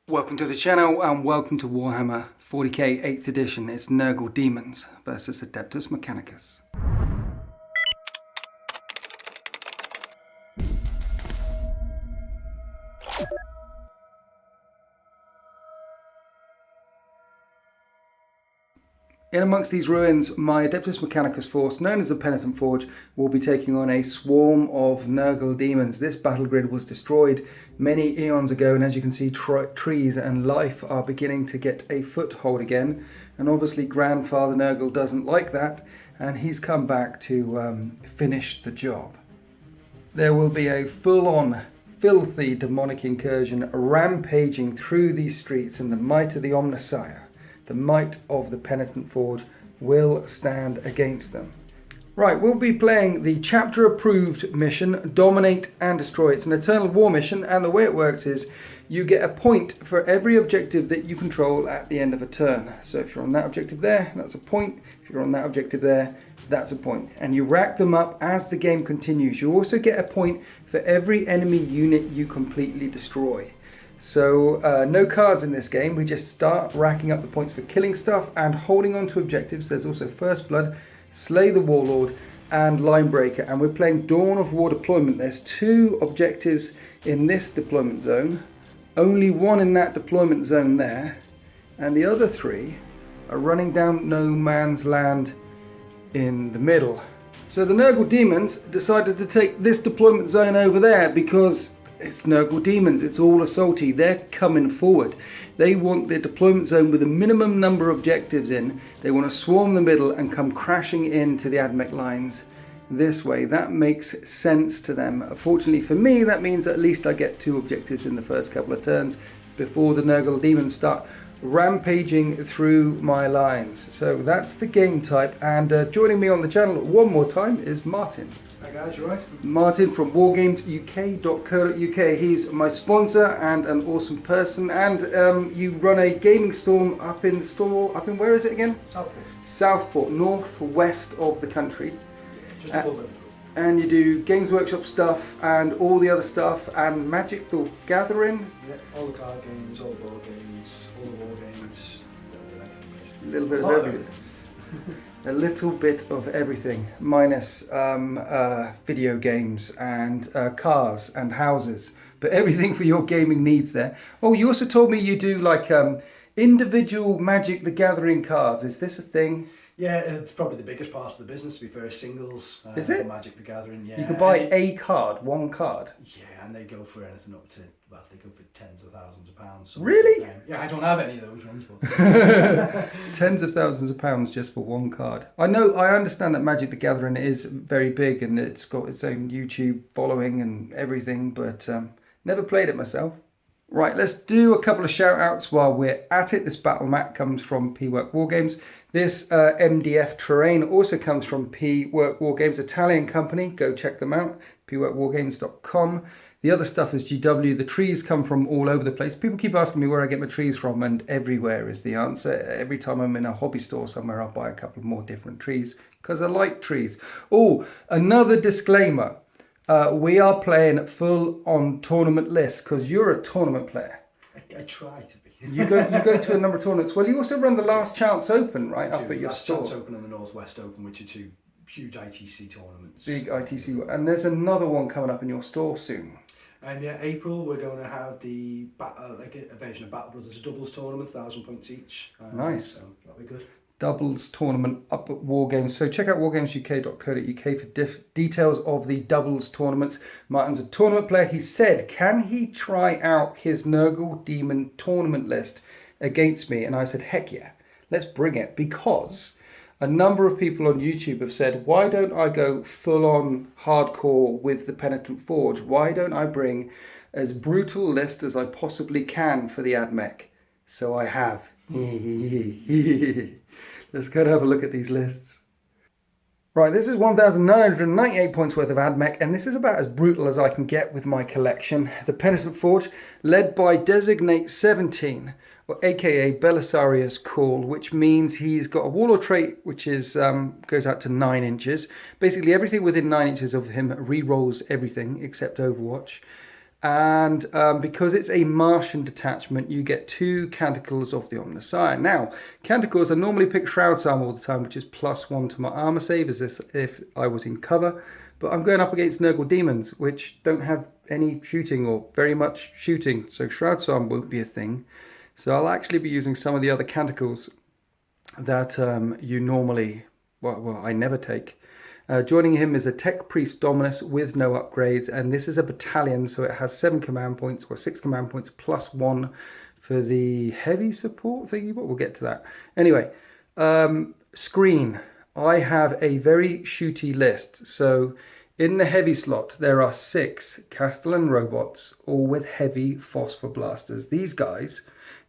Welcome to the channel and welcome to Warhammer 40k 8th edition. It's Nurgle Daemons versus Adeptus Mechanicus. In amongst these ruins, my Adeptus Mechanicus force, known as the Penitent Forge, will be taking on a swarm of Nurgle demons. This battle grid was destroyed many eons ago, and as you can see, trees and life are beginning to get a foothold again. And obviously Grandfather Nurgle doesn't like that, and he's come back to finish the job. There will be a full-on, filthy demonic incursion rampaging through these streets, and the might of the Omnissiah, the might of the Penitent Forge, will stand against them. Right, we'll be playing the chapter approved mission, Dominate and Destroy. It's an Eternal War mission, and the way it works is you get a point for every objective that you control at the end of a turn. So if you're on that objective there, that's a point. If you're on that objective there, that's a point. And you rack them up as the game continues. You also get a point for every enemy unit you completely destroy. So no cards in this game. We just start racking up the points for killing stuff and holding on to objectives. There's also First Blood, Slay the Warlord, and Linebreaker. And we're playing Dawn of War deployment. There's 2 objectives in this deployment zone. Only 1 in that deployment zone there. And the other 3 are running down no man's land in the middle. So the Nurgle Demons decided to take this deployment zone over there because it's Nurgle Demons, it's all assaulty. They're coming forward. They want their deployment zone with a minimum number of objectives in. They want to swarm the middle and come crashing into the Admech lines this way. That makes sense to them. Fortunately for me, that means at least I get 2 objectives in the first couple of turns before the Nurgle Demons start rampaging through my lines. So that's the game type, and joining me on the channel one more time is Martin. Hi guys, you alright? Martin from wargamesuk.co.uk. He's my sponsor and an awesome person, and you run a gaming storm up in where is it again? Southport, northwest of the country. Just above Liverpool. And you do Games Workshop stuff and all the other stuff, and Magic the Gathering. Yeah, all the card games, all the board games, all the war games. A little bit of everything. A little bit of everything, minus video games and cars and houses, but everything for your gaming needs there. Oh, you also told me you do like individual Magic the Gathering cards. Is this a thing? Yeah, it's probably the biggest part of the business, to be fair, singles. Is it? Magic the Gathering, yeah. You can buy a card, one card. Yeah, and they go for anything up to, well, they go for tens of thousands of pounds. Really? Yeah, I don't have any of those ones, but... Tens of thousands of pounds just for one card. I understand that Magic the Gathering is very big and it's got its own YouTube following and everything, but never played it myself. Right, let's do a couple of shout outs while we're at it. This battle mat comes from P-Work Wargames. This MDF terrain also comes from P-Work Wargames, Italian company. Go check them out, pworkwargames.com. The other stuff is GW. The trees come from all over the place. People keep asking me where I get my trees from, and everywhere is the answer. Every time I'm in a hobby store somewhere, I'll buy a couple more different trees because I like trees. Oh, another disclaimer. We are playing full on tournament lists because you're a tournament player. I try to be. You go to a number of tournaments. Well, you also run the Last Chance Open, right, up at your store. Last Chance Open and the Northwest Open, which are 2 huge ITC tournaments. Big ITC, and there's another one coming up in your store soon. And yeah, April we're going to have the like a version of Battle Brothers, a doubles tournament, 1,000 points each. Nice. So that'll be good. Doubles tournament up at Wargames. So check out wargamesuk.co.uk for details of the doubles tournaments. Martin's a tournament player. He said, can he try out his Nurgle Demon tournament list against me? And I said, heck yeah, let's bring it. Because a number of people on YouTube have said, why don't I go full on hardcore with the Penitent Forge? Why don't I bring as brutal a list as I possibly can for the Admech? So I have. Let's go and have a look at these lists. Right, this is 1,998 points worth of Admech, and this is about as brutal as I can get with my collection. The Penitent Forge, led by Designate 17, or aka Belisarius Call, which means he's got a Warlord trait which is goes out to 9 inches. Basically everything within 9 inches of him re-rolls everything except Overwatch. And because it's a Martian detachment, you get 2 Canticles of the Ominous Iron. Now, Canticles, I normally pick Shroud's Armor all the time, which is +1 to my armor save, as if I was in cover. But I'm going up against Nurgle Demons, which don't have any shooting or very much shooting, so Shroud's Armor won't be a thing. So I'll actually be using some of the other Canticles that you normally, well, I never take. Joining him is a Tech Priest Dominus with no upgrades, and this is a battalion, so it has 7 command points, or 6 command points, +1 for the heavy support thingy, but we'll get to that. Anyway, screen. I have a very shooty list, so in the heavy slot there are 6 Castellan robots, all with heavy phosphor blasters. These guys,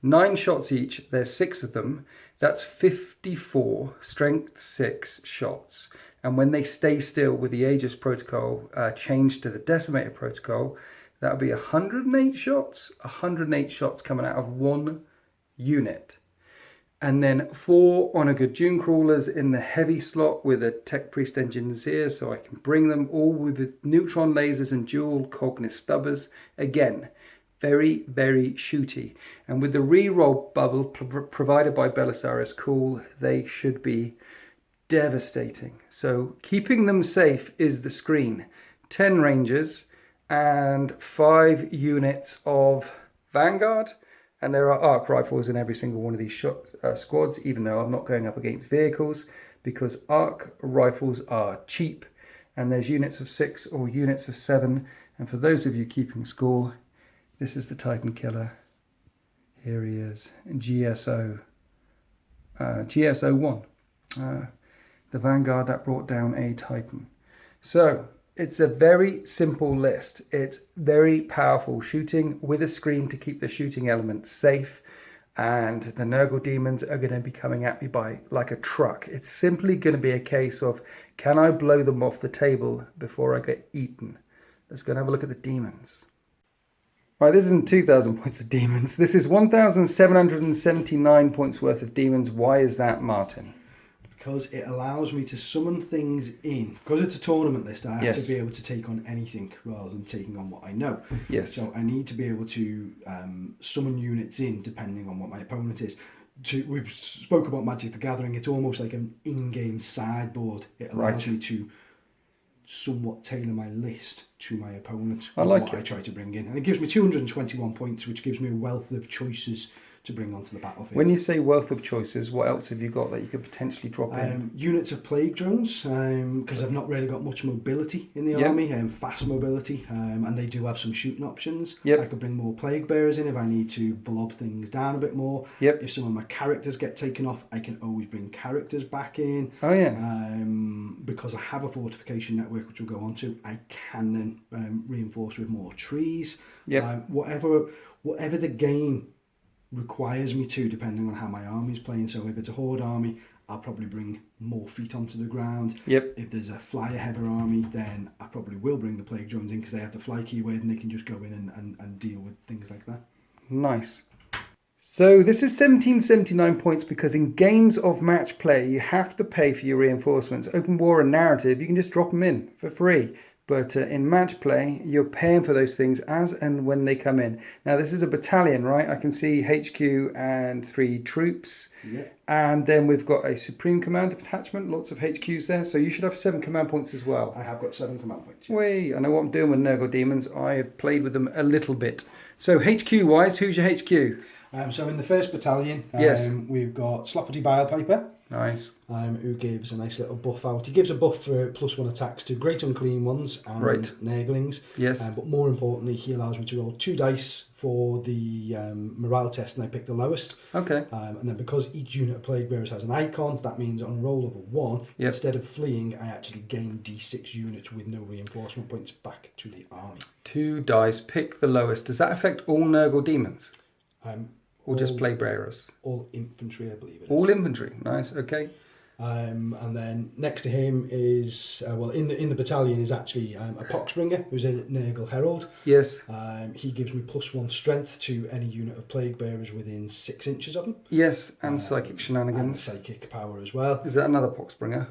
9 shots each, there's 6 of them, that's 54 strength 6 shots. And when they stay still with the Aegis protocol changed to the Decimator protocol, that'll be 108 shots. 108 shots coming out of 1 unit. And then 4 Onager Dune Crawlers in the heavy slot with a Tech Priest Engineer, so I can bring them all with the neutron lasers and dual Cognis Stubbers. Again, very, very shooty. And with the reroll bubble provided by Belisarius Cool, they should be devastating. So keeping them safe is the screen. 10 Rangers and 5 units of Vanguard. And there are arc rifles in every single one of these squads, even though I'm not going up against vehicles, because arc rifles are cheap. And there's units of 6 or units of 7. And for those of you keeping score, this is the Titan Killer. Here he is, GSO 1. The Vanguard that brought down a Titan. So it's a very simple list. It's very powerful shooting with a screen to keep the shooting element safe. And the Nurgle Demons are going to be coming at me by like a truck. It's simply going to be a case of, can I blow them off the table before I get eaten? Let's go and have a look at the Demons. Right, this isn't 2,000 points of Demons. This is 1,779 points worth of Demons. Why is that, Martin? Because it allows me to summon things in. Because it's a tournament list, I have to be able to take on anything rather than taking on what I know. Yes. So I need to be able to summon units in depending on what my opponent is. We've spoke about Magic the Gathering. It's almost like an in-game sideboard. It allows me to somewhat tailor my list to my opponent. I like what I try to bring in. And it gives me 221 points, which gives me a wealth of choices to bring onto the battlefield. When you say wealth of choices, what else have you got that you could potentially drop in? Units of plague drones, because I've not really got much mobility in the army, fast mobility, and they do have some shooting options. I could bring more plague bearers in if I need to blob things down a bit more. If some of my characters get taken off, I can always bring characters back in. Because I have a fortification network, which we'll go on to, I can then reinforce with more trees. Whatever the game requires me to, depending on how my army's playing. So if it's a horde army, I'll probably bring more feet onto the ground. If there's a flyer heavier army, then I probably will bring the plague drones in because they have the fly keyword and they can just go in and deal with things like that. Nice. So this is 1779 points because in games of match play, you have to pay for your reinforcements. Open war and narrative, you can just drop them in for free. But in match play, you're paying for those things as and when they come in. Now, this is a battalion, right? I can see HQ and 3 troops. And then we've got a Supreme Command attachment, lots of HQs there. So you should have 7 command points as well. I have got 7 command points. Wait, I know what I'm doing with Nurgle Demons. I have played with them a little bit. So HQ-wise, who's your HQ? So in the 1st battalion, we've got Sloppity Bilepiper. Nice. Who gives a nice little buff out. He gives a buff for +1 attacks to Great Unclean Ones and Nurglings. But more importantly, he allows me to roll 2 dice for the morale test, and I pick the lowest. And then because each unit of Plague Bearers has an icon, that means on a roll of a 1, instead of fleeing, I actually gain D6 units with no reinforcement points back to the army. 2 dice, pick the lowest. Does that affect all Nurgle Demons? Or just Plague Bearers? All infantry, I believe it is. All infantry, nice, okay. And then next to him is, in the battalion is actually a Poxbringer, who's a Nurgle Herald. Yes. He gives me +1 strength to any unit of Plague Bearers within 6 inches of him. Yes, and psychic shenanigans. And psychic power as well. Is that another Poxbringer?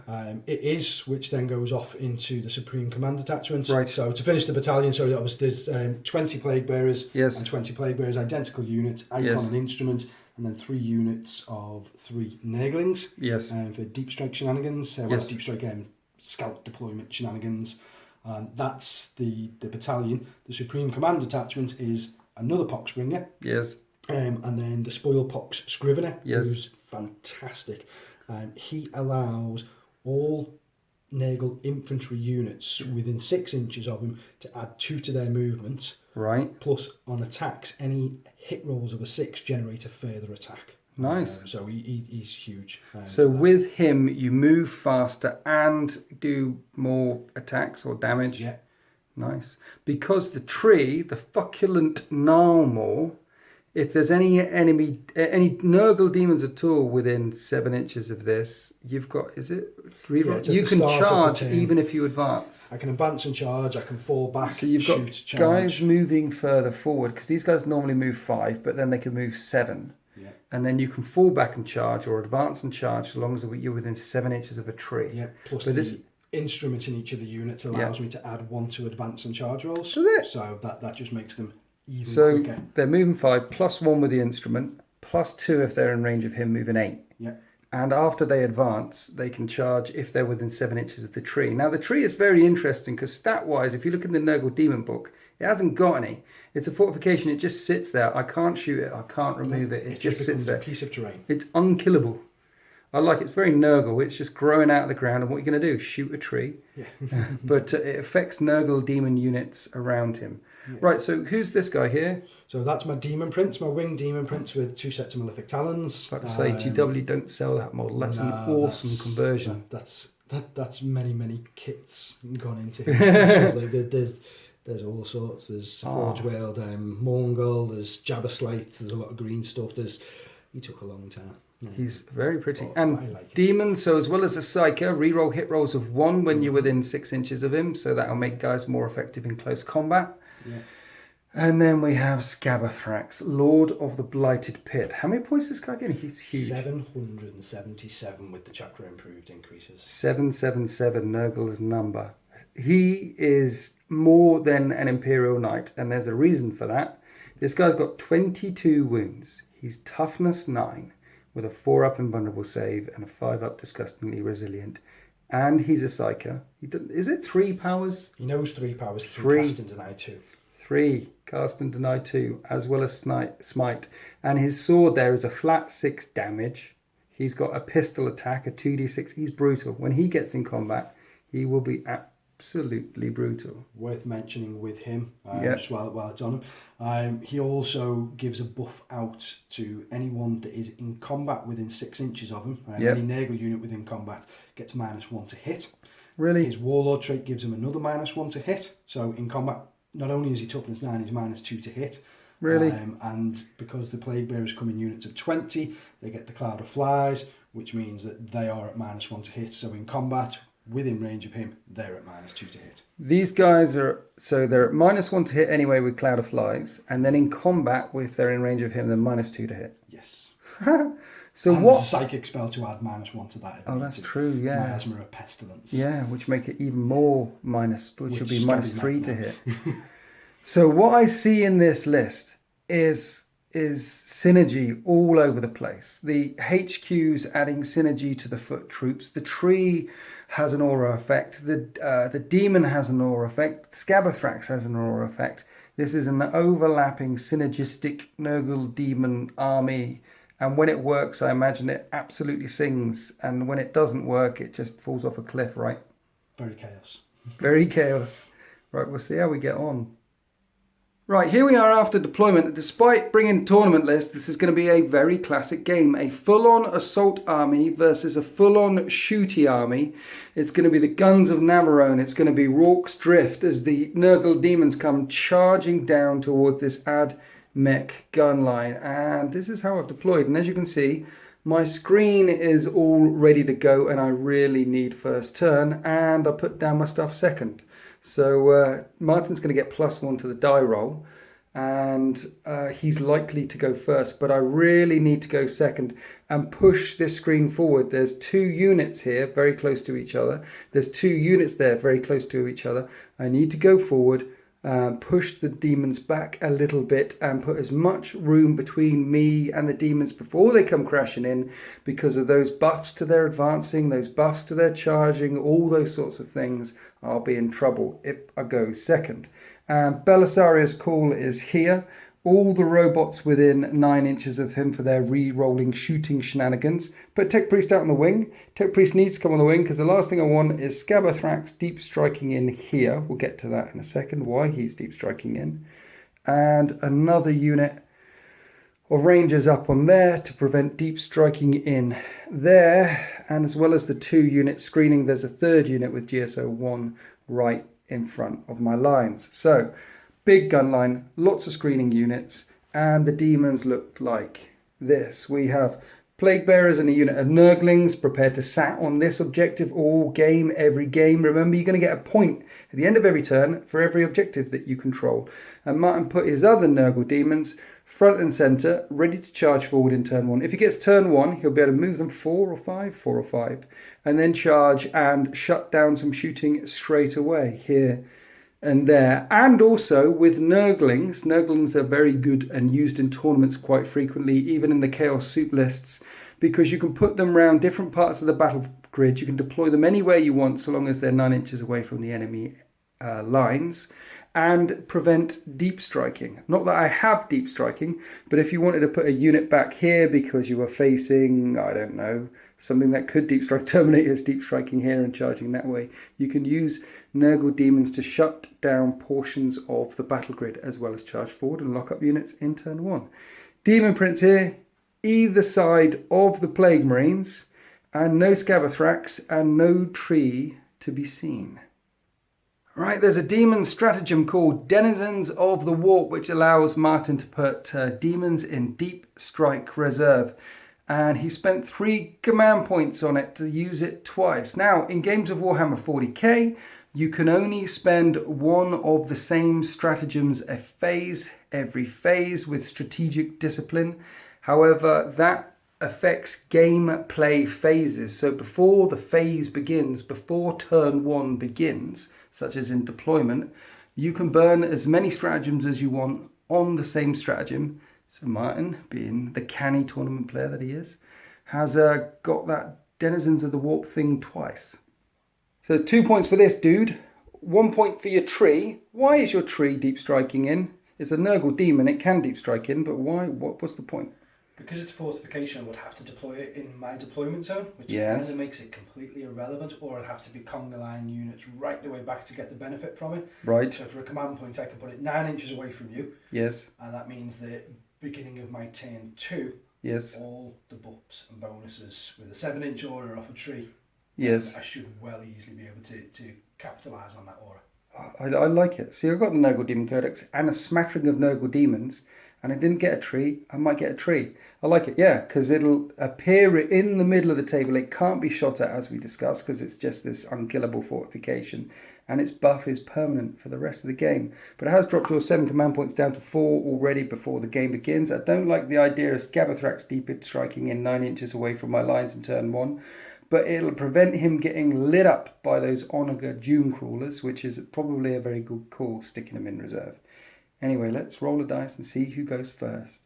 It is, which then goes off into the Supreme Command attachments. Right. So to finish the battalion, there's 20 Plague Bearers Yes. and 20 Plague Bearers, identical units, icon Yes. and instrument, and then 3 units of 3 Nurglings. Yes. For deep strike shenanigans, Yes. deep strike scout deployment shenanigans. That's the battalion. The Supreme Command attachment is another Poxbringer. Yes. And then the Spoil Pox Scrivener, Yes. who's fantastic. He allows all Nurgle infantry units within 6 inches of him to add 2 to their movement. Right. Plus, on attacks, any hit rolls of a 6 generate a further attack. Nice. So he's huge. So with him, you move faster and do more attacks or damage. Yeah. Nice. Because the tree, the Fuculent Gnarlmaw, if there's any Nurgle demons at all within 7 inches of this, you've got, is it? You can charge even if you advance. I can advance and charge, I can fall back, so you've got charge. Guys moving further forward, because these guys normally move 5, but then they can move 7. Yeah. And then you can fall back and charge or advance and charge as long as you're within 7 inches of a tree. Yeah, plus but the instrument in each of the units allows me to add 1 to advance and charge rolls. So that just makes them even quicker. They're moving 5, +1 with the instrument, +2 if they're in range of him, moving 8. Yeah. And after they advance, they can charge if they're within 7 inches of the tree. Now, the tree is very interesting because stat-wise, if you look in the Nurgle Demon book, it hasn't got any. It's a fortification. It just sits there. I can't shoot it. I can't remove it. It just sits there. A piece of terrain. It's unkillable. I like it. It's very Nurgle. It's just growing out of the ground. And what you're going to do? Shoot a tree. Yeah. But it affects Nurgle demon units around him. Yeah. Right, so who's this guy here? So that's my Demon Prince, my Winged Demon Prince with 2 sets of Malefic Talons. Like I say, GW don't sell that model. That's an awesome conversion. That's many kits gone into it. There's all sorts. There's Forge World, Mongol, there's Jabberslate, there's a lot of green stuff. He took a long time. Yeah. He's very pretty. And Demon, so as well as a Psyker, reroll hit rolls of 1 when you're within 6 inches of him, so that'll make guys more effective in close combat. Yeah. And then we have Scabathrax, Lord of the Blighted Pit. How many points is this guy getting? He's huge. 777 with the chapter improved increases. 777, Nurgle's number. He is more than an Imperial Knight, and there's a reason for that. This guy's got 22 wounds. He's toughness 9, with a 4 up invulnerable save and a 5 up disgustingly resilient. And he's a Psyker. Is it 3 powers? He knows 3 powers. 3 cast and deny 2. 3 cast and deny 2, as well as smite. And his sword there is a flat 6 damage. He's got a pistol attack, a 2d6. He's brutal. When he gets in combat, he will be absolutely brutal. Worth mentioning with him, just while it's on him, he also gives a buff out to anyone that is in combat within 6 inches of him. Any Nurgle unit within combat gets -1 to hit. Really? His Warlord trait gives him another -1 to hit. So in combat, not only is he toughness 9, he's -2 to hit. Really? And because the Plague Bearers come in units of 20, they get the Cloud of Flies, which means that they are at -1 to hit. So in combat, within range of him, they're at -2 to hit. These guys they're at -1 to hit anyway with Cloud of Flies, and then in combat, if they're in range of him, they're -2 to hit. Yes. So and what? There's a psychic spell to add -1 to that. Oh, that's true. Yeah. Miasma of Pestilence. Yeah, which make it even more which would be -3 to hit. So what I see in this list is synergy all over the place. The HQ's adding synergy to the foot troops. The tree has an aura effect. The demon has an aura effect. Scabathrax has an aura effect. This is an overlapping synergistic Nurgle demon army. And when it works, I imagine it absolutely sings. And when it doesn't work, it just falls off a cliff, right? Very chaos. Very chaos. Right, we'll see how we get on. Right, here we are after deployment. Despite bringing tournament lists, this is going to be a very classic game. A full-on assault army versus a full-on shooty army. It's going to be the Guns of Navarone. It's going to be Rorke's Drift as the Nurgle demons come charging down towards this Mech gun line. And this is how I've deployed. And as you can see, My screen is all ready to go and I really need first turn, and I put down my stuff second. So Martin's going to get +1 to the die roll, and he's likely to go first, but I really need to go second and push this screen forward. There's 2 units here very close to each other. There's 2 units there very close to each other. I need to go forward, push the demons back a little bit and put as much room between me and the demons before they come crashing in, because of those buffs to their advancing, those buffs to their charging, all those sorts of things. I'll be in trouble if I go second. Belisarius' call is here. All the robots within 9 inches of him for their re-rolling shooting shenanigans. Put Tech Priest out on the wing. Tech Priest needs to come on the wing because the last thing I want is Scabathrax deep striking in here. We'll get to that in a second, why he's deep striking in. And another unit of Rangers up on there to prevent deep striking in there. And as well as the 2 units screening, there's a 3rd unit with GSO 1 right in front of my lines. So big gun line, lots of screening units, and the demons look like this. We have Plague Bearers and a unit of Nurglings prepared to sat on this objective all game, every game. Remember, you're going to get a point at the end of every turn for every objective that you control. And Martin put his other Nurgle demons front and centre, ready to charge forward in turn 1. If he gets turn 1, he'll be able to move them 4 or 5, and then charge and shut down some shooting straight away here and there. And also with Nurglings are very good and used in tournaments quite frequently, even in the Chaos Soup lists, because you can put them around different parts of the battle grid. You can deploy them anywhere you want, so long as they're 9 inches away from the enemy lines, and prevent deep striking. Not that I have deep striking, but if you wanted to put a unit back here because you were facing, I don't know, something that could deep strike Terminators, deep striking here and charging that way, you can use Nurgle demons to shut down portions of the battle grid as well as charge forward and lock up units in turn 1. Demon Prince here, either side of the Plague Marines, and no Scabathrax and no tree to be seen. Right, there's a demon stratagem called Denizens of the Warp, which allows Martin to put demons in deep strike reserve. And he spent 3 command points on it to use it twice. Now, in games of Warhammer 40k, you can only spend 1 of the same stratagems a phase, every phase with strategic discipline. However, that affects gameplay phases. So before the phase begins, before turn 1 begins, such as in deployment, you can burn as many stratagems as you want on the same stratagem. So Martin, being the canny tournament player that he is, has got that Denizens of the Warp thing twice. So 2 points for this dude, 1 point for your tree. Why is your tree deep striking in? It's a Nurgle demon, it can deep strike in, but why? What's the point? Because it's fortification, I would have to deploy it in my deployment zone, which Yes. kind of makes it completely irrelevant, or I'd have to be conga line units right the way back to get the benefit from it. Right. So for a command point, I can put it 9 inches away from you. Yes. And that means that beginning of my turn 2, Yes. all the buffs and bonuses with a 7-inch aura off a tree. Yes. I should well easily be able to capitalise on that aura. I like it. See, I've got the Nurgle Demon Codex and a smattering of Nurgle Demons, and I didn't get a tree. I might get a tree. I like it, yeah, because it'll appear in the middle of the table. It can't be shot at, as we discussed, because it's just this unkillable fortification, and its buff is permanent for the rest of the game. But it has dropped your 7 command points down to 4 already before the game begins. I don't like the idea of Scabathrax deep striking in 9 inches away from my lines in turn 1. But it'll prevent him getting lit up by those Onager Dune Crawlers, which is probably a very good call, sticking them in reserve. Anyway, let's roll a dice and see who goes first.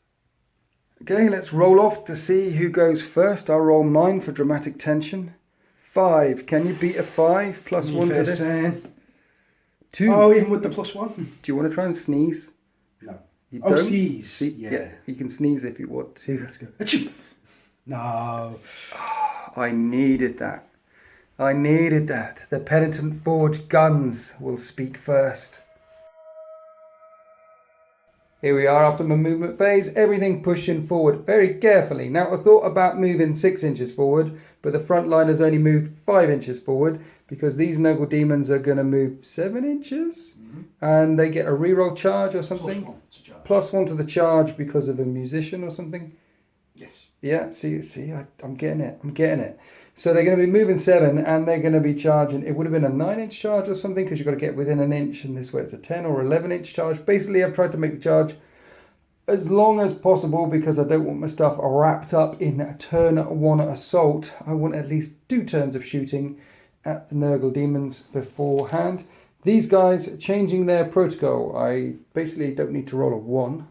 Okay, let's roll off to see who goes first. I'll roll mine for dramatic tension. 5. Can you beat a 5 plus 1 to this? 2. Oh, even with the +1? Do you want to try and sneeze? No. You Oh, don't? sneeze. Yeah. You can sneeze if you want to. Let's go. Achoo! No. I needed that. I needed that. The Penitent Forge guns will speak first. Here we are after my movement phase, everything pushing forward very carefully. Now I thought about moving 6 inches forward, but the front line has only moved 5 inches forward because these Nurgle Demons are going to move 7 inches and they get a reroll charge or something. +1 to charge. +1 to the charge because of a musician or something. Yes. Yeah, see, I'm getting it. So they're going to be moving 7 and they're going to be charging. It would have been a 9-inch charge or something because you've got to get within an inch, and this way it's a 10 or 11-inch charge. Basically, I've tried to make the charge as long as possible because I don't want my stuff wrapped up in a turn 1 assault. I want at least 2 turns of shooting at the Nurgle Demons beforehand. These guys changing their protocol. I basically don't need to roll a 1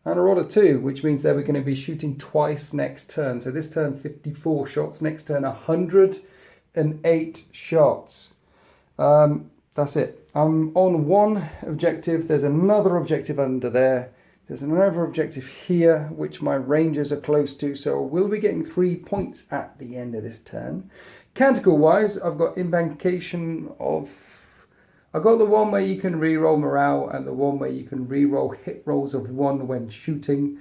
and a roll a 2, which means that we're going to be shooting twice next turn. So this turn 54 shots, next turn 108 shots. That's it. I'm on 1 objective. There's another objective under there. There's another objective here, which my rangers are close to, so we'll be getting 3 points at the end of this turn. Canticle-wise, I've got invocation of... I've got the one where you can re-roll morale and the one where you can re-roll hit rolls of 1 when shooting.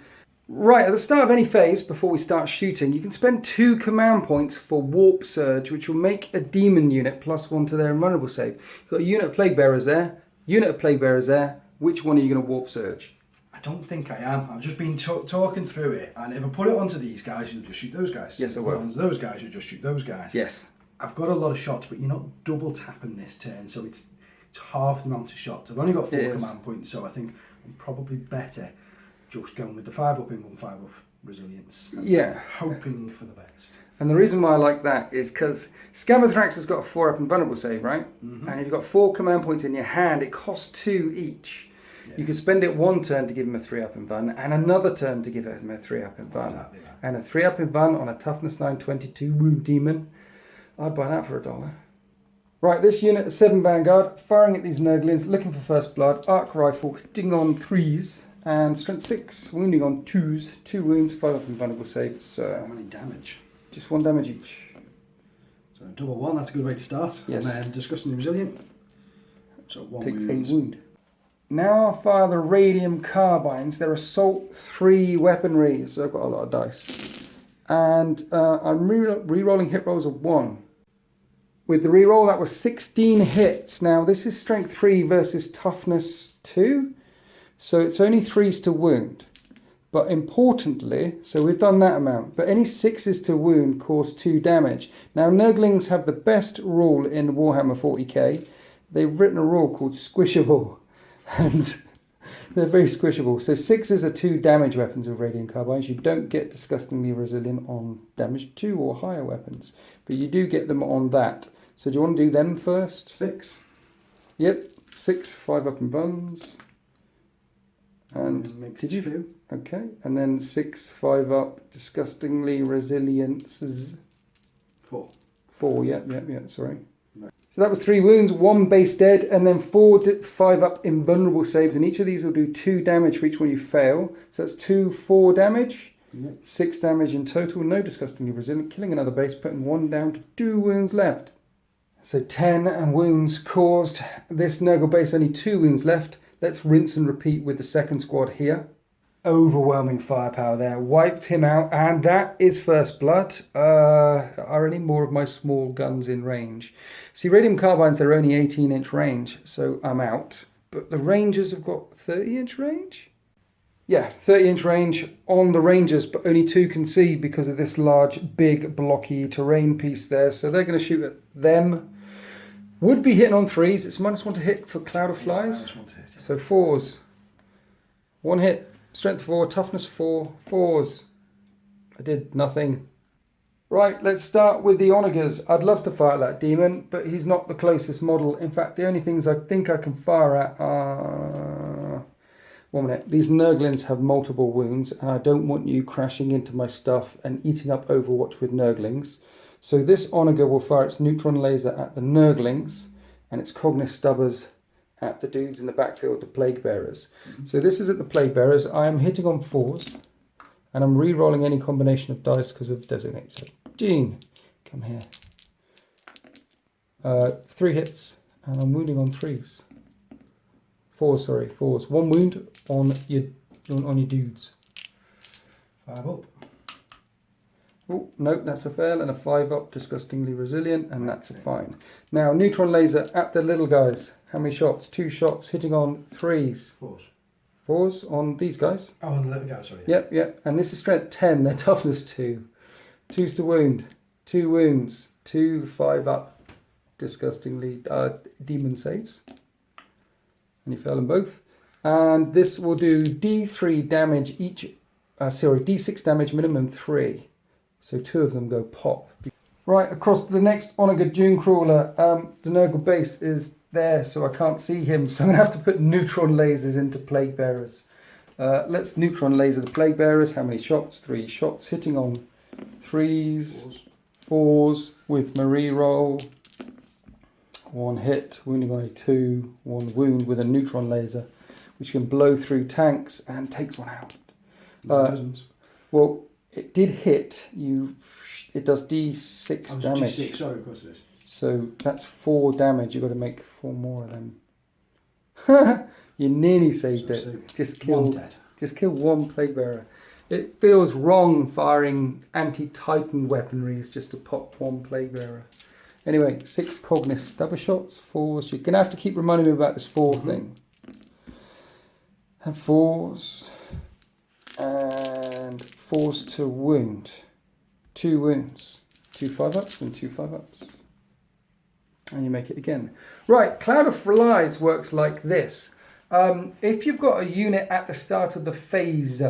Right, at the start of any phase, before we start shooting, you can spend 2 command points for Warp Surge, which will make a demon unit +1 to their invulnerable save. You've got a unit of Plague Bearers there, unit of Plague Bearers there. Which one are you going to Warp Surge? I don't think I am. I've just been talking through it, and if I put it onto these guys, you'll just shoot those guys. Yes, I will. Onto those guys, you'll just shoot those guys. Yes. I've got a lot of shots, but you're not double tapping this turn, so it's half the amount of shots. I've only got 4 command points, so I think I'm probably better just going with the 5 up in 1, 5 up resilience. Yeah. Hoping for the best. And the reason why I like that is because Scabothrax has got a 4 up invulnerable save, right? Mm-hmm. And if you've got 4 command points in your hand, it costs 2 each. Yeah. You can spend it 1 turn to give him a 3 up in Vun, and another turn to give him a 3 up in Vun. Exactly that. And a 3 up in Vun on a toughness 9, 22 wound demon. I'd buy that for $1. Right, this unit, 7 Vanguard, firing at these Nurglings, looking for first blood, arc rifle, hitting on 3s, and strength 6, wounding on 2s, 2 wounds, 5 up invulnerable save. So how many damage? Just 1 damage each. So double 1, that's a good way to start. Yes. And then disgustingly resilient. So 1 takes wound. a wound. Now I'll fire the radium carbines. They're assault 3 weaponry, so I've got a lot of dice. And I'm re-rolling hit rolls of 1. With the reroll, that was 16 hits. Now, this is strength 3 versus toughness 2. So it's only 3s to wound. But importantly, so we've done that amount. But any 6s to wound cause 2 damage. Now, Nurglings have the best rule in Warhammer 40k. They've written a rule called Squishable. And they're very squishable. So 6s are 2 damage weapons with radiant carbines. You don't get disgustingly resilient on damage 2 or higher weapons. But you do get them on that. So do you want to do them first? 6. Yep, 6, 5 up in Vuns. And did you? 2. Okay, and then 6, 5 up, disgustingly resiliences. 4. 4, yeah, sorry. No. So that was 3 wounds, 1 base dead, and then 4 5 up invulnerable saves, and each of these will do 2 damage for each one you fail. So that's 2, 4 damage. Yep. 6 damage in total, no disgustingly resilient, killing another base, putting 1 down to 2 wounds left. So 10 wounds caused. This Nurgle base only 2 wounds left. Let's rinse and repeat with the second squad here. Overwhelming firepower there. Wiped him out, and that is first blood. Are any more of my small guns in range? See, radium carbines, they're only 18-inch range, so I'm out. But the Rangers have got 30-inch range? Yeah, 30-inch range on the Rangers, but only 2 can see because of this large, big, blocky terrain piece there. So they're going to shoot at them. Would be hitting on 3s. It's -1 to hit for Cloud of Flies. -1 to hit, yeah. So 4s. 1 hit. Strength 4, toughness 4, 4s. I did nothing. Right, let's start with the Onagers. I'd love to fire at that demon, but he's not the closest model. In fact, the only things I think I can fire at are... 1 minute. These Nurglings have multiple wounds, and I don't want you crashing into my stuff and eating up Overwatch with Nurglings. So this Onager will fire its neutron laser at the Nurglings, and its Cognis Stubbers at the dudes in the backfield, the Plague Bearers. Mm-hmm. So this is at the Plague Bearers. I am hitting on 4s, and I'm re-rolling any combination of dice because of designate. So, Gene, come here. 3 hits, and I'm wounding on 3s. 4s. 1 wound on your dudes. 5 up. Oh, no, that's a fail, and a 5 up, disgustingly resilient, and that's a fine. Now, neutron laser at the little guys. How many shots? 2 shots, hitting on 3s. 4s. 4s on these guys. Oh, on the little guy, sorry. Yep, yep. And this is strength 10, their toughness 2. 2s to wound. 2 wounds. 2 5 up. Disgustingly demon saves. And you fail them both. And this will do D3 damage each. D6 damage, minimum 3. So 2 of them go pop. Right, across to the next Onager Dune Crawler. The Nurgle base is there, so I can't see him. So I'm going to have to put neutron lasers into Plague Bearers. Let's neutron laser the Plague Bearers. How many shots? 3 shots. Hitting on 3s, 4s with Marie roll. 1 hit, wounding on a 2. 1 wound with a neutron laser, which can blow through tanks and takes one out. Well, it did hit you. It does D6 damage. D6, sorry, of course it is. So that's 4 damage. You've got to make 4 more of them. You nearly saved it. Just killed 1 Plague Bearer. It feels wrong firing anti-Titan weaponry. It's just to pop 1 Plague Bearer. Anyway, 6 Cognis double shots, 4s. You're going to have to keep reminding me about this 4 thing. And 4s. And 4s to wound. 2 wounds. 2 5-ups and 2 5-ups. And you make it again. Right, Cloud of Flies works like this. If you've got a unit at the start of the phase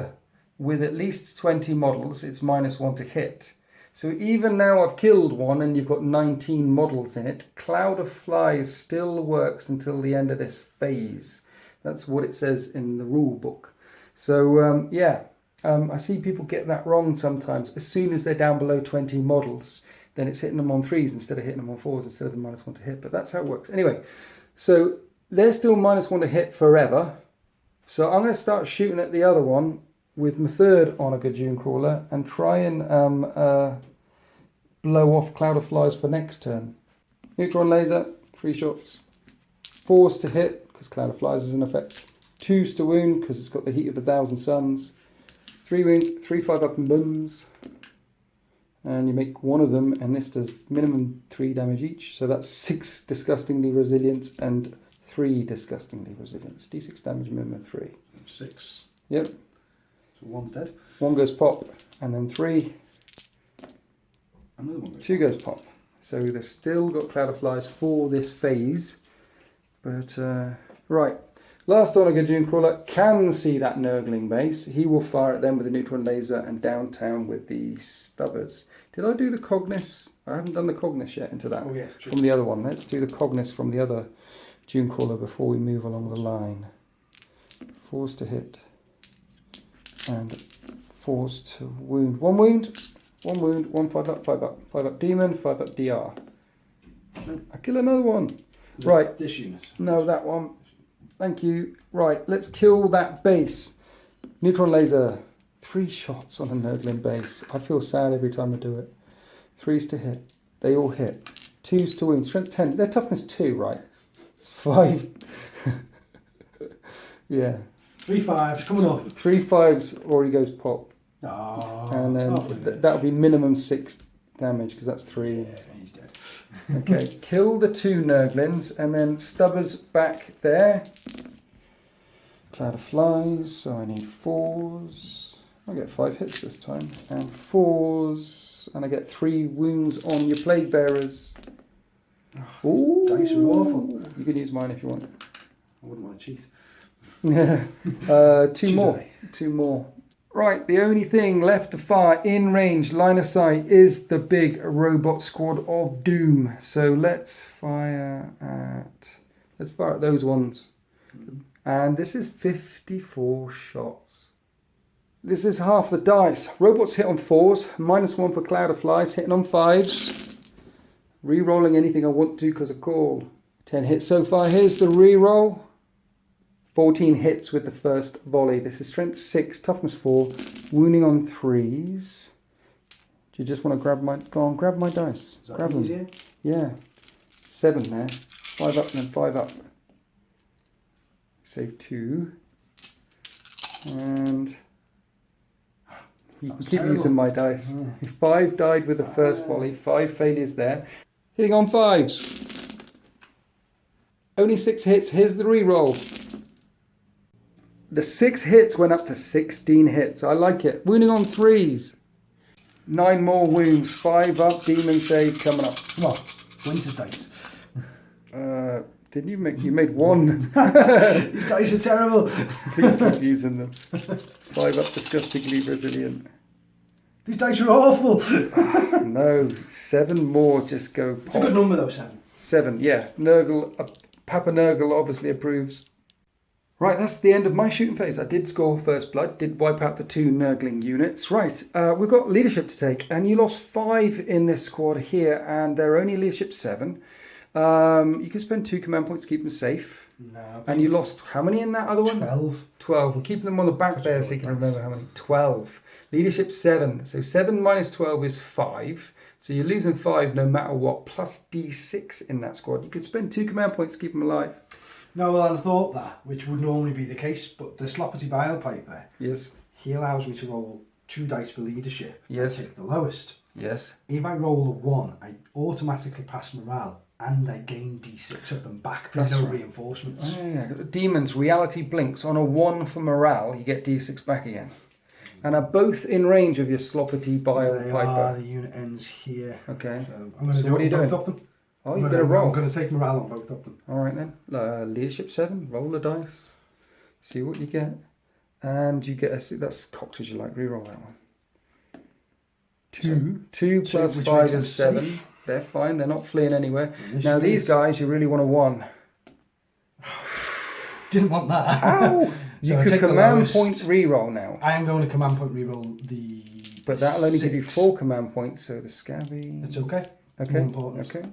with at least 20 models, it's -1 to hit. So even now I've killed 1 and you've got 19 models in it, Cloud of Flies still works until the end of this phase. That's what it says in the rule book. So I see people get that wrong sometimes. As soon as they're down below 20 models, then it's hitting them on 3s instead of hitting them on 4s instead of the -1 to hit. But that's how it works. Anyway, so they're still -1 to hit forever. So I'm going to start shooting at the other one with my 3rd Onager Dune Crawler and try and blow off Cloud of Flies for next turn. Neutron laser, 3 shots. 4s to hit, because Cloud of Flies is in effect. 2s to wound, because it's got the heat of 1,000 suns. 3 wounds, 3 5-up and booms. And you make 1 of them, and this does minimum 3 damage each. So that's 6 disgustingly resilience and 3 disgustingly resilience. D6 damage, minimum 3. 6. Yep. So 1's dead. 1 goes pop, and then 3. Another 1 goes 2 goes pop. So they've still got Cloud of Flies for this phase. But, right. Last Onager Dune Crawler can see that Nurgling base. He will fire at them with a neutron laser and downtown with the stubbers. Did I do the Cognis? I haven't done the Cognis yet into that. Oh, yeah, from the other one. Let's do the Cognis from the other Dune Crawler before we move along the line. 4s to hit. And 4s to wound. 1 wound. 1 wound. 1 5-up, 5-up. 5-up demon, 5-up DR. I kill another one. Right. This unit. No, that one. Thank you. Right, let's kill that base. Neutron laser. 3 shots on a Nurgling base. I feel sad every time I do it. 3s to hit. They all hit. 2s to wound. Strength 10. They're toughness 2, right? It's 5. Yeah. 3 5s coming up. 3 5s already goes pop. Oh, and then that'll be minimum 6 damage because that's 3. Yeah, he's dead. Okay, kill the 2 Nurglings and then Stubbers back there. Cloud of Flies, so I need 4s. I get 5 hits this time. And 4s, and I get 3 wounds on your Plague Bearers. Oh, dice are awful. You can use mine if you want. I wouldn't want to cheat. Yeah. 2 more. 2 more. Right, the only thing left to fire in range, line of sight, is the big robot squad of doom. So let's fire at those ones. And this is 54 shots. This is half the dice. Robots hit on 4s, -1 for Cloud of Flies, hitting on 5s. Re-rolling anything I want to because I call. 10 hits so far. Here's the re-roll. 14 hits with the first volley. This is strength 6, toughness 4, wounding on 3s. Do you just want to grab my... Go on, grab my dice. Is that grab easier? them. Yeah. 7 there. 5 up and then 5 up. Save 2. And... you can keep using my dice. 5 died with the first volley. 5 failures there. Hitting on 5s. Only 6 hits. Here's the re-roll. The 6 hits went up to 16 hits. I like it. Wounding on 3s. 9 more wounds. 5 up. Demon save coming up. Come on. Winter's dice. Didn't you make? You made 1. These dice are terrible. Please stop using them. 5 up. Disgustingly resilient. These dice are awful. No. 7 more. Just go pop. It's a good number though, 7. 7. Yeah. Nurgle. Papa Nurgle obviously approves. Right, that's the end of my shooting phase. I did score first blood, did wipe out the 2 Nurgling units. Right, we've got leadership to take, and you lost 5 in this squad here, and they're only leadership 7. You can spend 2 command points to keep them safe. No. And you lost how many in that other one? 12. 12. We're keeping them on the back there so you can remember how many. 12. Leadership 7. So 7 minus 12 is 5. So you're losing 5 no matter what, plus D6 in that squad. You could spend 2 command points to keep them alive. No, well, I'd thought that, which would normally be the case, but the Sloppity Bile Piper, Yes. he allows me to roll 2 dice for leadership. Yes. And take the lowest. Yes. If I roll a 1, I automatically pass morale, and I gain D6 of them back for no reinforcements. Oh, yeah. Demons, reality blinks. On a 1 for morale, you get D6 back again. And are both in range of your Sloppity Bile They Piper. are, the unit ends here. Okay. So I'm going to do what are you doing? both of them. Oh, you're going to roll. I'm going to take morale on both of them. All right then. Leadership 7. Roll the dice. See what you get. And you get a... That's cocked as you like. Reroll that one. 2 plus 5 is 7. Safe. They're fine. They're not fleeing anywhere. Now these guys, you really want a 1. Didn't want that. Ow! You So can command point reroll now. I am going to command point reroll the... But that'll only give you 4 command points, so the scabby... It's okay. It's Okay. more important. Okay.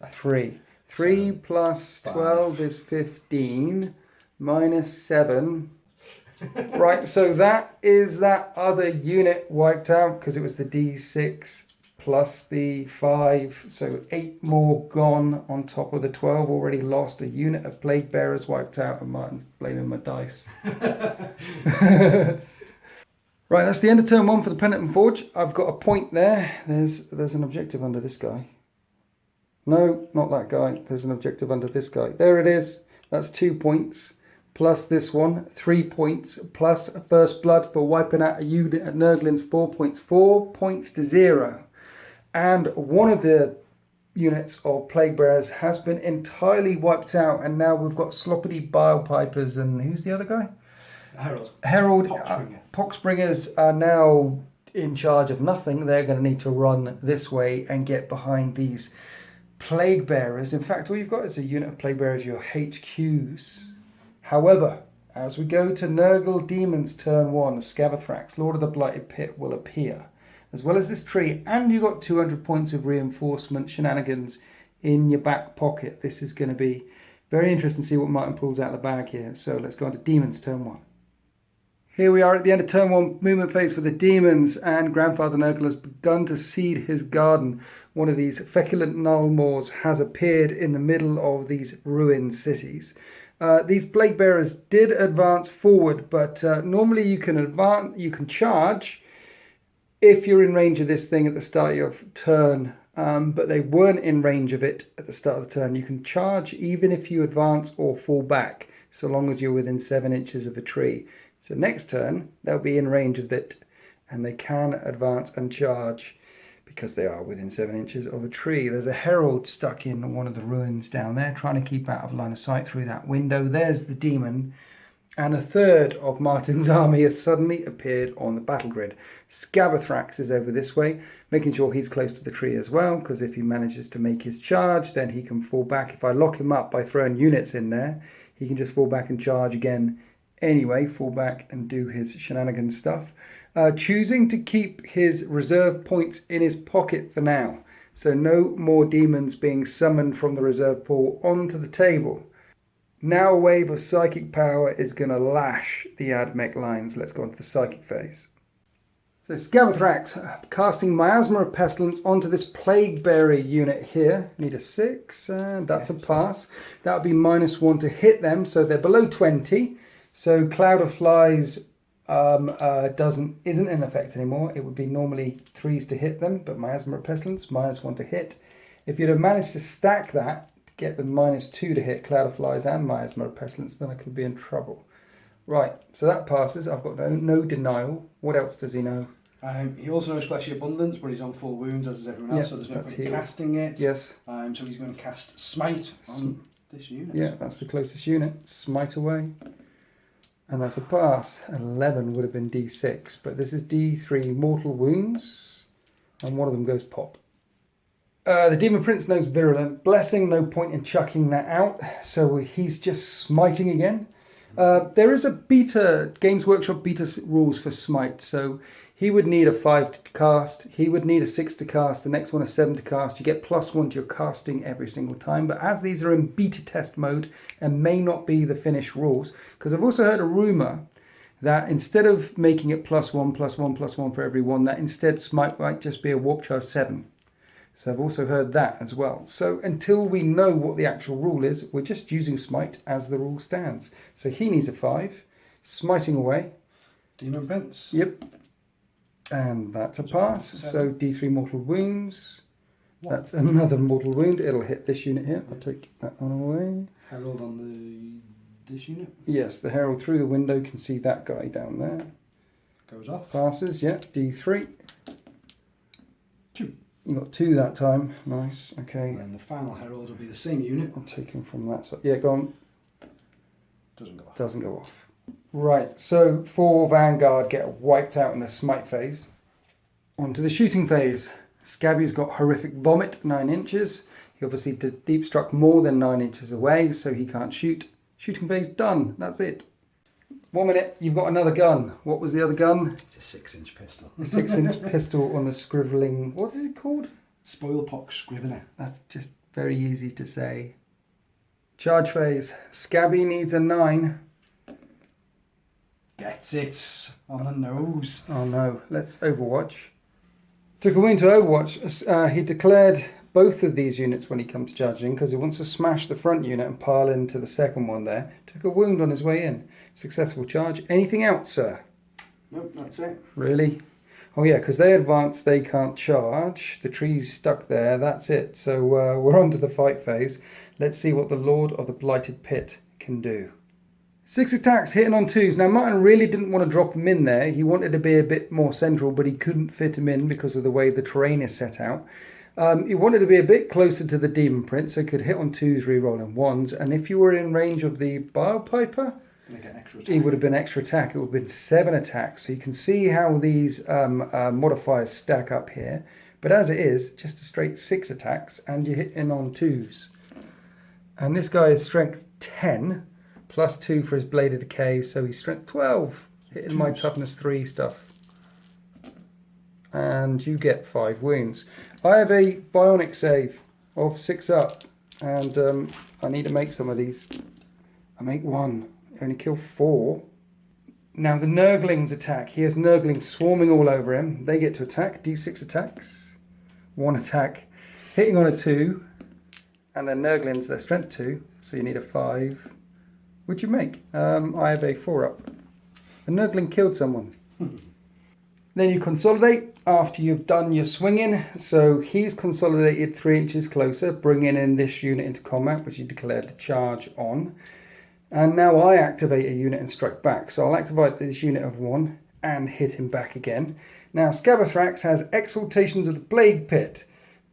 3. 3 So, plus 5. 12 is 15. Minus 7. Right, so that is that other unit wiped out because it was the D6 plus the 5. So 8 more gone on top of the 12 already lost. A unit of Plague Bearers wiped out, and Martin's blaming my dice. Right, that's the end of turn 1 for the Penitent Forge. I've got a point there. There's an objective under this guy. No, not that guy. There's an objective under this guy. There it is. That's 2 points. Plus this one, 3 points. Plus first blood for wiping out a unit at Nurgling's 4 points. 4 points to 0. And one of the units of Plague Bearers has been entirely wiped out. And now we've got Sloppity Bile Pipers and who's the other guy? Herald. Poxbringers are now in charge of nothing. They're going to need to run this way and get behind these Plague Bearers. In fact, all you've got is a unit of Plague Bearers, your HQs. However, as we go to Nurgle Demons turn 1, Scabathrax, Lord of the Blighted Pit, will appear. As well as this tree, and you've got 200 points of reinforcement shenanigans in your back pocket. This is going to be very interesting to see what Martin pulls out of the bag here. So let's go on to Demons turn 1. Here we are at the end of turn 1 movement phase for the Demons, and Grandfather Nurgle has begun to seed his garden. One of these feculent nullmaws has appeared in the middle of these ruined cities. These Plague Bearers did advance forward, but normally you can charge if you're in range of this thing at the start of your turn, but they weren't in range of it at the start of the turn. You can charge even if you advance or fall back, so long as you're within 7 inches of a tree. So next turn, they'll be in range of it, and they can advance and charge because they are within 7 inches of a tree. There's a herald stuck in one of the ruins down there, trying to keep out of line of sight through that window. There's the demon. And a third of Martin's army has suddenly appeared on the battle grid. Scabathrax is over this way, making sure he's close to the tree as well, because if he manages to make his charge, then he can fall back. If I lock him up by throwing units in there, he can just fall back and charge again anyway, fall back and do his shenanigans stuff. Choosing to keep his reserve points in his pocket for now. So no more demons being summoned from the reserve pool onto the table. Now a wave of psychic power is going to lash the Admech lines. Let's go on to the psychic phase. So Scabathrax casting Miasma of Pestilence onto this Plague Bearer unit here. Need a 6, and that's a pass. That would be -1 to hit them, so they're below 20. So Cloud of Flies isn't in effect anymore. It would be normally 3s to hit them, but Miasma of Pestilence, -1 to hit. If you'd have managed to stack that, get them -2 to hit Cloud of Flies and Miasma of Pestilence, then I could be in trouble. Right, so that passes. I've got no denial. What else does he know? He also knows Fleshy Abundance, but he's on full wounds, as is everyone else, so there's no point in casting it. Yes. So he's going to cast Smite on this unit. Yeah, that's the closest unit. Smite away. And that's a pass. 11 would have been D6, but this is D3 mortal wounds, and one of them goes pop. The Demon Prince knows Virulent Blessing, no point in chucking that out, so he's just smiting again. There is a beta, Games Workshop beta rules for Smite, so he would need a 5 to cast, he would need a 6 to cast, the next one a 7 to cast. You get +1 to your casting every single time, but as these are in beta test mode and may not be the finished rules, because I've also heard a rumour that instead of making it +1, +1, +1 for every one, that instead Smite might just be a Warp Charge 7. So I've also heard that as well. So until we know what the actual rule is, we're just using Smite as the rule stands. So he needs a 5, smiting away. Demon Prince. Yep. And that's a pass. So D3 mortal wounds. That's another mortal wound. It'll hit this unit here. I'll take that one away. Herald on this unit. Yes, the Herald through the window can see that guy down there. Goes off. Passes, yeah. D3. 2. You got 2 that time. Nice. Okay. And the final Herald will be the same unit. I'll take him from that side. Yeah, go on. Doesn't go off. Doesn't go off. Right, so 4 Vanguard get wiped out in the smite phase. On to the shooting phase. Scabby's got horrific vomit, 9 inches. He obviously deep struck more than 9 inches away, so he can't shoot. Shooting phase done. That's it. 1 minute, you've got another gun. What was the other gun? It's a 6-inch pistol. A 6-inch pistol on the scribbling... What is it called? Spoilpox Scrivener. That's just very easy to say. Charge phase. Scabby needs a 9. Gets it on the nose. Oh no, let's Overwatch. Took a win to Overwatch. He declared both of these units when he comes charging because he wants to smash the front unit and pile into the second one there. Took a wound on his way in. Successful charge. Anything else, sir? Nope, that's it. Really? Oh yeah, because they advance, they can't charge. The tree's stuck there, that's it. So we're on to the fight phase. Let's see what the Lord of the Blighted Pit can do. 6 attacks, hitting on 2s. Now, Martin really didn't want to drop him in there. He wanted to be a bit more central, but he couldn't fit him in because of the way the terrain is set out. He wanted to be a bit closer to the Demon Prince, so he could hit on 2s, re-rolling 1s. And if you were in range of the Bilepiper, he would have been extra attack. It would have been 7 attacks. So you can see how these modifiers stack up here. But as it is, just a straight 6 attacks, and you hit in on 2s. And this guy is strength 10. +2 for his Blade of Decay, so he's strength 12, hitting my toughness 3 stuff. And you get 5 wounds. I have a bionic save of 6 up, and I need to make some of these. I make 1, I only kill 4. Now the Nurglings attack. He has Nurglings swarming all over him. They get to attack, D6 attacks. 1 attack, hitting on a 2, and then Nurglings, they're strength 2, so you need a 5. What'd you make? I have a 4 up. A Nurgling killed someone. Then you consolidate after you've done your swinging. So he's consolidated 3 inches closer, bringing in this unit into combat, which he declared to charge on. And now I activate a unit and strike back. So I'll activate this unit of 1 and hit him back again. Now Scabathrax has Exaltations of the Plague Pit.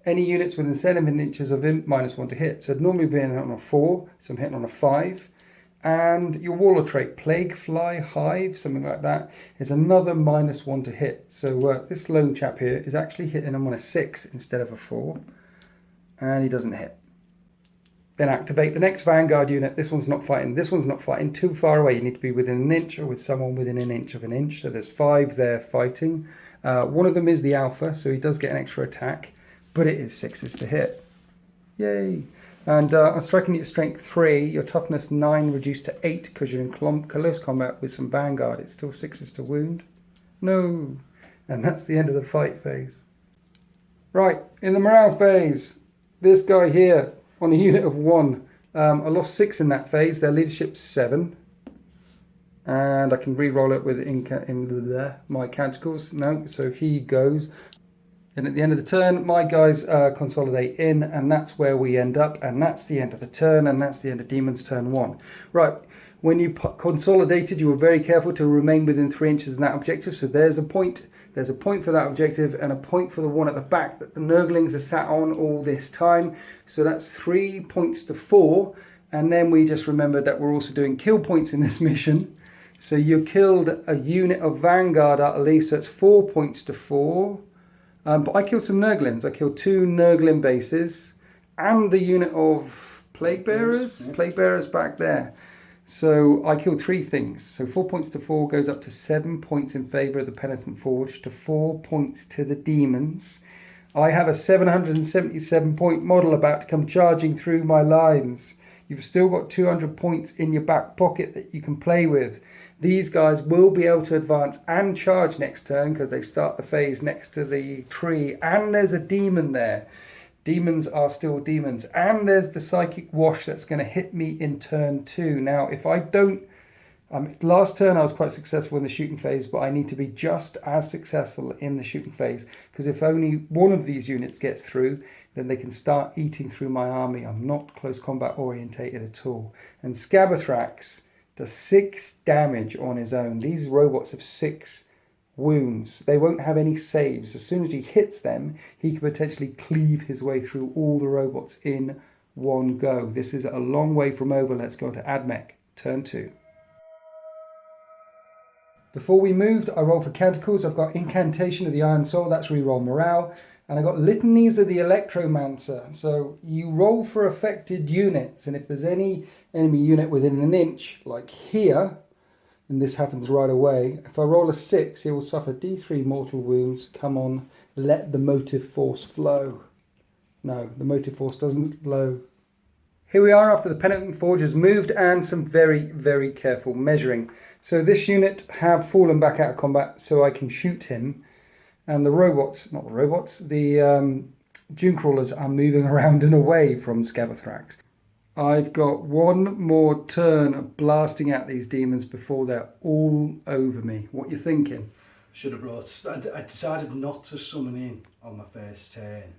Any units within 7 inches of him, -1 to hit. So it'd normally be on a 4, so I'm hitting on a 5. And your Warlord trait, Plague, Fly, Hive, something like that, is another -1 to hit. So this lone chap here is actually hitting him on a 6 instead of a 4. And he doesn't hit. Then activate the next Vanguard unit. This one's not fighting. This one's not fighting. Too far away. You need to be within an inch or with someone within an inch of an inch. So there's 5 there fighting. One of them is the Alpha, so he does get an extra attack. But it is 6s to hit. Yay! And I'm striking you at strength 3, your toughness 9 reduced to 8 because you're in close combat with some Vanguard. It's still 6s to wound. No. And that's the end of the fight phase. Right, in the morale phase, this guy here on a unit of 1. I lost 6 in that phase. Their leadership's 7. And I can re-roll it with my canticles. No, so he goes. And at the end of the turn, my guys consolidate in, and that's where we end up, and that's the end of the turn, and that's the end of Demon's turn 1. Right, When you consolidated, you were very careful to remain within 3 inches of that objective. So there's a point. There's a point for that objective and a point for the one at the back that the Nurglings are sat on all this time. So that's 3 points to 4. And then we just remembered that we're also doing kill points in this mission. So you killed a unit of Vanguard artillery, so it's 4 points to 4. But I killed some Nurglings. I killed 2 Nurgling bases and the unit of Plague Bearers. Yeah. Plague Bearers back there. So I killed 3 things. So 4 points to 4 goes up to 7 points in favour of the Penitent Forge, to 4 points to the Demons. I have a 777 point model about to come charging through my lines. You've still got 200 points in your back pocket that you can play with. These guys will be able to advance and charge next turn because they start the phase next to the tree. And there's a demon there. Demons are still demons. And there's the Psychic Wash that's going to hit me in turn 2. Now, if I don't... last turn I was quite successful in the shooting phase, but I need to be just as successful in the shooting phase. Because if only one of these units gets through, then they can start eating through my army. I'm not close combat orientated at all. And Scabathrax does 6 damage on his own. These robots have 6 wounds. They won't have any saves. As soon as he hits them, he can potentially cleave his way through all the robots in one go. This is a long way from over. Let's go to Admech, turn 2. Before we moved, I rolled for Canticles. I've got Incantation of the Iron Soul, that's reroll morale. And I got Litanies of the Electromancer. So you roll for affected units, and if there's any enemy unit within an inch, like here, and this happens right away, if I roll a 6, he will suffer D3 mortal wounds. Come on, let the motive force flow. No, the motive force doesn't flow. Here we are after the Penitent Forge has moved and some very, very careful measuring. So this unit have fallen back out of combat so I can shoot him. And the robots, not the robots, the Dune Crawlers are moving around and away from Scabathrax. I've got one more turn of blasting at these demons before they're all over me. What you thinking? Should have brought... I decided not to summon in on my first turn.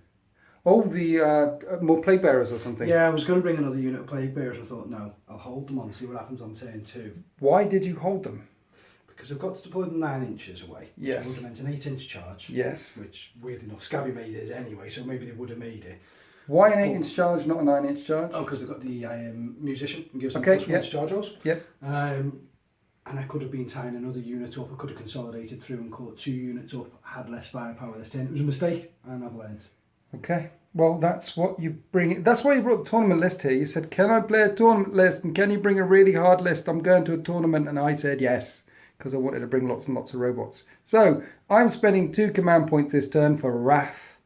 Oh, the more Plague Bearers or something? Yeah, I was going to bring another unit of Plague Bearers. I thought, no, I'll hold them on, see what happens on turn 2. Why did you hold them? Because I've got to deploy them 9 inches away. Yes. Which would have meant an 8-inch charge. Yes. Which, weird enough, Scabby made it anyway, so maybe they would have made it. Why an 8-inch charge, not a 9-inch charge? Oh, because they've got the musician and gives them okay, plus 1 to charge rolls. Yep. And I could have been tying another unit up. I could have consolidated through and caught 2 units up, had less firepower this turn. It was a mistake, and I've learned. Okay. Well, that's what you bring. That's why you brought the tournament list here. You said, can I play a tournament list? And can you bring a really hard list? I'm going to a tournament. And I said yes, because I wanted to bring lots and lots of robots. So I'm spending 2 command points this turn for Wrath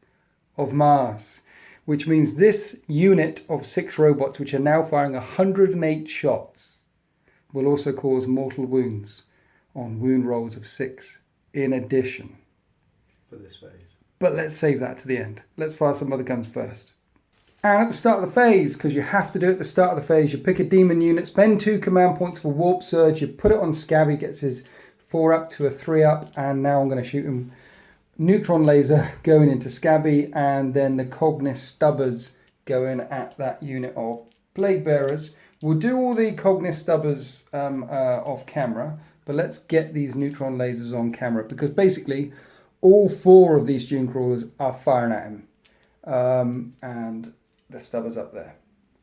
of Mars, which means this unit of 6 robots, which are now firing 108 shots, will also cause mortal wounds on wound rolls of 6 in addition. For this phase. But let's save that to the end. Let's fire some other guns first. And at the start of the phase, because you have to do it at the start of the phase, you pick a demon unit, spend 2 command points for Warp Surge, you put it on Scabby, gets his 4 up to a 3 up, and now I'm going to shoot him neutron laser going into Scabby, and then the Cognis Stubbers going at that unit of Plague Bearers. We'll do all the Cognis Stubbers off camera, but let's get these neutron lasers on camera, because basically all 4 of these Dune Crawlers are firing at him. And the Stubbers up there.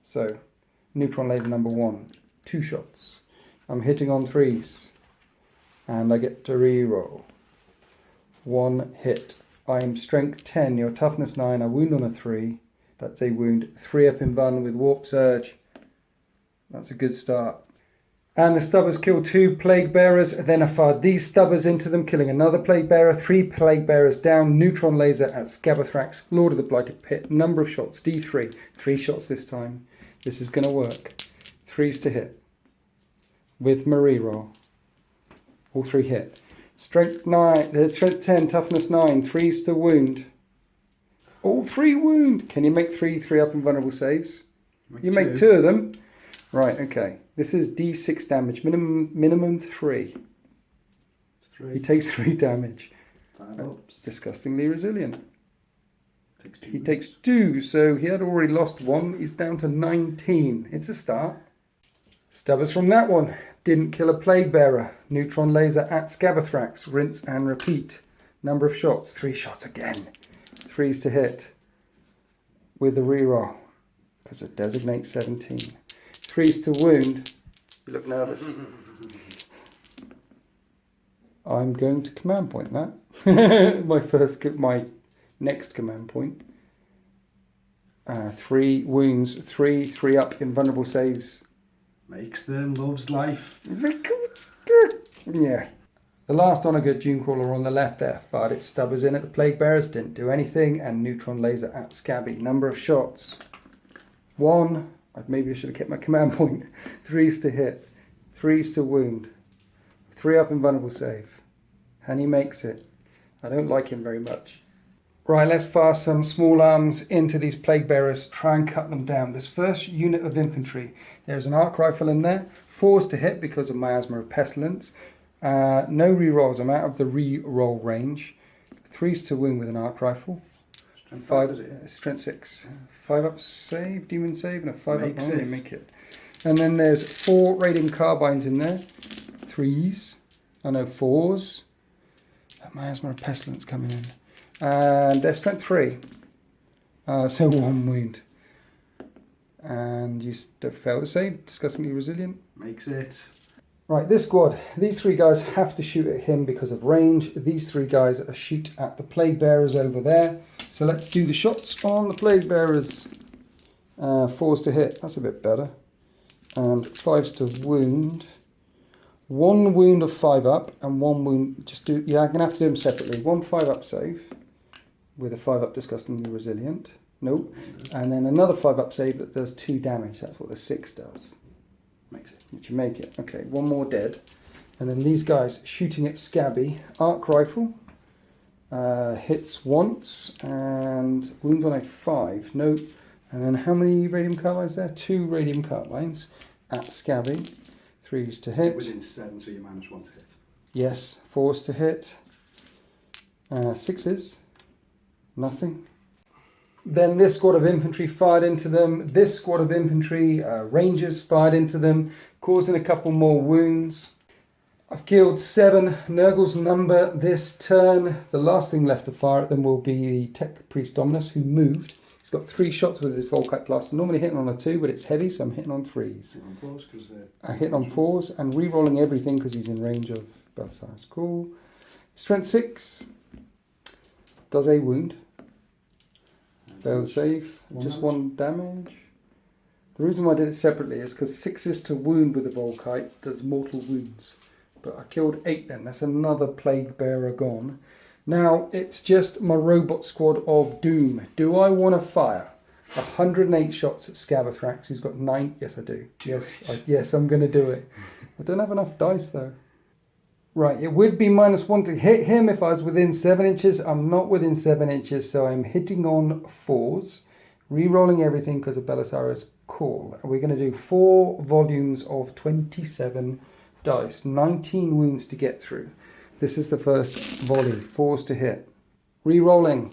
So, neutron laser number 1, 2 shots. I'm hitting on 3s. And I get to reroll. 1 hit. I am strength 10, your toughness 9, I wound on a 3. That's a wound. 3 up in Bun with Warp Surge. That's a good start. And the Stubbers kill 2 Plague Bearers, then I fired these Stubbers into them, killing another Plague Bearer, 3 Plague Bearers down, neutron laser at Scabathrax, Lord of the Blighted Pit, number of shots, D3, 3 shots this time. This is going to work. 3s to hit. With my reroll. All 3 hit. Strength 9, strength 10, toughness 9, 3s to wound. All 3 wound. Can you make 3 up invulnerable saves? You make 2 of them. Right, okay. This is D6 damage, minimum 3. 3. He takes 3 damage. Oops. Disgustingly resilient. He takes 2, so he had already lost 1. He's down to 19. It's a start. Stabbers from that one. Didn't kill a Plague Bearer. Neutron laser at Scabathrax. Rinse and repeat. Number of shots. 3 shots again. 3s to hit. With a reroll. Because it designates 17. 3s to wound. You look nervous. I'm going to command point that. My next command point. 3 wounds. 3 up invulnerable saves. Makes them, loves life. Yeah. The last on a good Dune Crawler on the left there. Fired its stubbers in at the Plague Bearers. Didn't do anything. And neutron laser at Scabby. Number of shots. 1. Maybe I should have kept my command point. 3s to hit. 3s to wound. 3 up invulnerable save. And he makes it. I don't like him very much. Right, let's fire some small arms into these Plague Bearers. Try and cut them down. This first unit of infantry. There's an arc rifle in there. 4s to hit because of Miasma of Pestilence. No rerolls. I'm out of the reroll range. 3s to wound with an arc rifle. Strength 6. 5 up save, demon save, and a 5 up only make it. And then there's 4 radium carbines in there. 3s. I know 4s. That Miasma of Pestilence coming in. And they're strength 3. So 1 wound. And you fail the save. Disgustingly resilient. Makes it. Right, this squad. These 3 guys have to shoot at him because of range. These 3 guys are shoot at the Plague Bearers over there. So let's do the shots on the Plague Bearers. 4s to hit. That's a bit better. And 5s to wound. 1 wound of 5 up and 1 wound. I'm going to have to do them separately. 1 5 up save. With a 5 up disgustingly resilient. Nope. And then another 5 up save that does 2 damage. That's what the 6 does. Makes it. Which you make it. Okay, 1 more dead. And then these guys shooting at Scabby. Arc rifle. Hits once. And wounds on a 5. Nope. And then how many radium carbines there? 2 radium carbines at Scabby. 3s to hit. Within 7, so you manage 1 to hit. Yes. 4s to hit. 6s. Nothing. Then this squad of infantry fired into them. This squad of infantry, rangers fired into them, causing a couple more wounds. I've killed 7. Nurgle's number this turn. The last thing left to fire at them will be the Tech Priest Dominus, who moved. He's got 3 shots with his Volkite Blaster. Normally hitting on a 2, but it's heavy, so I'm hitting on 3s. Hitting on 4s because they're... hitting on 4s and re-rolling everything because he's in range of Belisarius. Cool. Strength 6. Does a wound. Fail the save. Just 1 damage. The reason why I did it separately is because 6s to wound with the Volkite does mortal wounds. But I killed 8 then. That's another Plague Bearer gone. Now it's just my robot squad of doom. Do I want to fire 108 shots at Scabathrax, who's got 9? Yes, I do. Yes, I'm going to do it. I don't have enough dice though. Right, it would be -1 to hit him if I was within 7 inches. I'm not within 7 inches, so I'm hitting on 4s. Re-rolling everything because of Belisarius' call. We're going to do 4 volumes of 27 dice. 19 wounds to get through. This is the first volley. 4s to hit. Re-rolling.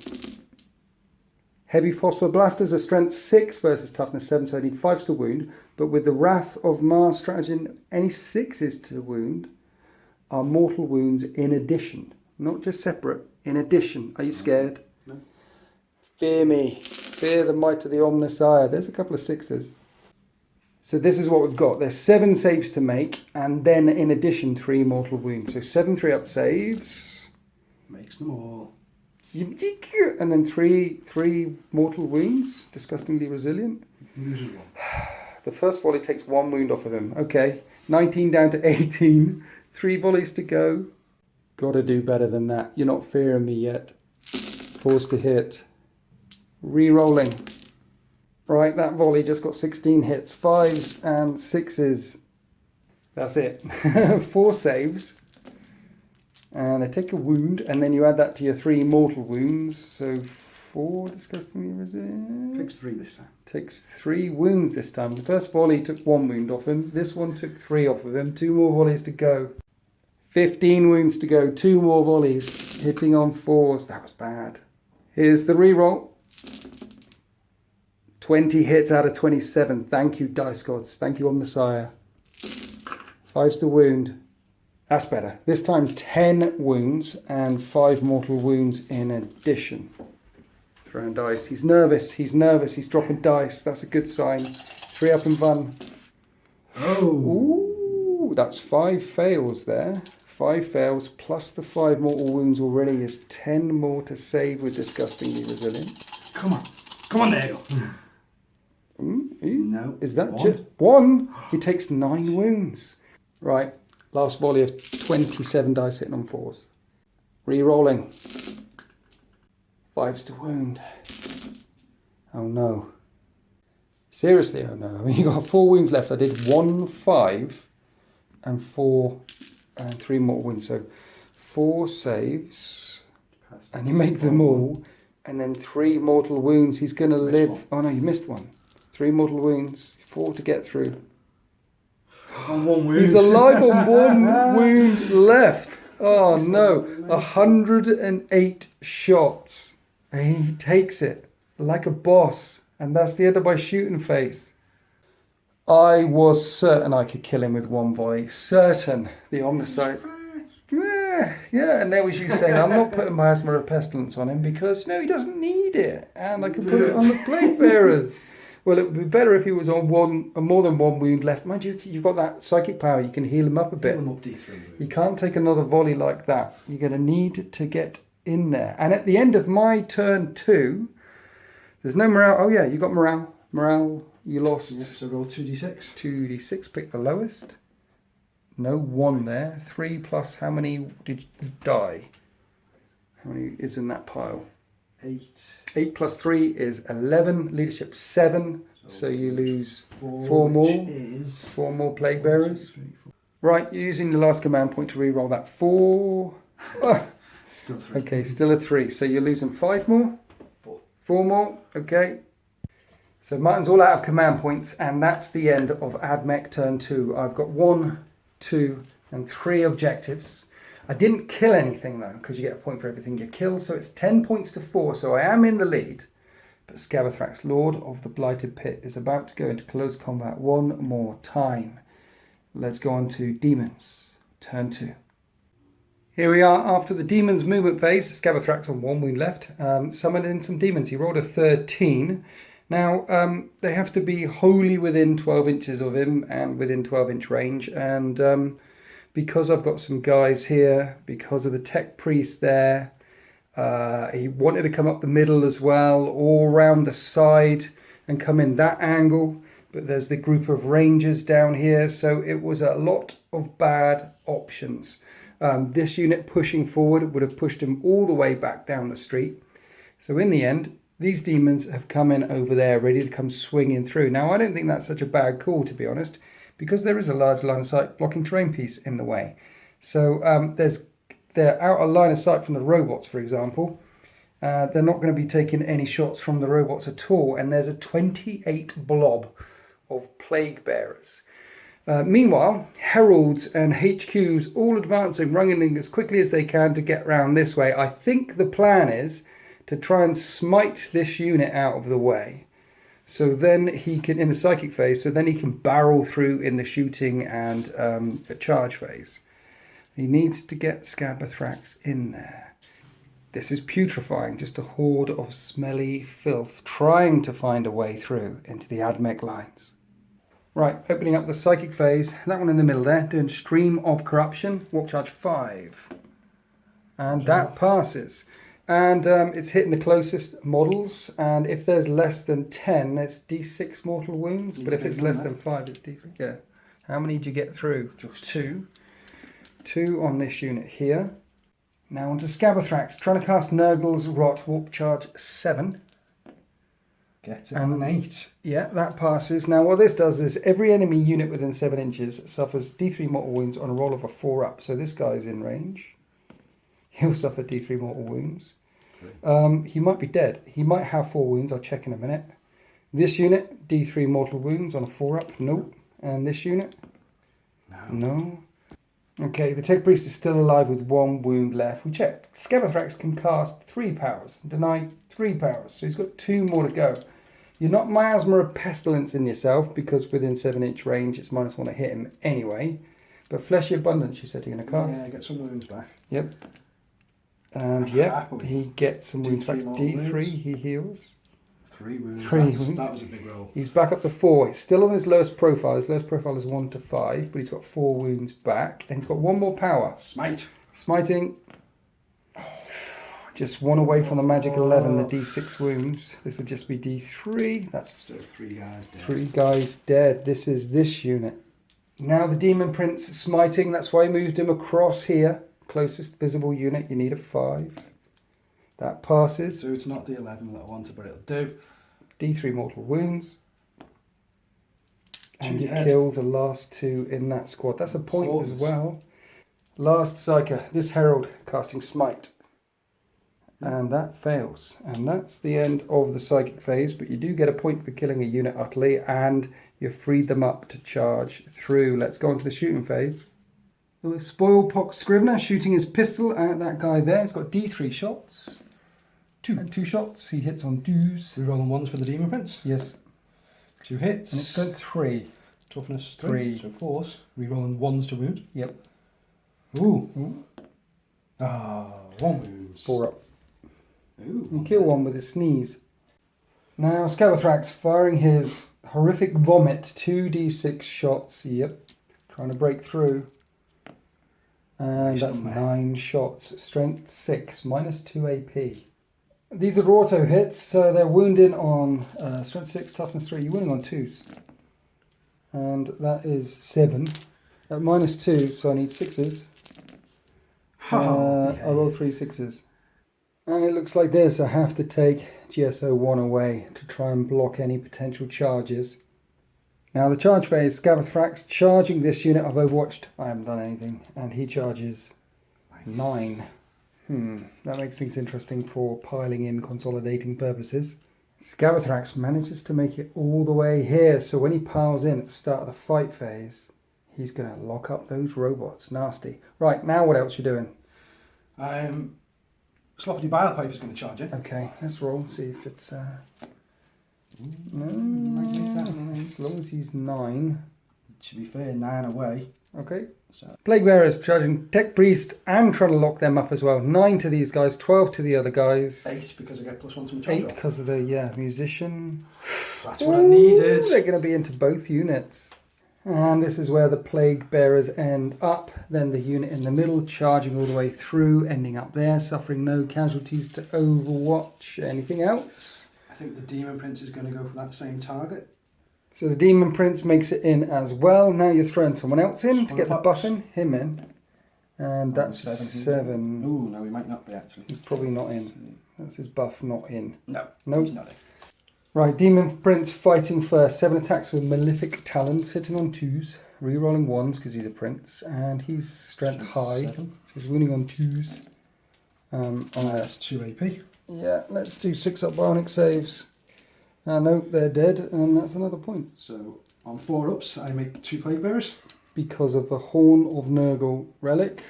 Heavy Phosphor Blasters are strength 6 versus toughness 7, so I need 5s to wound. But with the Wrath of Mars stratagem, any 6s to wound are mortal wounds in addition. Not just separate, in addition. Are you scared? No. Fear me. Fear the might of the Omnissiah. There's a couple of 6s. So this is what we've got. There's 7 saves to make, and then in addition 3 mortal wounds. So 7 3-up saves. Makes them all. And then 3 mortal wounds. Disgustingly resilient. Loses 1. The first volley takes 1 wound off of him. Okay. 19 down to 18. 3 volleys to go. Gotta do better than that. You're not fearing me yet. 4s to hit. Re-rolling. Right, that volley just got 16 hits. 5s and 6s. That's it. 4 saves. And I take a wound, and then you add that to your 3 mortal wounds. So 4 disgustingly resilient. Takes 3 this time. Takes 3 wounds this time. The first volley took 1 wound off him. This one took 3 off of him. 2 more volleys to go. 15 wounds to go. 2 more volleys. Hitting on 4s. That was bad. Here's the reroll. 20 hits out of 27. Thank you, Dice Gods. Thank you, Omnissiah. 5's the wound. That's better. This time 10 wounds and 5 mortal wounds in addition. Throwing dice. He's nervous. He's nervous. He's dropping dice. That's a good sign. 3 up and run. Oh. Ooh, that's 5 fails there. 5 fails plus the 5 mortal wounds already is 10 more to save with Disgustingly Resilient. Come on. Come on, there you go. No. Is that just 1? He takes 9 wounds. Right. Last volley of 27 dice hitting on 4s. Re-rolling. 5's to wound. Oh no. Seriously, oh no. I mean, you got 4 wounds left. I did 1 5 and 4 and 3 more wounds. So 4 saves. And you make them all. And then 3 mortal wounds. He's going to live. Oh no, you missed 1. 3 mortal wounds. 4 to get through. On 1 wound. He's alive on 1 wound left. Oh no. 108 shots. And he takes it like a boss. And that's the end of my shooting phase. I was certain I could kill him with 1 volley. Certain. The Omnicide. Yeah, and there was you saying, I'm not putting Miasma of Pestilence on him because, no, he doesn't need it. And I can put it on the Plague Bearers. Well, it would be better if he was on more than 1 wound left. Mind you, you've got that psychic power. You can heal him up a bit. Heal him up D3. You can't take another volley like that. You're going to need to get in there. And at the end of my turn 2, there's no morale. Oh, yeah, you got morale. Morale, you lost. Yeah, so roll 2d6. 2d6, pick the lowest. No 1 there. 3 plus how many did you die? How many is in that pile? 8. 8 plus 3 is 11. Leadership 7. So you lose 4 more. Is 4 more Plague Bearers. Right, you're using the last command point to re-roll that. 4. Still 3. Okay, still a 3. So you're losing 5 more. 4 more. Okay. So Martin's all out of command points, and that's the end of AdMech turn 2. I've got 1, 2, and 3 objectives. I didn't kill anything though, because you get a point for everything you kill, so it's 10 points to 4, so I am in the lead. But Scabathrax, Lord of the Blighted Pit, is about to go into close combat 1 more time. Let's go on to Demons, turn 2. Here we are after the Demons movement phase. Scabathrax on 1 wound left. Summoned in some Demons. He rolled a 13. Now, they have to be wholly within 12 inches of him and within 12-inch range. And because I've got some guys here, because of the Tech Priest there, he wanted to come up the middle as well, or around the side and come in that angle. But there's the group of Rangers down here, so it was a lot of bad options. This unit pushing forward would have pushed him all the way back down the street. So in the end, these Demons have come in over there, ready to come swinging through. Now, I don't think that's such a bad call, to be honest, because there is a large line of sight blocking terrain piece in the way. So they're out of line of sight from the robots, for example. They're not going to be taking any shots from the robots at all. And there's a 28 blob of Plague Bearers. Meanwhile, Heralds and HQs all advancing, running as quickly as they can to get round this way. I think the plan is to try and smite this unit out of the way. So then he can, in the psychic phase, so then he can barrel through in the shooting and the charge phase. He needs to get Scabathrax in there. This is putrefying, just a horde of smelly filth trying to find a way through into the AdMech lines. Right, opening up the psychic phase, that one in the middle there, doing Stream of Corruption, warp charge 5. And that passes. And it's hitting the closest models, and if there's less than 10, it's D6 mortal wounds, but if it's less than 5, it's D3. Yeah. How many did you get through? Just 2. 2 on this unit here. Now onto Scabathrax, trying to cast Nurgle's Rot, warp charge 7. Get an 8. Yeah, that passes. Now what this does is every enemy unit within 7 inches suffers D3 mortal wounds on a roll of a 4 up. So this guy's in range. He'll suffer D3 mortal wounds. He might be dead. He might have 4 wounds. I'll check in a minute. This unit, D3 mortal wounds on a 4 up. Nope. And this unit? No. Okay, the Tech Priest is still alive with 1 wound left. We checked. Scabathrax can cast 3 powers. Deny 3 powers. So he's got 2 more to go. You're not Miasma of Pestilence in yourself because within 7-inch range it's -1 to hit him anyway. But Fleshy Abundance, you said you're going to cast? Yeah, get some wounds back. Yep. And he gets some wounds back. D3, he heals. 3 wounds. 3 wounds. That was a big roll. He's back up to 4. He's still on his lowest profile. His lowest profile is 1 to 5, but he's got 4 wounds back. And he's got 1 more power. Smite. Smiting. Just 1 away from the magic 11, the D6 wounds. This would just be D3. That's so 3 guys dead. 3 guys dead. This is this unit. Now the Demon Prince smiting. That's why I moved him across here. Closest visible unit. You need a 5. That passes. So it's not the 11 that I wanted, but it'll do. D3 mortal wounds. And you dead. kill the last 2 in that squad. That's a point as well. Last Psyker. This Herald casting Smite. And that fails. And that's the end of the psychic phase, but you do get a point for killing a unit utterly, and you've freed them up to charge through. Let's go on to the shooting phase. The Spoilpox Scrivener shooting his pistol at that guy there. He's got D3 shots. 2 shots. He hits on 2s. We roll on 1s for the Demon Prince. Yes. 2 hits. And it's got 3. Toughness 3. So 4s. We roll on 1s to wound. Yep. Ooh. 1 wound. 4 up. Ooh, You kill one with a sneeze. Now Scabathrax firing his horrific vomit, 2d6 shots. Yep, trying to break through. And that's 9 shots. Strength 6, minus 2 AP. These are auto hits, so they're wounding on strength 6, toughness 3. You're wounding on 2s. And that is 7. At minus 2, so I need 6s. I roll 3 6s. And it looks like this. I have to take GSO 1 away to try and block any potential charges. Now the charge phase, Scabathrax charging this unit I've overwatched. I haven't done anything. And he charges 9. That makes things interesting for piling in consolidating purposes. Scabathrax manages to make it all the way here. So when he piles in at the start of the fight phase, he's going to lock up those robots. Nasty. Right, now what else you doing? Sloppity Bile Pipe is going to charge it. Okay, let's roll and see if it's... as long as he's 9. To be fair, 9 away. Okay. So. Plague Bearers charging Tech Priest and trying to lock them up as well. 9 to these guys, 12 to the other guys. 8 because I get +1 to my charge. 8 because of the musician. That's what I needed. They're going to be into both units. And this is where the Plague Bearers end up. Then the unit in the middle charging all the way through, ending up there, suffering no casualties to Overwatch. Anything else? I think the Demon Prince is going to go for that same target. So the Demon Prince makes it in as well. Now you're throwing someone else in to get the buff in. Him in. And that's 7. Ooh, no, he might not be actually. He's probably not in. That's his buff not in. No, nope. He's not in. Right, Demon Prince fighting first. 7 attacks with Malefic Talons, hitting on 2s. Rerolling 1s because he's a prince. And he's strength high. 7. So he's wounding on 2s. That's 2 AP. Yeah, let's do 6 up bionic saves. No, they're dead, and that's another point. So on 4 ups, I make 2 Plague Bearers. Because of the Horn of Nurgle relic.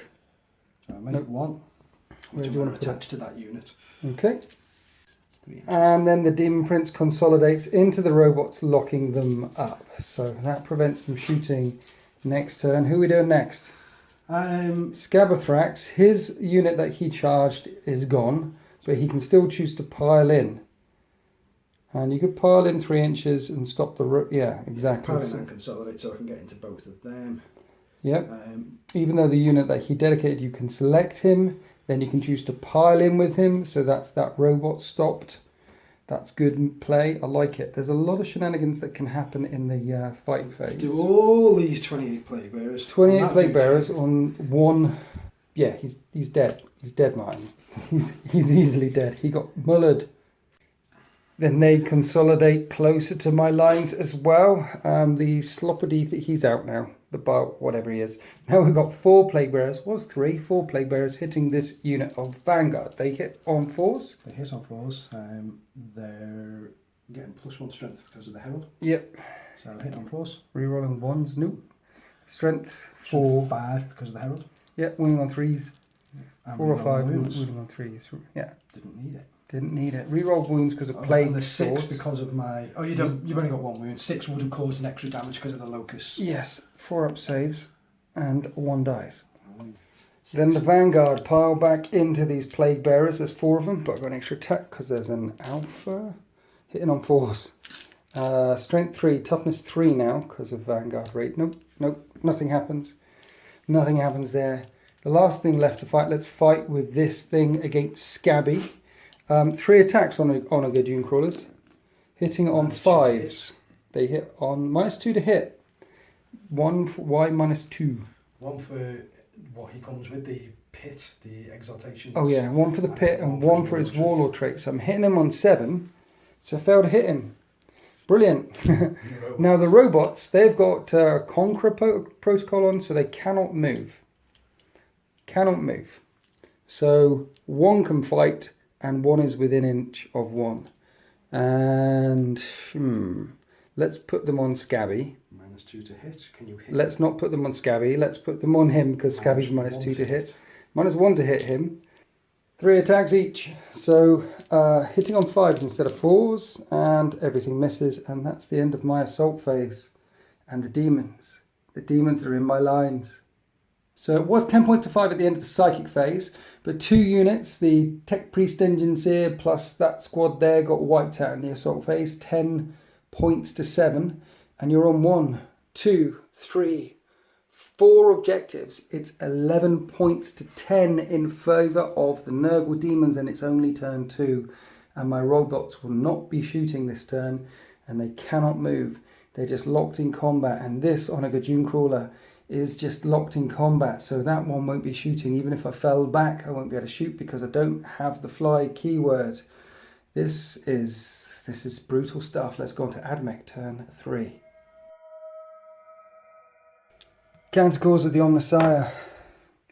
So I make 1. Where Which do you want to attach to that unit. Okay. And then the Demon Prince consolidates into the robots, locking them up. So that prevents them shooting next turn. Who are we doing next? Scabathrax. His unit that he charged is gone, but he can still choose to pile in. And you could pile in 3 inches and stop the... yeah, exactly. Pile in and consolidate so I can get into both of them. Yep. Even though the unit that he dedicated, you can select him. Then you can choose to pile in with him. So that's that robot stopped. That's good play. I like it. There's a lot of shenanigans that can happen in the fight phase. Let's do all these 28 Plague Bearers. 28 Plague Bearers on 1... yeah, he's dead. He's dead, Martin. He's easily dead. He got mullered. Then they consolidate closer to my lines as well. The Sloppity, he's out now. The bar, whatever he is. Now we've got 4 Plague Bearers. 4 Plague Bearers hitting this unit of Vanguard. They hit on 4s. They hit on 4s. They're getting +1 strength because of the Herald. Yep. So hit on 4s. Rerolling 1s. Nope. Strength 4. 5 because of the Herald. Yep. Winning on 3s. 4 or 5. Winning on 3s. Yeah. Didn't need it. Didn't need it. Reroll wounds because of plague. And the 6 swords. because of my... oh, you've only got 1 wound. 6 would have caused an extra damage because of the locust. Yes. 4 up saves. and 1 dies. Then the Vanguard pile back into these Plague Bearers. There's 4 of them, but I've got an extra attack because there's an Alpha hitting on 4s. Strength 3, toughness 3 now because of Vanguard rate. Nope, nothing happens. Nothing happens there. The last thing left to fight, let's fight with this thing against Scabby. 3 attacks on a Gadoon Crawlers. Hitting on 5s. They hit on -2 to hit. 1 for why -2? 1 for what he comes with, the pit, the exaltation. Oh yeah, 1 for the pit and 1 for his warlord trait. So I'm hitting him on 7. So I failed to hit him. Brilliant. Now the robots, they've got Conqueror protocol on, so they cannot move. Cannot move. So 1 can fight and 1 is within inch of 1. And let's put them on Scabby. -2 to hit. Can you hit? Let's not put them on Scabby. Let's put them on him because Scabby's -2 to hit. -1 to hit him. 3 attacks each. So hitting on 5s instead of 4s, and everything misses. And that's the end of my assault phase. And the demons. The demons are in my lines. So it was 10 points to 5 at the end of the psychic phase, but 2 units, the Tech Priest Engineer plus that squad there, got wiped out in the assault phase. 10 points to 7, and you're on 1, 2, 3, 4 objectives. It's 11 points to 10 in favour of the Nurgle Demons, and it's only turn 2. And my robots will not be shooting this turn, and they cannot move. They're just locked in combat, and this on a Gadoon Crawler is just locked in combat, so that one won't be shooting. Even if I fell back, I won't be able to shoot because I don't have the fly keyword. This is brutal stuff. Let's go on to Admech turn 3. Countercores of the Omnissiah.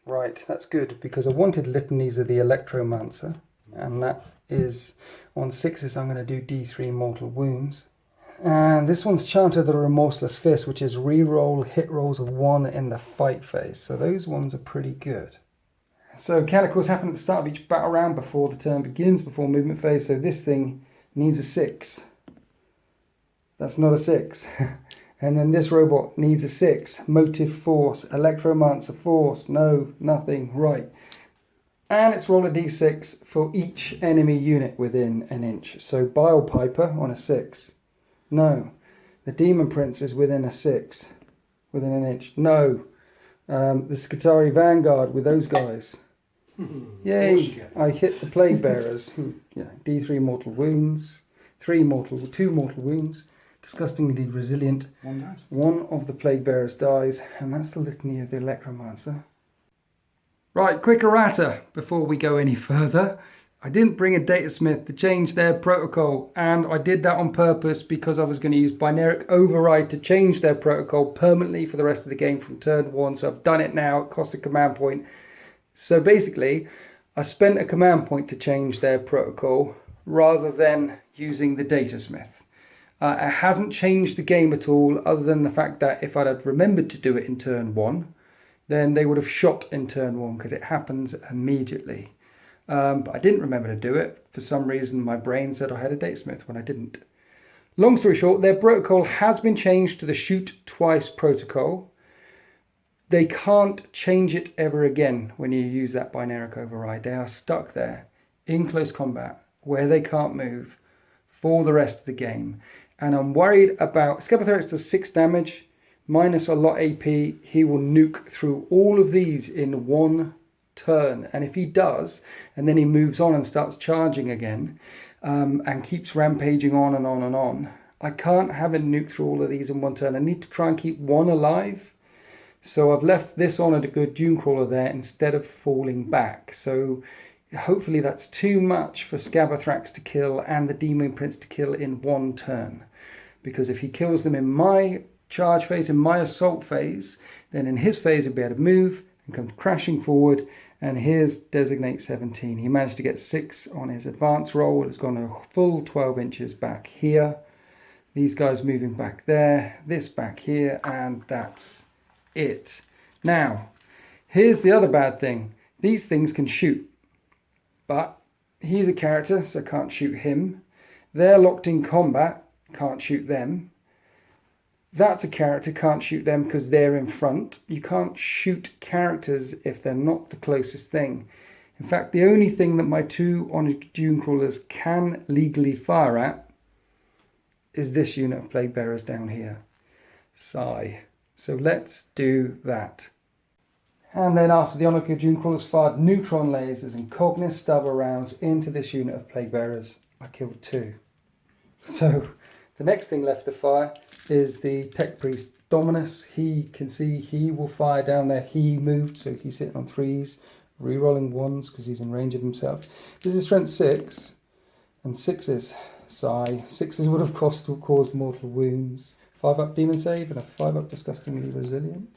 Right, that's good because I wanted litanies of the Electromancer, and that is on 6s. I'm going to do D3 mortal wounds. And this one's Chanter the Remorseless Fist, which is re-roll hit rolls of 1 in the fight phase. So those ones are pretty good. So countercores happen at the start of each battle round before the turn begins, before movement phase. So this thing needs a 6. That's not a 6. And then this robot needs a 6. Motive Force, Electromancer Force, no, nothing, right. And it's roll a d6 for each enemy unit within an inch. So Bile Piper on a 6. No. The Demon Prince is within a 6. Within an inch. No. The Skitarii Vanguard with those guys. Yay. I hit the Plague Bearers. D3 mortal wounds. 2 mortal wounds. Disgustingly resilient. 1 dies. 1 of the Plague Bearers dies. And that's the litany of the Electromancer. Right, quick errata before we go any further. I didn't bring a Datasmith to change their protocol, and I did that on purpose because I was going to use binaric override to change their protocol permanently for the rest of the game from turn 1. So I've done it now. It costs a command point. So basically, I spent a command point to change their protocol rather than using the Datasmith. It hasn't changed the game at all, other than the fact that if I'd have remembered to do it in turn 1, then they would have shot in turn 1 because it happens immediately. But I didn't remember to do it. For some reason, my brain said I had a Datasmith when I didn't. Long story short, their protocol has been changed to the shoot twice protocol. They can't change it ever again when you use that binaric override. They are stuck there in close combat where they can't move for the rest of the game. And I'm worried about Scabathorax does 6 damage, minus a lot AP. He will nuke through all of these in 1 turn, and if he does, and then he moves on and starts charging again, and keeps rampaging on and on and on, I can't have him nuke through all of these in 1 turn. I need to try and keep 1 alive, so I've left this on at a good Dune Crawler there instead of falling back. So hopefully that's too much for Scabathrax to kill and the Demon Prince to kill in 1 turn, because if he kills them in my charge phase, in my assault phase, then in his phase he'll be able to move and come crashing forward. And here's Designate 17. He managed to get 6 on his advance roll. It's gone a full 12 inches back here. These guys moving back there. This back here. And that's it. Now, here's the other bad thing. These things can shoot. But he's a character, so can't shoot him. They're locked in combat. Can't shoot them. That's a character, can't shoot them because they're in front. You can't shoot characters if they're not the closest thing. In fact, the only thing that my 2 Honoured Dune Crawlers can legally fire at is this unit of Plague Bearers down here. Sigh. So let's do that. And then after the Honoured Dune Crawlers fired neutron lasers and Cognis Stubber rounds into this unit of Plague Bearers, I killed 2. So the next thing left to fire is the Tech Priest Dominus. He can see he will fire down there. He moved, so he's hitting on 3s, re-rolling 1s because he's in range of himself. This is strength 6 and 6s. Sigh. 6s would have caused mortal wounds. 5-up demon save and a 5-up disgustingly resilient.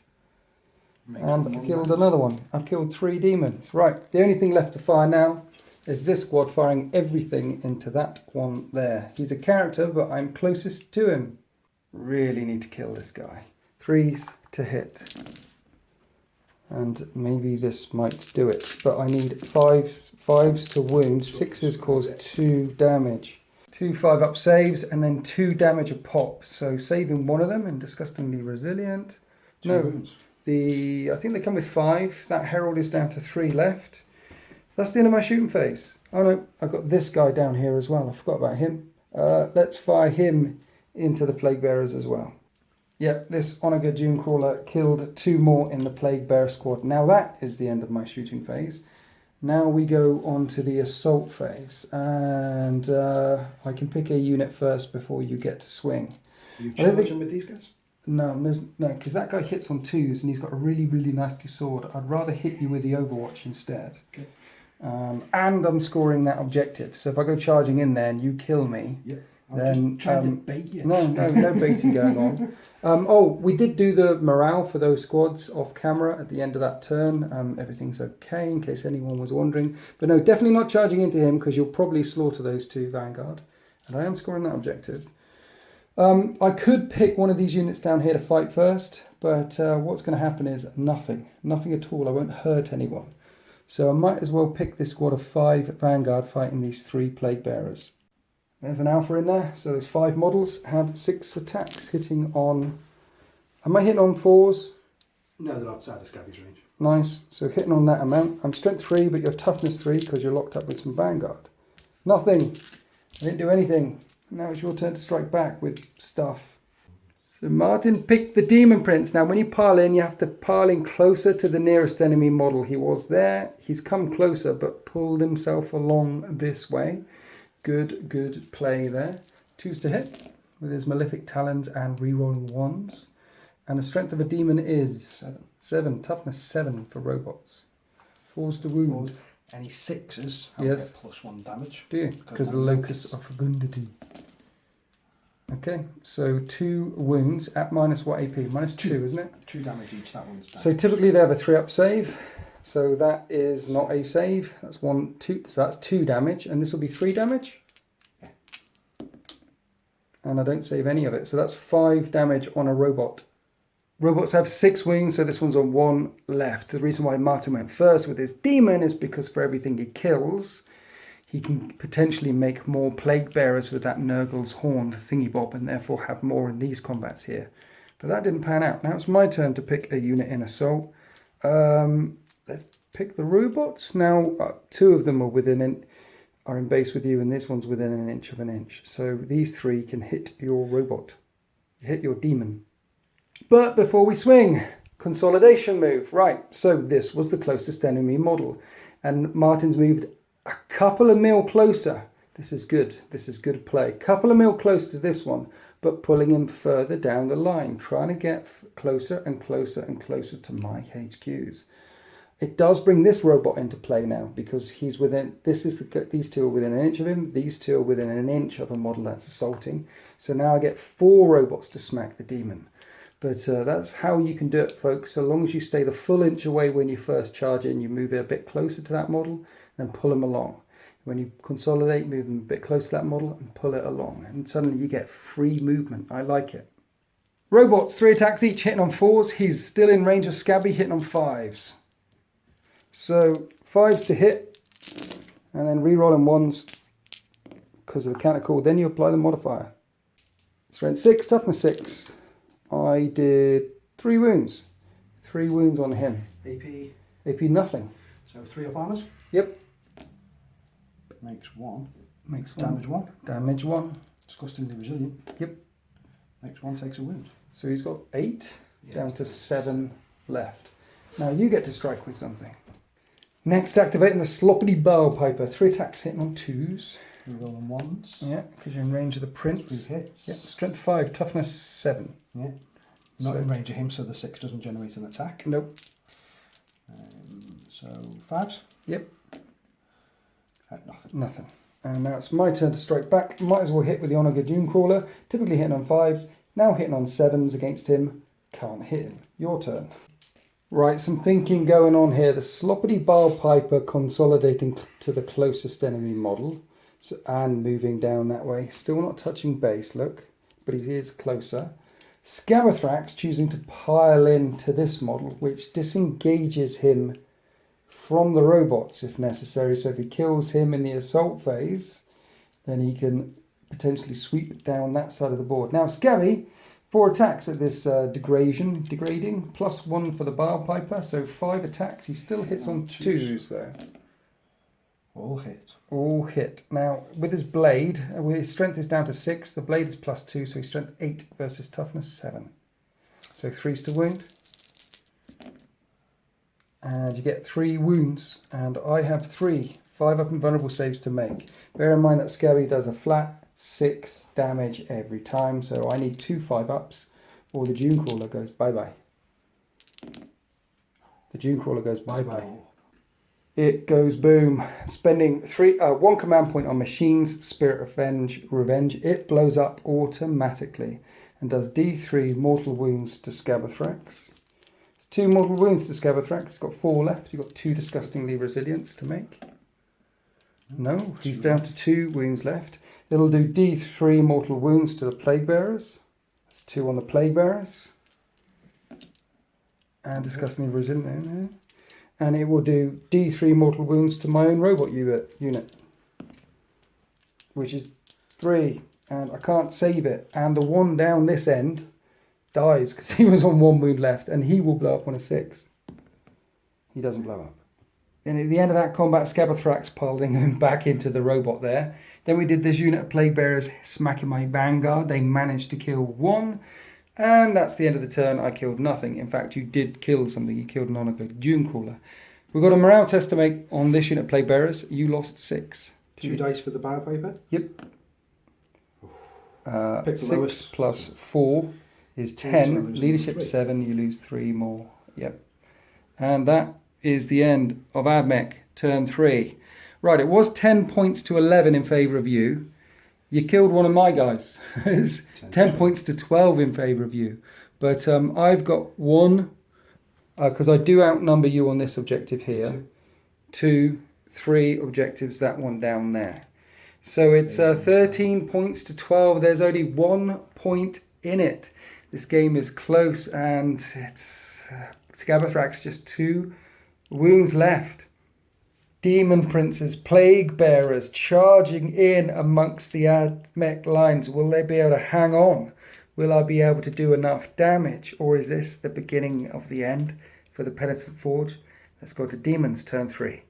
And I killed another one. I've killed 3 demons. Right, the only thing left to fire now is this squad firing everything into that one there. He's a character, but I'm closest to him. Really need to kill this guy. 3s to hit. And maybe this might do it. But I need 5s to wound. 6s cause 2 damage. 2 5-up saves and then 2 damage a pop. So saving one of them and disgustingly resilient. Two wounds. I think they come with 5. That Herald is down to 3 left. That's the end of my shooting phase. Oh no, I've got this guy down here as well. I forgot about him. Let's fire him into the Plague Bearers as well. Yep, this Honoured Dune Crawler killed 2 more in the Plague Bearer squad. Now that is the end of my shooting phase. Now we go on to the assault phase. And I can pick a unit first before you get to swing. Are you challenging with these guys? No, because that guy hits on 2s and he's got a really, really nasty sword. I'd rather hit you with the Overwatch instead. Okay. And I'm scoring that objective. So if I go charging in there and you kill me, then just trying to bait you. No baiting going on. We did do the morale for those squads off camera at the end of that turn. Everything's okay in case anyone was wondering. But no, definitely not charging into him because you'll probably slaughter those 2 Vanguard. And I am scoring that objective. I could pick one of these units down here to fight first, but what's going to happen is nothing at all. I won't hurt anyone. So I might as well pick this squad of 5 Vanguard fighting these 3 Plague Bearers. There's an alpha in there, so those 5 models have 6 attacks hitting on... Am I hitting on 4s? No, they're outside the Scabby's range. Nice, so hitting on that amount. I'm strength 3, but you're toughness 3 because you're locked up with some Vanguard. Nothing. I didn't do anything. Now it's your turn to strike back with stuff. So Martin picked the Demon Prince. Now when you pile in, you have to pile in closer to the nearest enemy model. He was there. He's come closer, but pulled himself along this way. Good play there. 2s to hit with his Malefic Talons and re-rolling 1s. And the strength of a demon is 7. Toughness 7 for robots. 4s to wound. Any 6s, I'll get +1 damage. Do you? Because of the locus of fecundity. Okay, so 2 wounds at minus what AP? Minus 2, isn't it? 2 damage each, that one's damage. So typically they have a 3-up save. So that is not a save. That's 1, 2. So that's 2 damage. And this will be 3 damage. Yeah. And I don't save any of it. So that's 5 damage on a robot. Robots have 6 wounds, so this one's on 1 left. The reason why Martin went first with his demon is because for everything he kills, he can potentially make more Plague Bearers with that Nurgle's horn thingy-bob and therefore have more in these combats here. But that didn't pan out. Now it's my turn to pick a unit in assault. Let's pick the robots. Now 2 of them are in base with you and this one's within an inch of an inch. So these 3 can hit your robot, hit your demon. But before we swing, consolidation move. Right, so this was the closest enemy model. And Martin's moved a couple of mil closer. This is good. This is good play. Couple of mil closer to this one, but pulling him further down the line, trying to get closer and closer and closer to my HQs. It does bring this robot into play now because he's within. These 2 are within an inch of him. These 2 are within an inch of a model that's assaulting. So now I get 4 robots to smack the demon. But that's how you can do it, folks. So long as you stay the full inch away when you first charge in, you move it a bit closer to that model, then pull them along. When you consolidate, move them a bit closer to that model and pull it along. And suddenly you get free movement. I like it. Robots, 3 attacks each, hitting on 4s. He's still in range of Scabby, hitting on 5s. So 5s to hit, and then re-rolling 1s because of the counter call. Then you apply the modifier. Strength 6, toughness 6. I did 3 wounds. 3 wounds on him. AP? AP nothing. So 3 up armors? Yep. Makes 1. Makes 1. Damage 1. Damage 1. Disgustingly resilient. Yep. Makes 1, takes a wound. So he's got 8, down to 7 left. Now you get to strike with something. Next, activating the Sloppity Barrel Piper. 3 attacks hitting on 2s. We roll on 1s. Yeah, because you're in range of the Prince. 3 hits. Yep. Strength 5, toughness 7. Yeah. Not in range of him, so the 6 doesn't generate an attack. Nope. So 5s. Yep. Nothing. Nothing. And now it's my turn to strike back. Might as well hit with the Honor Dune Crawler. Typically hitting on 5s. Now hitting on 7s against him. Can't hit him. Your turn. Right, some thinking going on here. The Sloppity Barrel Piper consolidating to the closest enemy model. And moving down that way. Still not touching base, look. But he is closer. Scabathrax choosing to pile into this model, which disengages him from the robots if necessary. So if he kills him in the assault phase, then he can potentially sweep down that side of the board. Now Scabby, 4 attacks at this degrading, +1 for the Barrel Piper, so 5 attacks. He still hits on 2s though. All hit. All hit. Now with his blade, his strength is down to 6. The blade is +2, so he's strength 8 versus toughness 7. So 3s to wound. And you get 3 wounds, and I have 3 5-up invulnerable saves to make. Bear in mind that Scabby does a flat 6 damage every time, so I need 2 5-ups, or the Dune Crawler goes bye-bye. The Dune Crawler goes bye-bye. It goes boom. Spending 1 command point on Machines, Spirit Revenge. It blows up automatically and does D3 mortal wounds to Scabathrax. 2 mortal wounds to Scabathrax. He's got 4 left. You've got 2 disgustingly resilience to make. No, he's down to 2 wounds left. It'll do D3 mortal wounds to the Plague Bearers. That's 2 on the Plague Bearers. And disgustingly resilient. And it will do D3 mortal wounds to my own robot unit. Which is 3. And I can't save it. And the one down this end dies because he was on 1 wound left, and he will blow up on a 6. He doesn't blow up. And at the end of that combat, Scabathrax piling him back into the robot there. Then we did this unit of Plague Bearers smacking my Vanguard. They managed to kill 1, and that's the end of the turn. I killed nothing. In fact, you did kill something. You killed an Honor Dune Crawler. We've got a morale test to make on this unit of Plague Bearers. You lost 6. 2 dice for the Barrel Piper? Yep. Pick the 6 lowest. plus 4 is 10. Leadership 7, you lose 3 more. Yep. And that is the end of Admech turn 3. Right, it was 10 points to 11 in favour of you. You killed one of my guys. It's 10 points to 12 in favour of you. But I've got 1, because I do outnumber you on this objective here. 2, 3 objectives, that one down there. So it's 13 points to 12. There's only 1 point in it. This game is close, and it's Scabathrax just 2 wounds left. Demon Princes, Plague Bearers charging in amongst the Admech lines. Will they be able to hang on? Will I be able to do enough damage? Or is this the beginning of the end for the Penitent Forge? Let's go to Demons, turn 3.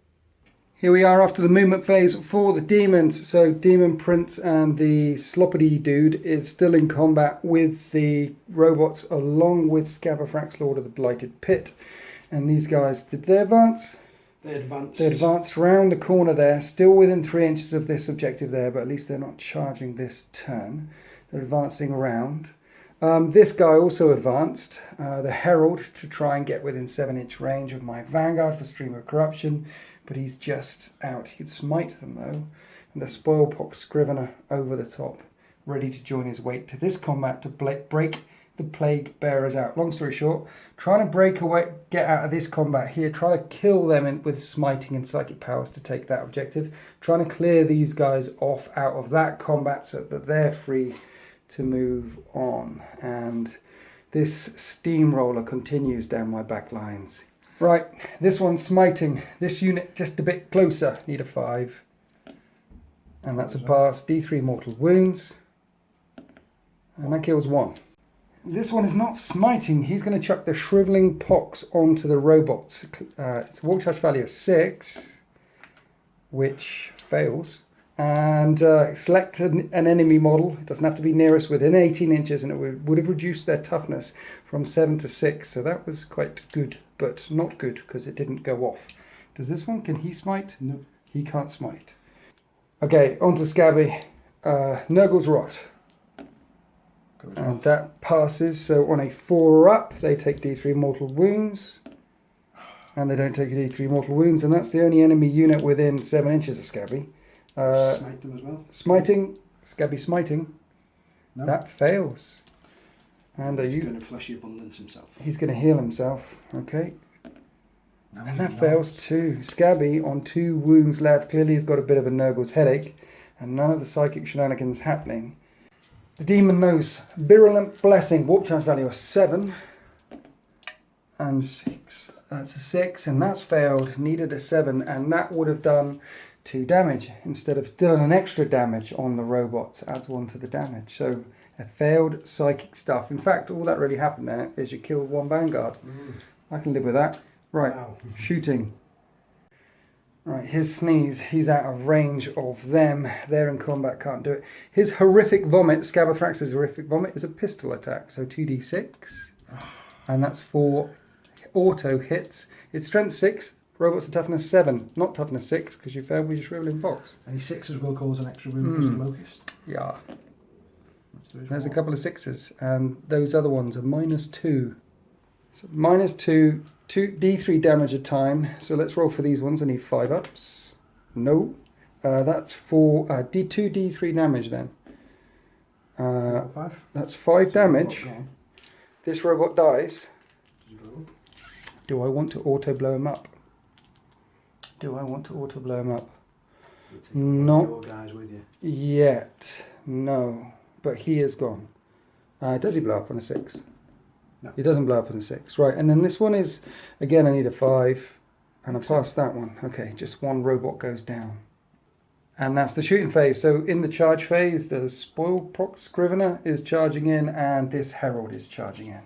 Here we are after the movement phase for the Demons. So Demon Prince and the Sloppity dude is still in combat with the robots along with Scabathrax, Lord of the Blighted Pit. And these guys, did they advance? They advanced. They advanced round the corner there, still within 3 inches of this objective there, but at least they're not charging this turn. They're advancing around. This guy also advanced, the Herald, to try and get within 7-inch range of my Vanguard for Stream of Corruption, but he's just out. He could smite them though, and the Spoilpox Scrivener over the top, ready to join his weight to this combat to break the Plague Bearers out. Long story short, trying to break away, get out of this combat here, try to kill them with smiting and psychic powers to take that objective, trying to clear these guys off out of that combat so that they're free to move on. And this steamroller continues down my back lines. Right, this one's smiting. This unit just a bit closer, need a 5. And that's a pass. D3 mortal wounds. And that kills 1. This one is not smiting. He's going to chuck the Shriveling Pox onto the robots. It's a walk charge value of 6, which fails. And select an enemy model. It doesn't have to be nearest, within 18 inches, and it would have reduced their toughness from 7 to 6. So that was quite good, but not good because it didn't go off. Does this one, can he smite? No. He can't smite. Okay, on to Scabby. Nurgle's Rot. And that passes, so on a 4 up, they take D3 mortal wounds. And they don't take D3 mortal wounds, and that's the only enemy unit within 7 inches of Scabby. Smite them as well. Smiting, Scabby smiting. No. That fails. And he's going to Fleshy Abundance himself. He's going to heal himself, okay. No, And that fails too. Scabby on 2 wounds left. Clearly he's got a bit of a Nurgle's headache, and none of the psychic shenanigans happening. The demon knows. Virulent Blessing, warp charge value of 7. And 6. That's a 6, and that's failed. Needed a 7, and that would have done 2 damage instead of doing an extra damage on the robots. Adds 1 to the damage. So a failed psychic stuff. In fact, all that really happened there is you killed 1 Vanguard. I can live with that. Right, wow. Shooting. Right, his sneeze, he's out of range of them. They're in combat, can't do it. His horrific vomit, Scabothrax's horrific vomit, is a pistol attack. So 2d6. And that's 4 auto hits. It's strength 6. Robots are toughness 7. Not toughness 6, because you failed with your Shriveling Pox. Any 6s will cause an extra wound because of Locust. Yeah. There's a couple of 6s. And those other ones are -2. So -2. 2d3 damage a time. So let's roll for these ones. I need 5 ups. No. That's for d3 damage then. 5? That's 5 damage. This robot dies. Do I want to auto blow him up? Not your guys with you. yet. No. But he is gone. Does he blow up on a 6? No. He doesn't blow up on a 6. Right, and then this one is, again, I need a 5. And I passed that one. Okay, just 1 robot goes down. And that's the shooting phase. So in the charge phase, the Spoil Proc Scrivener is charging in, and this Herald is charging in.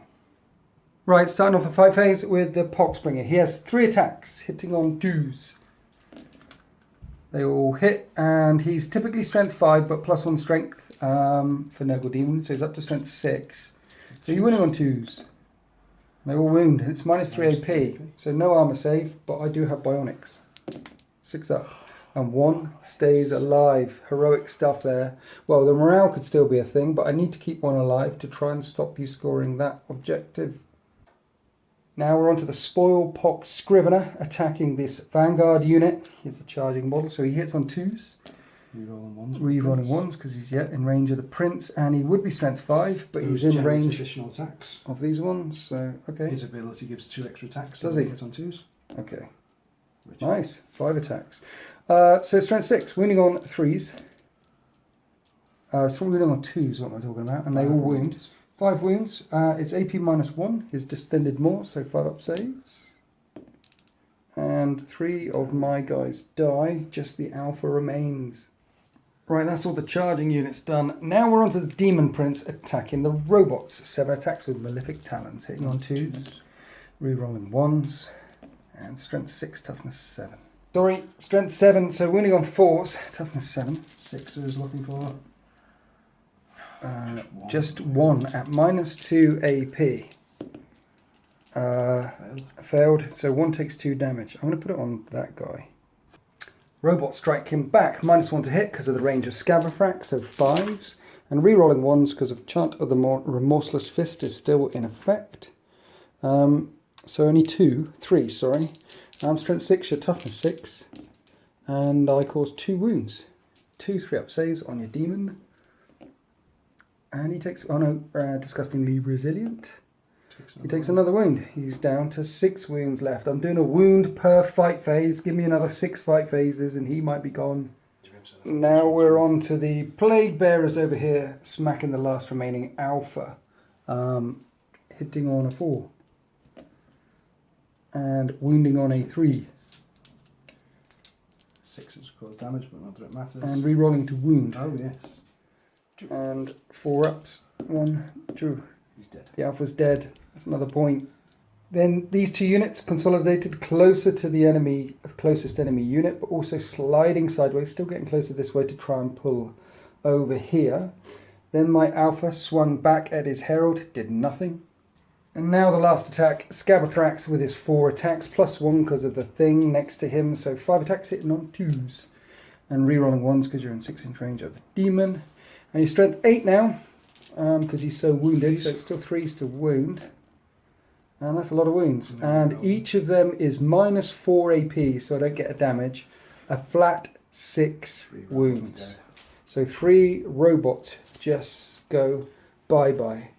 Right, starting off the fight phase with the Poxbringer. He has 3 attacks, hitting on 2s. They all hit, and he's typically strength 5, but +1 strength for Nurgle Demon, so he's up to strength 6. So you're winning on 2s. They all wound. It's -3 AP, so no armor save, but I do have Bionics. 6 up. And 1 stays alive. Heroic stuff there. Well, the morale could still be a thing, but I need to keep 1 alive to try and stop you scoring that objective. Now we're on to the Spoil Pox Scrivener, attacking this Vanguard unit. Here's the charging model, so he hits on 2s. Rerolling 1s because he's yet in range of the Prince, and he would be strength 5, but he's in range additional attacks of these ones. So okay. His ability gives 2 extra attacks. Does he? Hits on 2s. Okay. Nice. 5 attacks. So strength 6, wounding on 3s. So wounding on 2s, what am I talking about? And they all wound. 5 wounds. It's AP -1. His distended more, so 5 up saves. And 3 of my guys die. Just the Alpha remains. Right, that's all the charging units done. Now we're on to the Demon Prince attacking the robots. 7 attacks with Malefic Talons, hitting on 2s, rerolling 1s, and strength 6, toughness 7. Sorry, strength 7, so winning on 4s, toughness 7. 6s looking for... just 1 at -2 AP. Failed, so 1 takes 2 damage. I'm going to put it on that guy. Robot strike him back, -1 to hit because of the range of Scabothrax, so 5s. And rerolling 1s because of Chant of the Remorseless Fist is still in effect. So only 3, sorry. Strength 6, your toughness 6. And I caused 2 wounds. 2 3-up saves on your demon. And he takes, disgustingly resilient. He takes another wound. He's down to 6 wounds left. I'm doing a wound per fight phase. Give me another 6 fight phases and he might be gone. Now we're on to the Plague Bearers over here, smacking the last remaining Alpha. Hitting on a 4. And wounding on a 3. 6s cause damage, but not that it matters. And rerolling to wound. Oh, yes. And 4 ups. 1, 2. He's dead. The Alpha's dead. That's another point. Then these two units consolidated closer to the enemy, closest enemy unit, but also sliding sideways, still getting closer this way to try and pull over here. Then my Alpha swung back at his Herald, did nothing. And now the last attack, Scabothrax with his 4 attacks, +1 because of the thing next to him, so 5 attacks hitting on 2s. And rerolling 1s because you're in 6-inch range of the demon. And he's strength 8 now, because he's so wounded, so it's still 3s to wound. And that's a lot of wounds. And each of them is -4 AP, so I don't get a damage. A flat 6 wounds. So 3 robots just go bye-bye.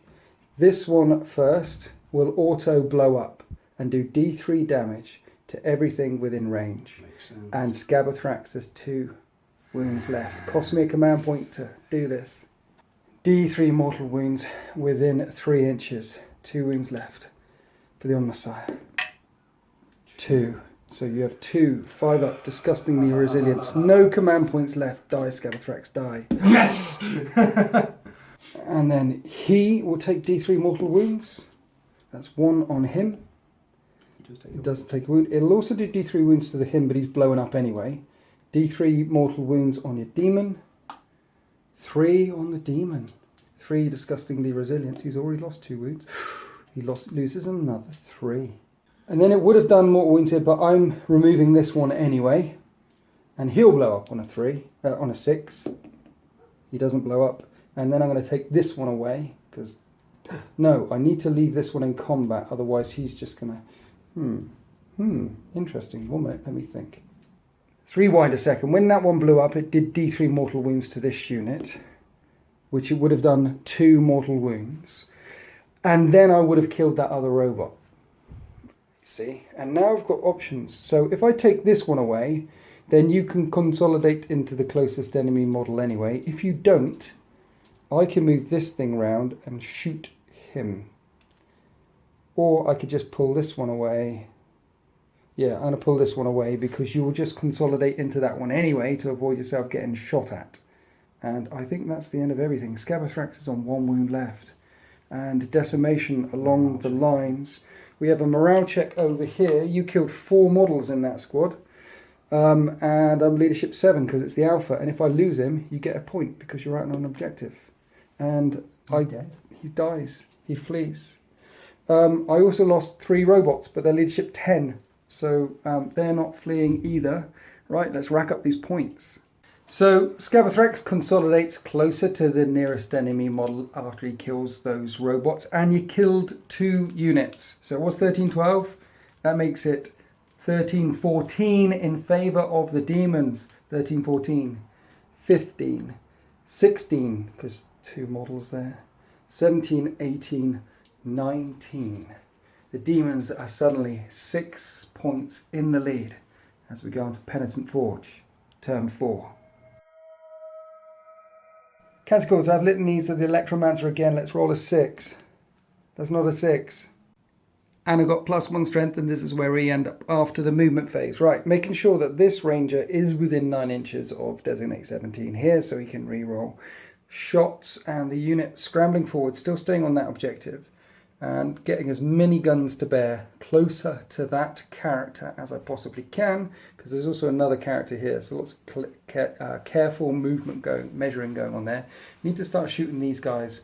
This one first will auto blow up and do D3 damage to everything within range. And Scabothrax has 2 wounds left. Cost me a command point to do this. D3 mortal wounds within 3 inches. 2 wounds left. For the Omnissiah. 2. So you have 2. 5 up. Disgustingly resilience. No command points left. Die, Scabothrax, die. Yes! And then he will take D3 mortal wounds. That's 1 on him. He does take a wound. It'll also do D3 wounds to him, but he's blowing up anyway. D3 mortal wounds on your demon. 3 on the demon. 3 disgustingly resilience. He's already lost 2 wounds. He loses another 3. And then it would have done mortal wounds here, but I'm removing this one anyway. And he'll blow up on a 3, on a 6. He doesn't blow up. And then I'm going to take this one away, because... No, I need to leave this one in combat, otherwise he's just going to... Interesting. 1 minute, let me think. Let's rewind a second. When that one blew up, it did D3 mortal wounds to this unit, which it would have done 2 mortal wounds. And then I would have killed that other robot. See? And now I've got options. So if I take this one away, then you can consolidate into the closest enemy model anyway. If you don't, I can move this thing round and shoot him. Or I could just pull this one away. Yeah, I'm going to pull this one away because you will just consolidate into that one anyway to avoid yourself getting shot at. And I think that's the end of everything. Scabothrax is on 1 wound left. And decimation along the lines. We have a morale check over here. You killed 4 models in that squad. And I'm leadership 7 because it's the Alpha. And if I lose him, you get a point because you're out on an objective. And he dies. He flees. I also lost 3 robots, but they're leadership 10. So they're not fleeing either. Right, let's rack up these points. So Scabothrax consolidates closer to the nearest enemy model after he kills those robots. And you killed 2 units. So it was 13-12. That makes it 13-14 in favour of the demons. 13-14. 15. 16, because 2 models there. 17, 18, 19. The demons are suddenly 6 points in the lead as we go on to Penitent Forge, turn 4. Canticles, I have litanies of the Electromancer again. Let's roll a 6. That's not a 6. And I've got +1 strength, and this is where we end up after the movement phase. Right, making sure that this ranger is within 9 inches of designate 17 here, so he can re-roll shots, and the unit scrambling forward, still staying on that objective, and getting as many guns to bear closer to that character as I possibly can, because there's also another character here, so lots of careful movement measuring going on there. Need to start shooting these guys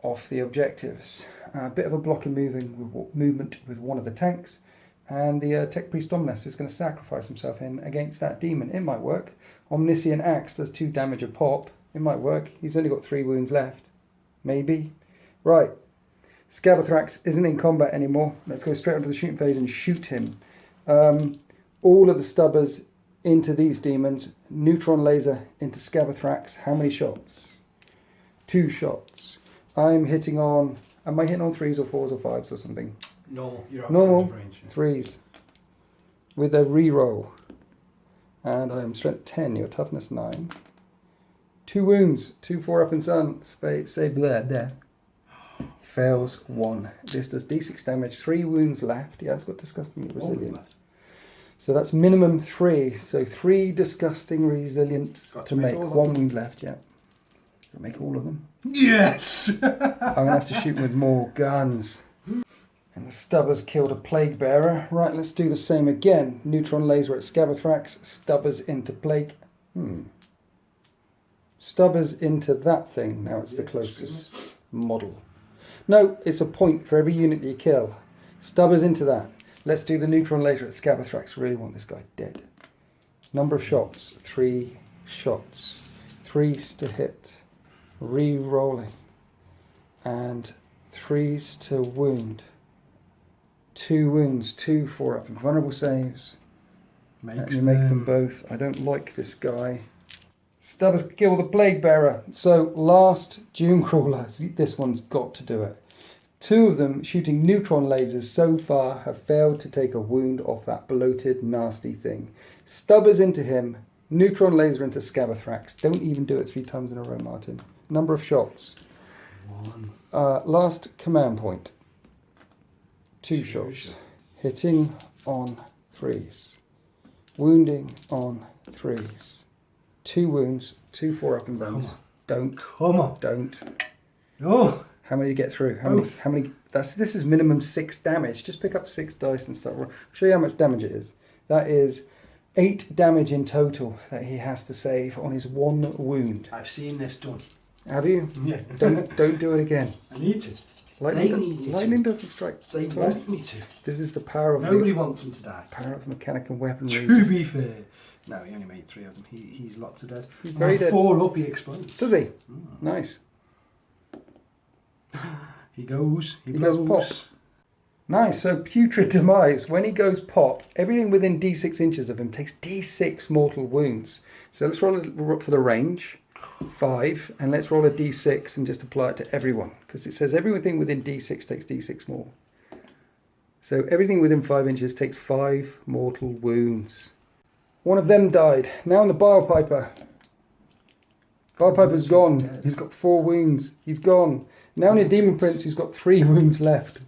off the objectives. A bit of a blocking movement with one of the tanks, and the Tech Priest Dominus is going to sacrifice himself in against that demon. It might work. Omniscient Axe does 2 damage a pop. It might work. He's only got 3 wounds left. Maybe. Right. Scabothrax isn't in combat anymore. Let's go straight onto the shooting phase and shoot him. All of the stubbers into these demons. Neutron laser into Scabothrax. How many shots? 2 shots. I'm hitting on... Am I hitting on 3s or 4s or 5s or something? Normal. You're Normal. range. 3s. With a reroll. And I am strength 10. Your toughness 9. 2 wounds. 2 4 up and sun. Save there. He fails 1. This does d6 damage. 3 wounds left. Yeah, it's got disgustingly resilient. So that's minimum 3. So 3 disgusting resilient to make. 1 wound left, yeah. Gonna make all of them. Yes! I'm gonna have to shoot with more guns. And the Stubbers killed a Plague Bearer. Right, let's do the same again. Neutron laser at Scabathrax. Stubbers into Plague. Stubbers into that thing. Now it's the closest model. No, it's a point for every unit you kill. Stubbers into that. Let's do the neutron laser at Scabathrax. Really want this guy dead. Number of shots. 3 shots. 3s to hit. Re-rolling. And 3s to wound. 2 wounds. 2 4-up. Vulnerable saves. Let me make them both. I don't like this guy. Stubbers kill the Plague Bearer. So last Doom Crawler. This one's got to do it. 2 of them shooting neutron lasers so far have failed to take a wound off that bloated, nasty thing. Stubbers into him. Neutron laser into Scabathrax. Don't even do it 3 times in a row, Martin. Number of shots. 1. Last command point. 2 shots. Hitting on 3s. Wounding on 3s. 2 wounds. 2 4-up and downs. Don't. Come on. Don't. Oh! How many do you get through? How many? This is minimum 6 damage. Just pick up 6 dice and start rolling. I'll show you how much damage it is. That is 8 damage in total that he has to save on his 1 wound. I've seen this done. Have you? Yeah. Don't do it again. I need to. Lightning doesn't strike. They want me to. This is the power of Nobody wants him to die. Power of mechanical weaponry. To be fair. No, he only made 3 of them. He's lots of dead. He's very dead. 4 up, he explodes. Does he? Nice. He goes pop. Nice, so Putrid Demise. When he goes pop, everything within D6 inches of him takes D6 mortal wounds. So let's roll for the range. 5, and let's roll a D6 and just apply it to everyone. Because it says everything within D6 takes D6 more. So everything within 5 inches takes 5 mortal wounds. One of them died. Now on the Bilepiper. Bilepiper's gone. He's got 4 wounds. He's gone. Now on your Demon Prince, he's got 3 wounds left.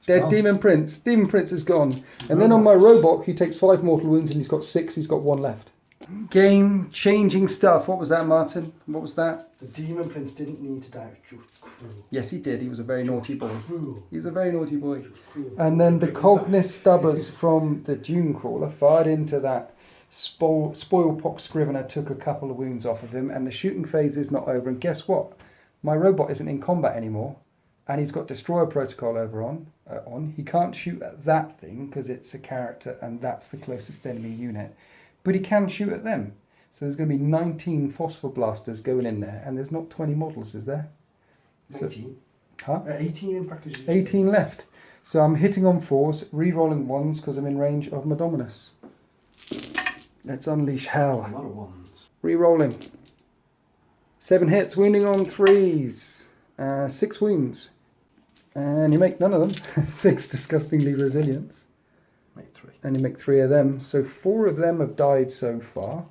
Dead Demon Prince. Demon Prince is gone. And then on my Robot, he takes 5 mortal wounds and he's got 6. He's got 1 left. Game-changing stuff. What was that, Martin? What was that? The Demon Prince didn't need to die. It was just cruel. Yes, he did. He was a very naughty boy. Cruel. He was a very naughty boy. Cruel. And then the Cognus Stubbers from the Dune Crawler fired into that Spoilpox Scrivener, took a couple of wounds off of him, and the shooting phase is not over. And guess what? My Robot isn't in combat anymore, and he's got Destroyer Protocol over on. He can't shoot at that thing because it's a character, and that's the closest enemy unit. But he can shoot at them. So there's going to be 19 Phosphor Blasters going in there, and there's not 20 models, is there? 19. Huh? 18 in practice. 18 left. So I'm hitting on 4s, re-rolling 1s because I'm in range of Madominus. Let's unleash hell. A lot of 1s. Re-rolling. 7 hits, wounding on 3s. 6 wounds. And you make none of them. 6 disgustingly resilience. Make 3. And you make 3 of them. So 4 of them have died so far.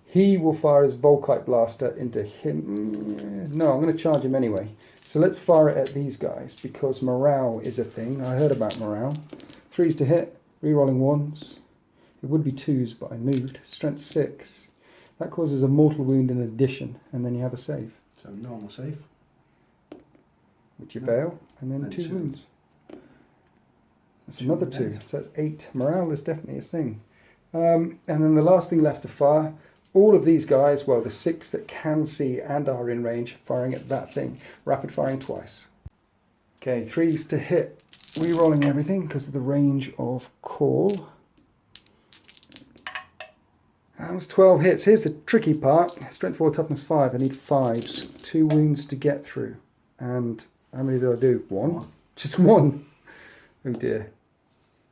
He will fire his Volkite Blaster into him. No, I'm going to charge him anyway. So let's fire it at these guys because morale is a thing. I heard about morale. 3s to hit, re-rolling 1s. It would be 2s, but I moved. Strength 6. That causes a mortal wound in addition, and then you have a save. So normal save. Which you fail, and then 2 wounds. That's another 2, so that's 8. Morale is definitely a thing. And then the last thing left to fire, all of these guys, well, the 6 that can see and are in range, firing at that thing. Rapid firing twice. Okay, 3s to hit. Re-rolling everything because of the range of call. That was 12 hits. Here's the tricky part. Strength 4, toughness 5. I need 5s. 2 wounds to get through. And how many do I do? 1? Just 1. Oh dear.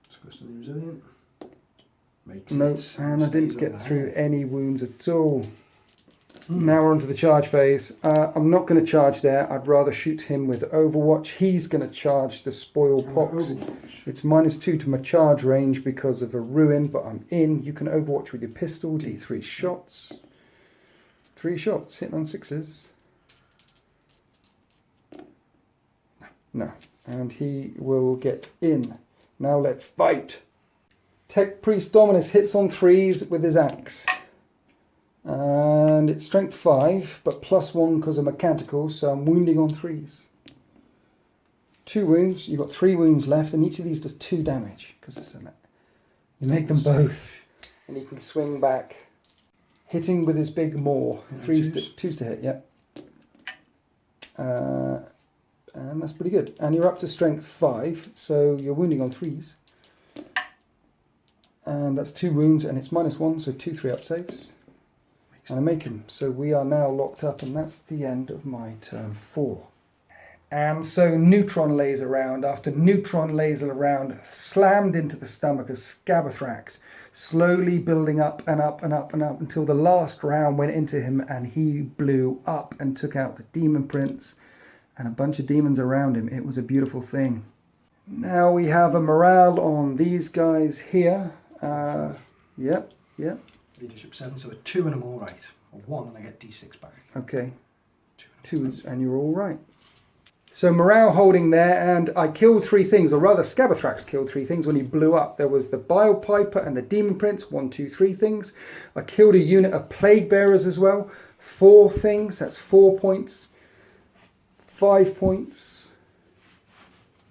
Supposed to be resilient. No, and I didn't get through any wounds at all. Now we're onto the charge phase. I'm not going to charge there. I'd rather shoot him with Overwatch. He's going to charge the Spoil Pox. It's -2 to my charge range because of a ruin, but I'm in. You can Overwatch with your pistol. D3 shots. 3 shots. Hitting on 6s. No. And he will get in. Now let's fight. Tech Priest Dominus hits on 3s with his axe. And And it's strength 5, but +1 because of mechanical, so I'm wounding on 3s. 2 wounds, you've got 3 wounds left, and each of these does 2 damage, because it's a... You make them both, and he can swing back, hitting with his big maw. 2s to hit, yeah. And that's pretty good. And you're up to strength 5, so you're wounding on 3s. And that's 2 wounds, and it's -1, so 2 3-up saves. And I make him. So we are now locked up, and that's the end of my turn 4. And so neutron laser round after neutron laser round slammed into the stomach of Scabathrax, slowly building up and up and up and up until the last round went into him and he blew up and took out the demon prince and a bunch of demons around him. It was a beautiful thing. Now we have a morale on these guys here. Yep. Leadership 7, so a 2 and I'm all right. A 1 and I get D6 back. Okay. 2 and you're all right. So morale holding there, and I killed 3 things, or rather Scabathrax killed 3 things when he blew up. There was the Bile Piper and the Demon Prince, 1, 2, 3 things. I killed a unit of Plague Bearers as well, 4 things, that's 4 points, 5 points,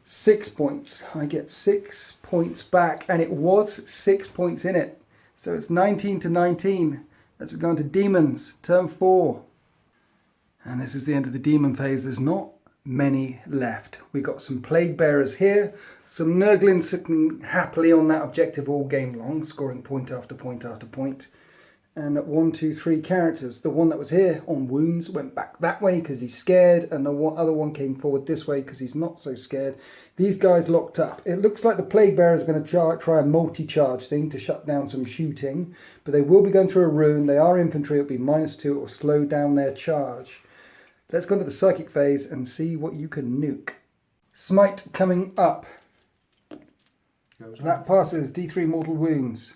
6 points. I get 6 points back, and it was 6 points in it. So it's 19 to 19. As we go into Demons, turn 4. And this is the end of the Demon phase. There's not many left. We got some Plague Bearers here, some Nurglings sitting happily on that objective all game long, scoring point after point after point. And 1, 2, 3 characters. The one that was here on wounds went back that way because he's scared, and the other one came forward this way because he's not so scared. These guys locked up. It looks like the Plague Bearers are going to try a multi-charge thing to shut down some shooting, but they will be going through a rune. They are infantry. It'll be -2. It will slow down their charge. Let's go into the psychic phase and see what you can nuke. Smite coming up. That passes D3 mortal wounds.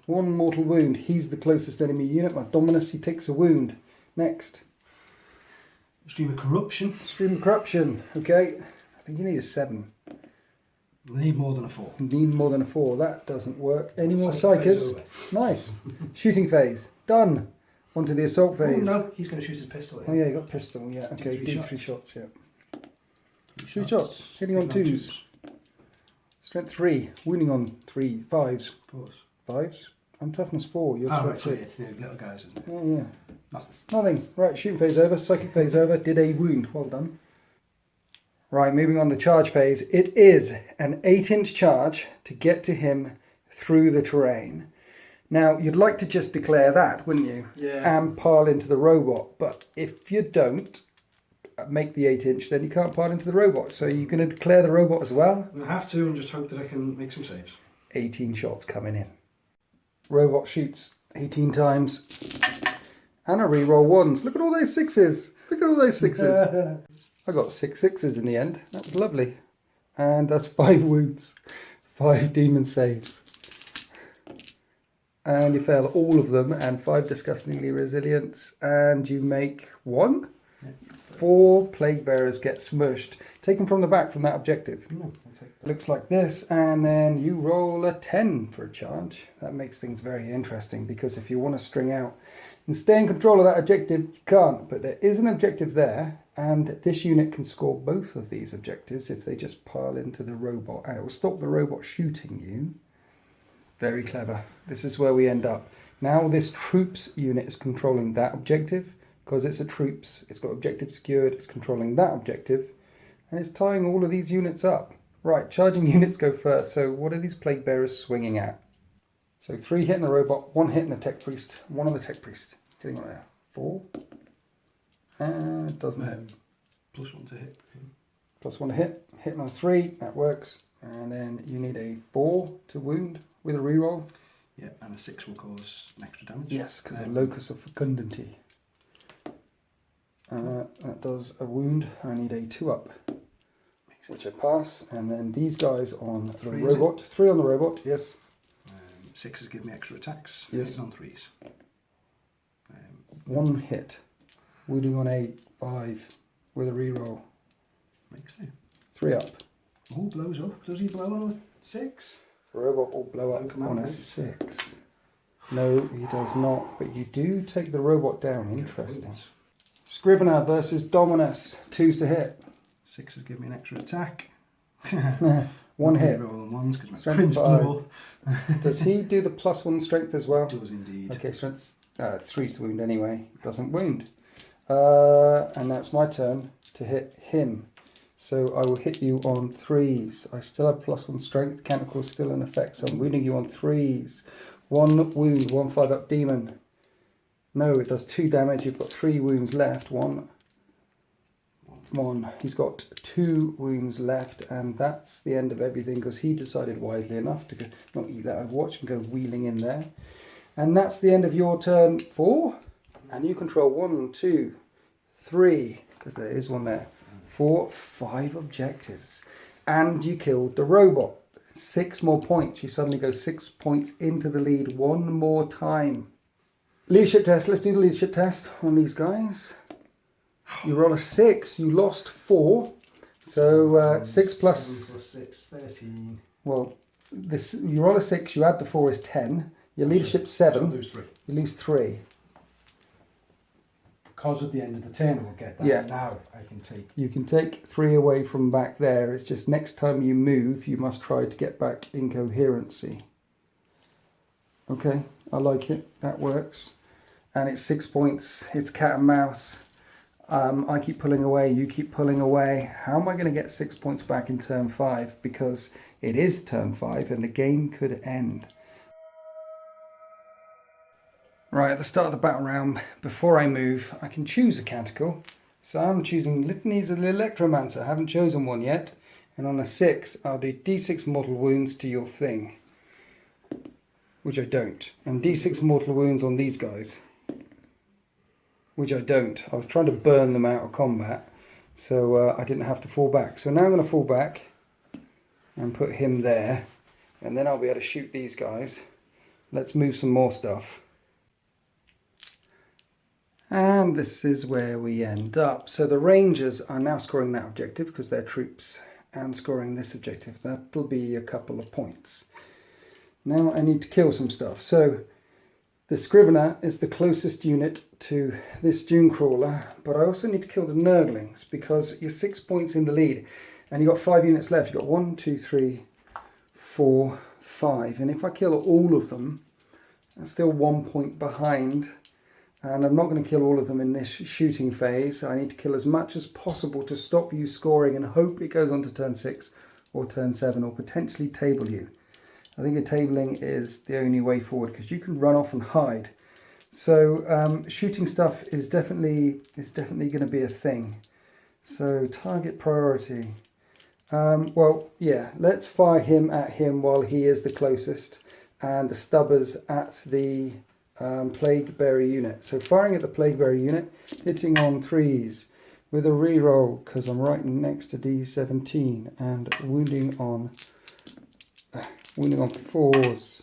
1 mortal wound. He's the closest enemy unit. My Dominus, he takes a wound. Next. Stream of Corruption. Stream of Corruption. Okay. I think you need a 7. Need more than a 4. Need more than a 4. That doesn't work. Any more psychers? Nice. Shooting phase. Done. On to the assault phase. Oh no, he's going to shoot his pistol. Oh yeah, you got pistol, yeah. Okay, do 3 shots, yeah. 3 shots. Hitting on 2s. Strength 3. Wounding on 3. 5s. 5s? I'm toughness 4. You're strength 3. It's the little guys, isn't it? Oh yeah. Nothing. Right, shooting phase over. Psychic phase over. Did a wound. Well done. Right, moving on to charge phase. It is an 8-inch charge to get to him through the terrain. Now, you'd like to just declare that, wouldn't you? Yeah. And pile into the robot. But if you don't make the 8-inch, then you can't pile into the robot. So you're going to declare the robot as well? I have to, and just hope that I can make some saves. 18 shots coming in. Robot shoots 18 times. And I re-roll 1s. Look at all those 6s. Look at all those 6s. I got 6 6s in the end. That's lovely. And that's 5 wounds. 5 demon saves. And you fail all of them, and 5 disgustingly resilience, and you make 1. 4 Plague Bearers get smushed. Take them from the back from that objective. Looks like this, and then you roll a 10 for a charge. That makes things very interesting, because if you want to string out and stay in control of that objective, you can't. But there is an objective there, and this unit can score both of these objectives if they just pile into the robot, and it will stop the robot shooting you. Very clever. This is where we end up. Now this troops unit is controlling that objective because it's a troops. It's got objective secured. It's controlling that objective. And it's tying all of these units up. Right, charging units go first. So what are these Plague Bearers swinging at? So 3 hitting the robot, 1 hitting the Tech Priest, 1 on the Tech Priest. Hitting on there. 4. And it doesn't. +1 to hit. +1 to hit. Hitting on 3. That works. And then you need a 4 to wound. With a reroll? Yeah, and a 6 will cause extra damage. Yes, because a locus of fecundity. That does a wound. I need a 2-up, which I pass. And then these guys on the robot. 3 on the robot, yes. 6s give me extra attacks. Yes. On 3s. 1 hit. Wounding on a 5 with a reroll. Makes them. 3-up. Oh, blows up. Does he blow on a 6? The robot will blow up on a 6. No, he does not. But you do take the robot down. Interesting. Scrivener versus Dominus. 2s to hit. 6s give me an extra attack. 1 hit. Rolling ones because my Strength prince blew up. Does he do the +1 strength as well? Does indeed. Okay, strength. It's 3s to wound anyway. Doesn't wound. And that's my turn to hit him. So I will hit you on 3s. I still have +1 strength. Canticle is still in effect, so I'm wounding you on 3s. 1 wound, 1 5-up demon. No, it does 2 damage. You've got 3 wounds left. 1. He's got 2 wounds left, and that's the end of everything because he decided wisely enough to not eat that Overwatch and go wheeling in there. And that's the end of your turn 4. And you control 1, 2, 3, because there is one there. 4, 5 objectives. And you killed the robot. 6 more points. You suddenly go 6 points into the lead one more time. Leadership test. Let's do the leadership test on these guys. You roll a 6. You lost 4. So 6 plus... 7 plus 6, 13. Well, you roll a 6. You add the 4 is 10. Your leadership's 7. So I lose 3. You lose 3. Because at the end of the turn we'll get that. Yeah. Now I can take... You can take 3 away from back there. It's just next time you move, you must try to get back in coherency. Okay, I like it. That works. And it's 6 points. It's cat and mouse. I keep pulling away. You keep pulling away. How am I going to get 6 points back in turn 5? Because it is turn 5 and the game could end. Right, at the start of the battle round, before I move, I can choose a canticle. So I'm choosing Litanies of the Electromancer. I haven't chosen one yet. And on a 6, I'll do D6 mortal wounds to your thing. Which I don't. And D6 mortal wounds on these guys. Which I don't. I was trying to burn them out of combat. So I didn't have to fall back. So now I'm going to fall back and put him there. And then I'll be able to shoot these guys. Let's move some more stuff. And this is where we end up. So the Rangers are now scoring that objective because they're troops and scoring this objective. That'll be a couple of points. Now I need to kill some stuff. So the Scrivener is the closest unit to this Dune Crawler, but I also need to kill the Nurglings because you're 6 points in the lead and you've got 5 units left. You've got 1, 2, 3, 4, 5. And if I kill all of them, I'm still 1 point behind. And I'm not going to kill all of them in this shooting phase. I need to kill as much as possible to stop you scoring and hope it goes on to turn 6 or turn 7 or potentially table you. I think a tabling is the only way forward because you can run off and hide. So shooting stuff is definitely going to be a thing. So target priority. Well, yeah, let's fire him at him while he is the closest and the stubbers at the Plague Bearer unit. So firing at the Plague Bearer unit, hitting on 3s with a reroll because I'm right next to D17 and wounding on 4s.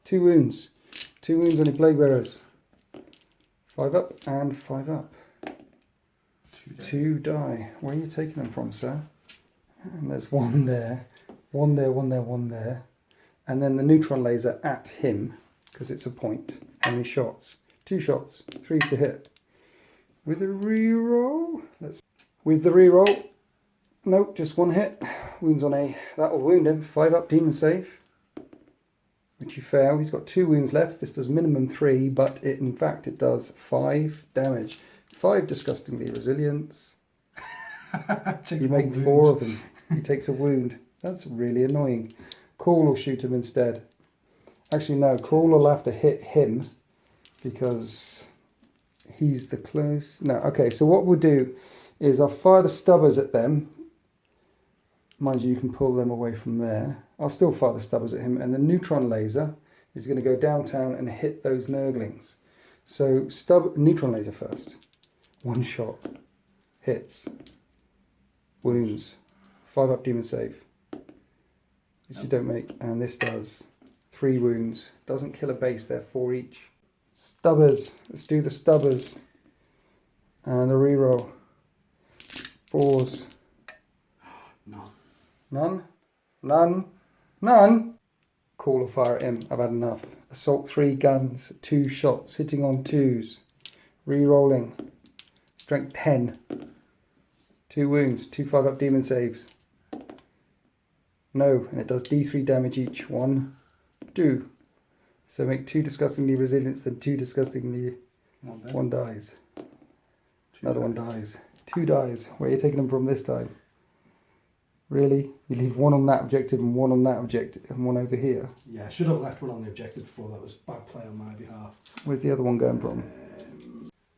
2 wounds. 2 wounds on the Plague Bearers. 5 up and 5 up. 2 die. Where are you taking them from, sir? And there's 1 there. 1 there, 1 there, 1 there. And then the neutron laser at him because it's a point. How many shots? 2 shots. 3 to hit. With a reroll. With the reroll. Nope, just 1 hit. Wounds on A. That'll wound him. 5 up demon save. Which you fail. He's got 2 wounds left. This does minimum 3, but in fact it does 5 damage. 5 disgustingly resilience. You make 4 of them. He takes a wound. That's really annoying. Call will shoot him instead. Actually, no, Call will have to hit him because he's the close. No, okay, so what we'll do is I'll fire the stubbers at them. Mind you, you can pull them away from there. I'll still fire the stubbers at him, and the neutron laser is going to go downtown and hit those Nurglings. So, neutron laser first. 1 shot. Hits. Wounds. 5 up demon save. Which you don't make, and this does 3 wounds. Doesn't kill a base, they're 4 each. Stubbers. Let's do the stubbers. And a reroll. 4s. None. None? None? None? call or fire at him. I've had enough. Assault 3 guns, 2 shots, hitting on 2s, re-rolling, strength 10, 2 wounds, 2 5-up demon saves. No, and it does D3 damage each. 1, 2. So make 2 disgustingly resilience, then 2 disgustingly. 1 dies. Another 1 dies. 2 dies. Where are you taking them from this time? Really? You leave 1 on that objective and 1 on that objective and 1 over here? Yeah, I should have left 1 on the objective before. That was bad play on my behalf. Where's the other one going from?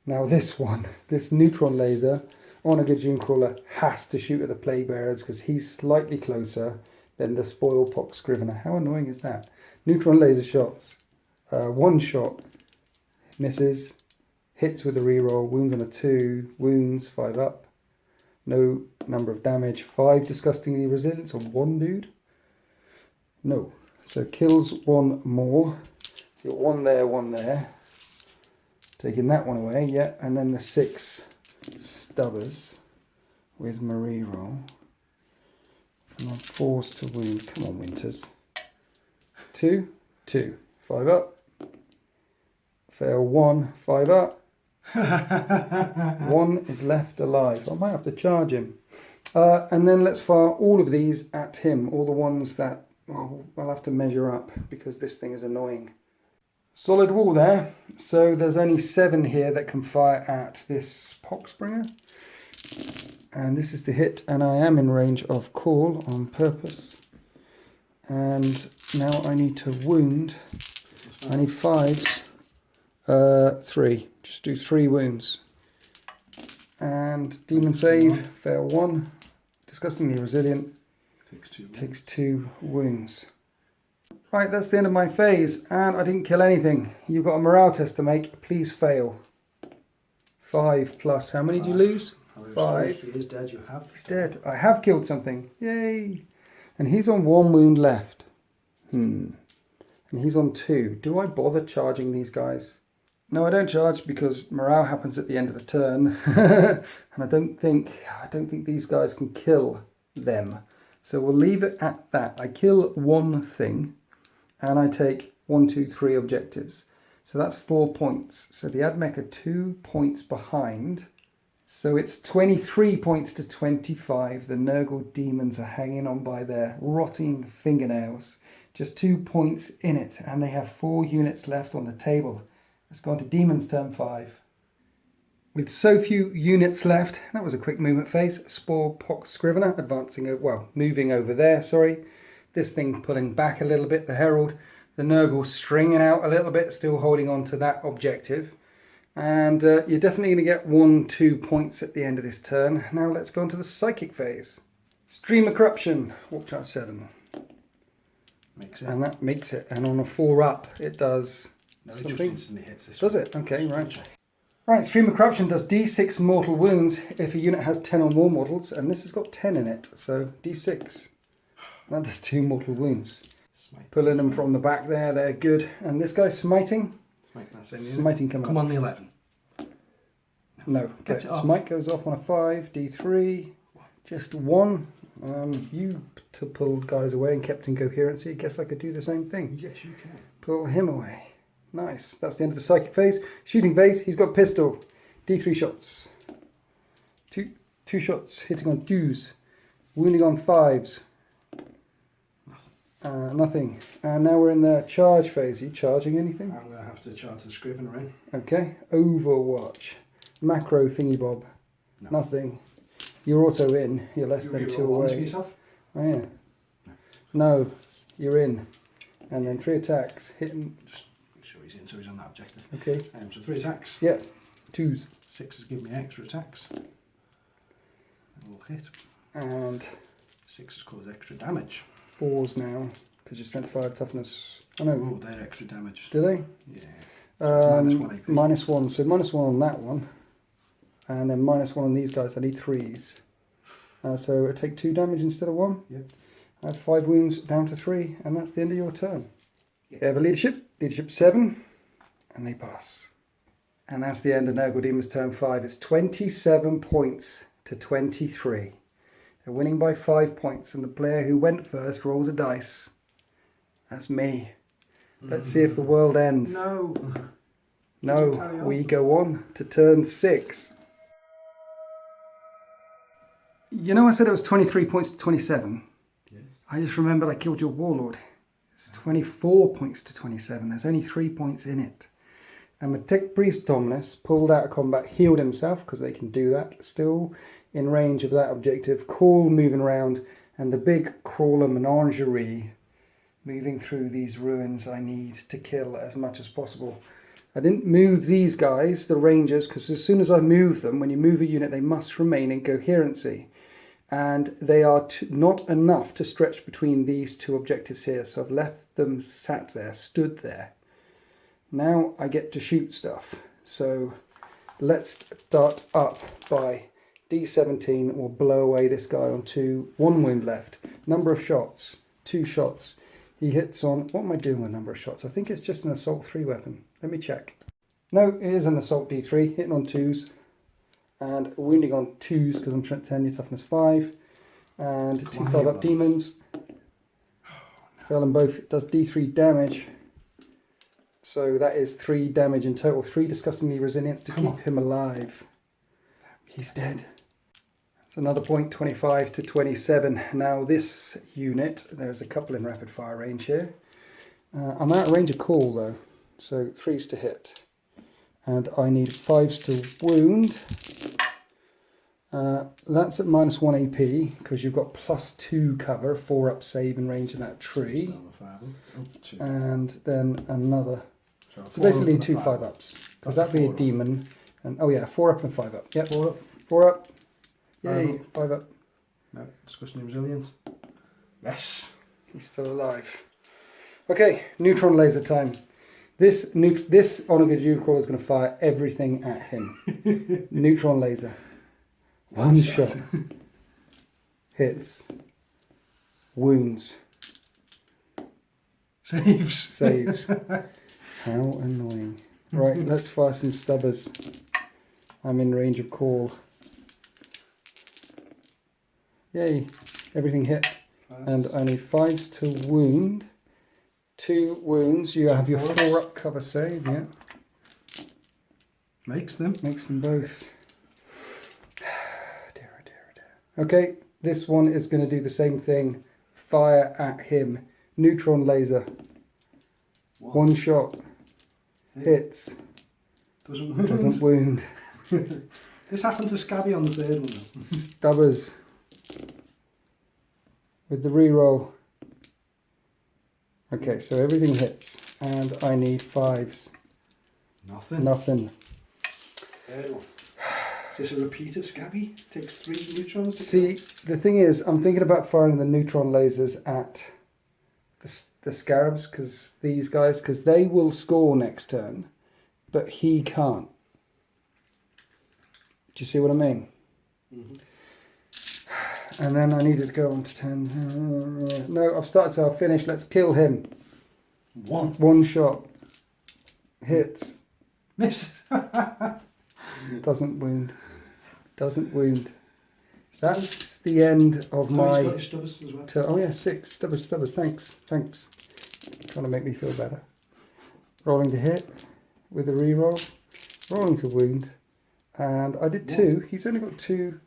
Now this one, this neutron laser on a Gajun crawler has to shoot at the plague bearers because he's slightly closer than the spoil pox scrivener. How annoying is that? Neutron laser shots. 1 shot. Misses. Hits with a reroll. Wounds on a 2. Wounds 5 up. No number of damage. 5 disgustingly resilience on 1 dude. No. So kills 1 more. So you got 1 there, 1 there. Taking that 1 away, yeah. And then the 6 stubbers with my reroll. And I'm forced to wound. Come on, Winters. 2, 2. 5 up. Fail 1, 5 up. 1 is left alive. I might have to charge him. And then let's fire all of these at him. All the ones that I'll have to measure up because this thing is annoying. Solid wall there. So there's only 7 here that can fire at this Poxbringer. And this is the hit. And I am in range of call on purpose. And now I need to wound. I need 5s. 3. Just do 3 wounds. And demon save, fail 1. Disgustingly resilient. Takes 2 wounds. Right, that's the end of my phase, and I didn't kill anything. You've got a morale test to make. Please fail. 5 plus. How many do you lose? 5. He is dead. You have. He's dead. I have killed something. Yay! And he's on 1 wound left. And he's on 2. Do I bother charging these guys? No, I don't charge because morale happens at the end of the turn, and I don't think these guys can kill them. So we'll leave it at that. I kill 1 thing, and I take 1, 2, 3 objectives. So that's 4 points. So the Admech are 2 points behind. So it's 23 points to 25. The Nurgle demons are hanging on by their rotting fingernails. Just 2 points in it, and they have 4 units left on the table. Let's go on to Demons turn 5. With so few units left, that was a quick movement phase. Spore Pox Scrivener advancing over, well, moving over there, sorry. This thing pulling back a little bit, the Herald. The Nurgle stringing out a little bit, still holding on to that objective. And you're definitely going to get 1, 2 points at the end of this turn. Now let's go on to the Psychic phase. Stream of Corruption, Warp Charge 7. Makes it. And that makes it. And on a 4 up, it does... No, it just instantly hits this. Does it? Okay, right. Right, Stream of Corruption does D6 mortal wounds if a unit has 10 or more mortals, and this has got 10 in it, so D6. That does 2 mortal wounds. Smite. Pulling them from the back there, they're good. And this guy's smiting. Smiting coming Come on the 11. No. Okay. Smite goes off on a 5, D3. Just 1. You pulled guys away and kept in coherency. I guess I could do the same thing. Yes, you can. Pull him away. Nice. That's the end of the Psychic phase. Shooting phase. He's got pistol. D3 shots. Two shots. Hitting on 2s. Wounding on 5s. Nothing. And now we're in the charge phase. Are you charging anything? I'm going to have to charge the Scrivener in. Okay. Overwatch. Macro thingy bob. No. Nothing. You're auto in. You're less than 2 away. Yourself? Oh yeah. No. You're in. And then 3 attacks. Hitting. Just make sure he's in, so he's on that objective. Okay. So 3 attacks. Yeah. 2s. 6 has given me extra attacks. And we'll hit. And 6 has caused extra damage. 4s now, because you're strength 5 toughness. Oh no. Oh, they're extra damage. Do they? Yeah. So minus 1. So minus 1 on that one. And then minus 1 on these guys. I need 3s. So I take 2 damage instead of 1. Yep. I have 5 wounds down to 3, and that's the end of your turn. Yep. You have a leadership. Leadership 7. And they pass. And that's the end of Nurgle Demons turn 5. It's 27 points to 23. They're winning by 5 points, and the player who went first rolls a dice. That's me. Let's see if the world ends. No. No, we go on to turn 6. You know I said it was 23 points to 27? Yes. I just remembered I killed your warlord. It's 24 points to 27. There's only 3 points in it. And the Tech Priest Dominus pulled out of combat, healed himself, because they can do that. Still in range of that objective. Call moving around. And the big crawler menagerie moving through these ruins I need to kill as much as possible. I didn't move these guys, the rangers, because as soon as I move them, when you move a unit, they must remain in coherency. And they are not enough to stretch between these two objectives here. So I've left them sat there, stood there. Now I get to shoot stuff. So let's start up by D17. We'll blow away this guy on 2. 1 wound left. Number of shots, 2 shots. He hits on, what am I doing with number of shots? I think it's just an assault 3 weapon. Let me check. No, it is an assault D3, hitting on 2s. And wounding on 2s because I'm 10, your toughness 5. And 2 5-up demons. Fail them both. It does D3 damage. So that is 3 damage in total. 3 disgustingly resilience to keep him alive. He's dead. That's another point, 25 to 27. Now this unit, there's a couple in rapid fire range here. I'm out of range of call though. So 3s to hit. And I need 5s to wound. That's at -1 AP because you've got +2 cover, 4-up save in range of that tree. And then another. So basically 2 5-ups. Because that'd be a demon. And oh yeah, 4-up and 5-up. Yep, 4-up. Yay, 5-up. No, disgusting resilience. Yes. He's still alive. Okay, neutron laser time. This Onagad Unicorn is going to fire everything at him. Neutron laser. One shot. Hits. Wounds. Saves. How annoying. Right, let's fire some stubbers. I'm in range of call. Yay, everything hit. And I need 5s to wound. 2 wounds. You have your 4-up cover save, yeah. Makes them both. Dear. Okay, this one is going to do the same thing. Fire at him. Neutron laser. 1 shot. Hits. Doesn't wound. This happened to Scabby on the 3rd one. Stubbers. With the reroll. Okay, so everything hits. And I need 5s. Nothing. 3rd one. Is this a repeat of Scabby? Takes 3 neutrons to see, kill? The thing is, I'm thinking about firing the neutron lasers at the scarabs, because these guys, because they will score next turn, but he can't. Do you see what I mean? Mm-hmm. And then I needed to go on to 10. No, I've started, so I'll finish. Let's kill him. 1 shot. Hits. Miss. Doesn't wound. That's the end of my... Oh yeah, 6. Stubbers. Thanks. Trying to make me feel better. Rolling to hit with a reroll. Rolling to wound. And I did 2. He's only got 2.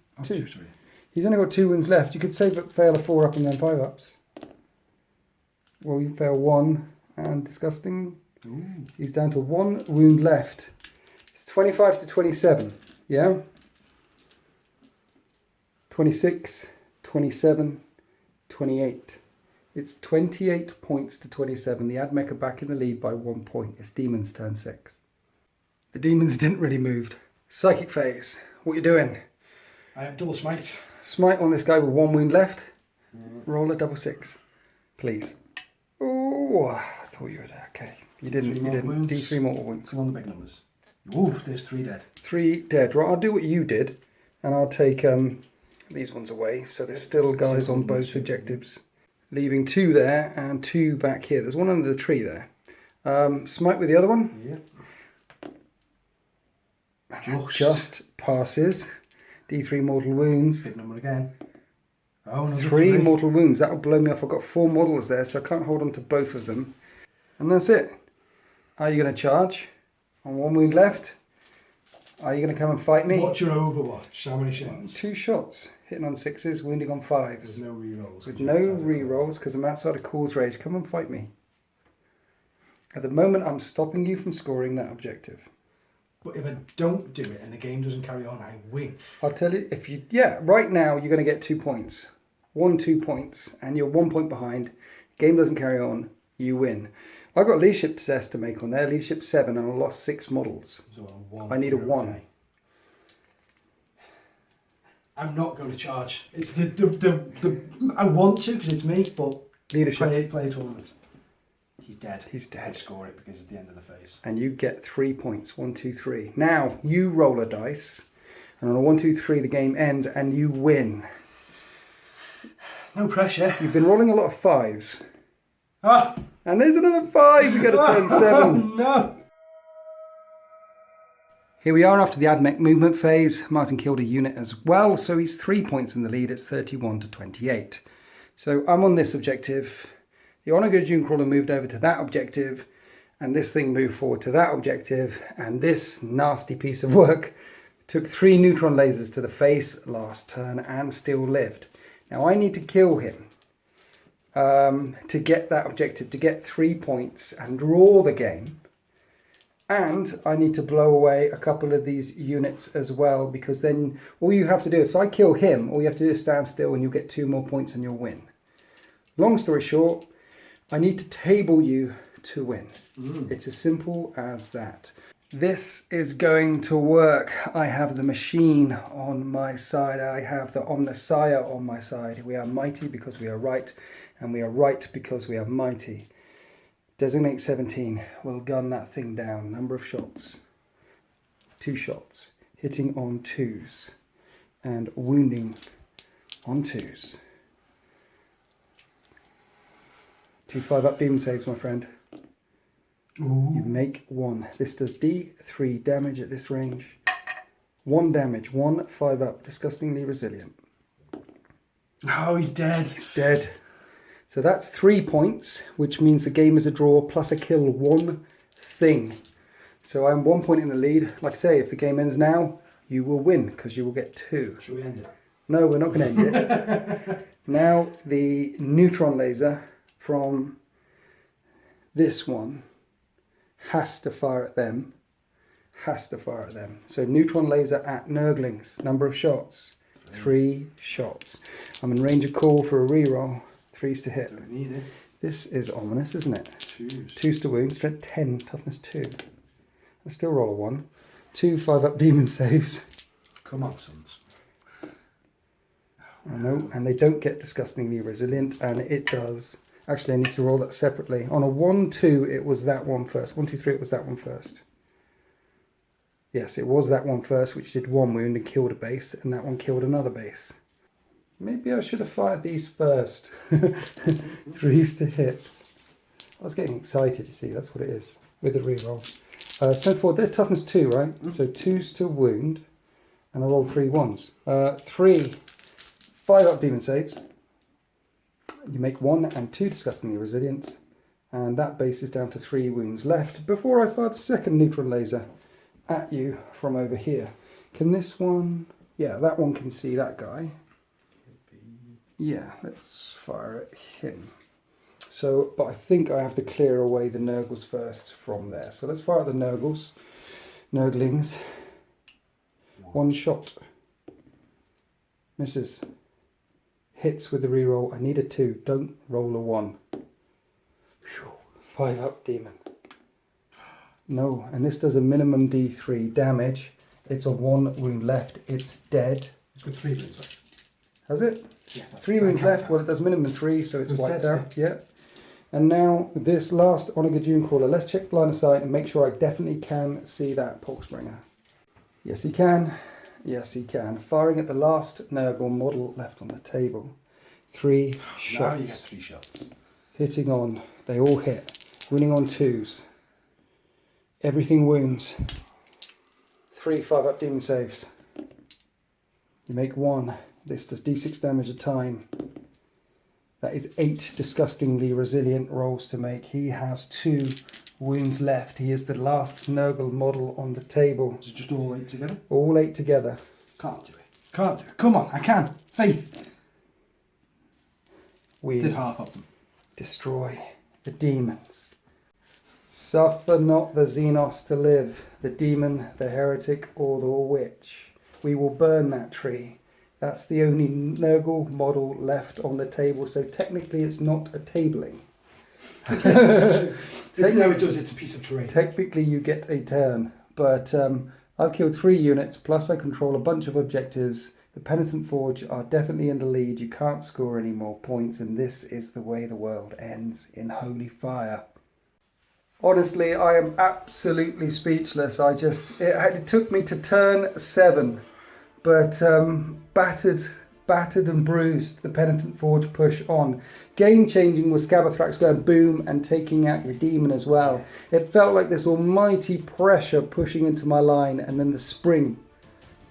He's only got 2 wounds left. You could save it, fail a 4-up and then 5-ups. Well, you fail 1 and disgusting. Ooh. He's down to 1 wound left. It's 25 to 27. Yeah? 26, 27, 28. It's 28 points to 27. The Admech are back in the lead by 1 point. It's Demons turn 6. The Demons didn't really move. Psychic phase. What are you doing? I have double smite. Smite on this guy with 1 wound left. Roll a double 6. Please. Oh, I thought you were there. Okay. You didn't. Wounds. D3 mortal wounds. Come on, the big numbers. Ooh, there's 3 dead. 3 dead. Right, I'll do what you did. And I'll take these ones away. So there's still guys on both objectives. Leaving 2 there and 2 back here. There's 1 under the tree there. Smite with the other one. Yeah. Just passes. D3 mortal wounds. Big number again. Oh, no, 3 mortal wounds. That'll blow me off. I've got 4 models there, so I can't hold on to both of them. And that's it. Are you going to charge? On 1 wound left. Are you going to come and fight me? What's your Overwatch? How many shots? 2 shots. Hitting on 6s, wounding on 5s. There's no rerolls. With no rerolls, because I'm outside of Cause Rage. Come and fight me. At the moment, I'm stopping you from scoring that objective. But if I don't do it and the game doesn't carry on, I win. I'll tell you, if you, right now you're going to get 2 points. 2 points, and you're 1 point behind. Game doesn't carry on, you win. I've got a leadership test to make on there, leadership 7, and I lost 6 models. So I need a 1. Okay. I'm not going to charge. It's the I want to because it's me, but leadership. Play a tournament. He's dead. He's dead. I score it because it's the end of the phase. And you get 3 points. 1, 2, 3. Now you roll a dice, and on a 1, 2, 3 the game ends, and you win. No pressure. You've been rolling a lot of 5s. Ah! And there's another 5. You got to turn 7. Oh, no. Here we are after the Ad-Mech movement phase. Martin killed a unit as well, so he's 3 points in the lead. It's 31 to 28. So I'm on this objective. The Honor June Crawler moved over to that objective, and this thing moved forward to that objective, and this nasty piece of work took 3 neutron lasers to the face last turn and still lived. Now I need to kill him to get that objective, to get 3 points and draw the game. And I need to blow away a couple of these units as well, because then all you have to do, if I kill him, all you have to do is stand still and you'll get 2 more points and you'll win. Long story short, I need to table you to win. It's as simple as that. This is going to work. I have the machine on my side. I have the Omnissiah on my side. We are mighty because we are right, and we are right because we are mighty. Designate 17. We'll gun that thing down. Number of shots. 2 shots. Hitting on 2s. And wounding on 2s. 2 5-up demon saves, my friend. Ooh. You make 1. This does D3 damage at this range. 1 damage. 1 5-up. Disgustingly resilient. Oh, he's dead. He's dead. So that's 3 points, which means the game is a draw plus a kill 1 thing. So I'm 1 point in the lead. Like I say, if the game ends now, you will win because you will get 2. Should we end it? No, we're not going to end it. Now the neutron laser from this one has to fire at them. Has to fire at them. So neutron laser at Nurglings. Number of shots. 3 shots. I'm in range of call for a reroll. 3s to hit. Don't need it. This is ominous, isn't it? 2s. 2s to wound. Strength 10. Toughness 2. I still roll a 1. 2 5-up demon saves. Come on, sons. I know. And they don't get disgustingly resilient. And it does. Actually, I need to roll that separately. On a 1, 2, it was that one first. 1, 2, 3, it was that one first. Yes, it was that one first, which did 1 wound and killed a base, and that one killed another base. Maybe I should have fired these first. 3s to hit. I was getting excited, you see, that's what it is, with a reroll. Strength 4, they're toughness 2, right? So 2s to wound, and I rolled 3 1s. 3 5-up demon saves. You make 1 and 2 disgustingly resilience, and that base is down to 3 wounds left before I fire the second neutron laser at you from over here. Can this one... Yeah, that one can see that guy. Yeah, let's fire at him. So, but I think I have to clear away the Nurgles first from there. So let's fire at the Nurgles. Nurglings. 1 shot. Misses. Hits with the reroll. I need a 2. Don't roll a 1. 5-up demon. No, and this does a minimum D3 damage. It's a 1 wound left. It's dead. It's got 3 wounds left. Has it? Yeah. 3 wounds left. Well, it does minimum 3, so it's wiped dead, out. Yeah. And now this last Honor June Crawler. Let's check blind of sight and make sure I definitely can see that Porkspringer. Yes, he can. Yes, he can. Firing at the last Nurgle model left on the table. 3 shots. Now you get 3 shots. Hitting on. They all hit. Winning on 2s. Everything wounds. 3 5-up demon saves. You make 1. This does d6 damage a time. That is 8 disgustingly resilient rolls to make. He has 2 wounds left. He is the last Nurgle model on the table. Is it just all 8 together? All 8 together. Can't do it. Can't do it. Come on, I can. Faith. We did half of them. Destroy the demons. Suffer not the Xenos to live, the demon, the heretic, or the witch. We will burn that tree. That's the only Nurgle model left on the table, so technically it's not a tabling. No, it does. It's a piece of terrain. Technically you get a turn, but I've killed 3 units, plus I control a bunch of objectives. The Penitent Forge are definitely in the lead. You can't score any more points, and this is the way the world ends, in holy fire. Honestly, I am absolutely speechless. It took me to turn 7, but battered and bruised, the Penitent Forge push on. Game changing was Scabathrax going boom and taking out your demon as well. It felt like this almighty pressure pushing into my line, and then the spring.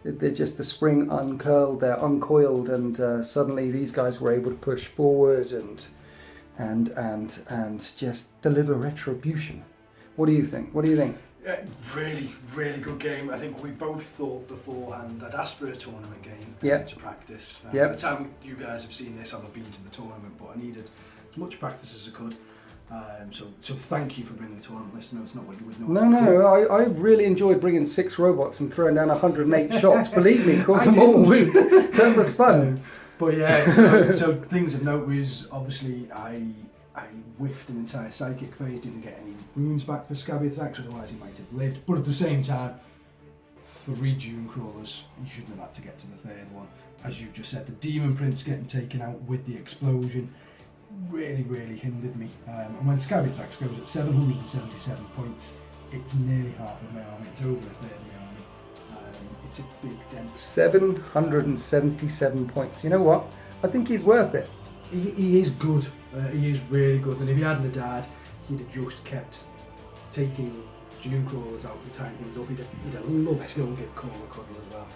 The spring uncoiled, and suddenly these guys were able to push forward and just deliver retribution. What do you think? Really, really good game. I think we both thought beforehand I'd asked for a tournament game to practice. By the time you guys have seen this, I'll have been to the tournament, but I needed as much practice as I could. So thank you for bringing the tournament list. No, it's not what you would normally do. No, I really enjoyed bringing 6 robots and throwing down 108 shots. Believe me, caused them all wounds. That was fun. But yeah, so things of note was obviously I whiffed an entire psychic phase, didn't get any wounds back for Scabathrax, otherwise he might have lived. But at the same time, 3 Dune Crawlers, you shouldn't have had to get to the 3rd one. As you just said, the Demon Prince getting taken out with the explosion really, really hindered me. And when Scabathrax goes at 777 points, it's nearly half of my army, it's over a third of my army. It's a big dent. 777 points. You know what? I think he's worth it. He is good. He is really good. And if he hadn't died, he'd have just kept taking Dune Crawlers out to tighten things up. He'd have loved to go and give Call a cuddle as well.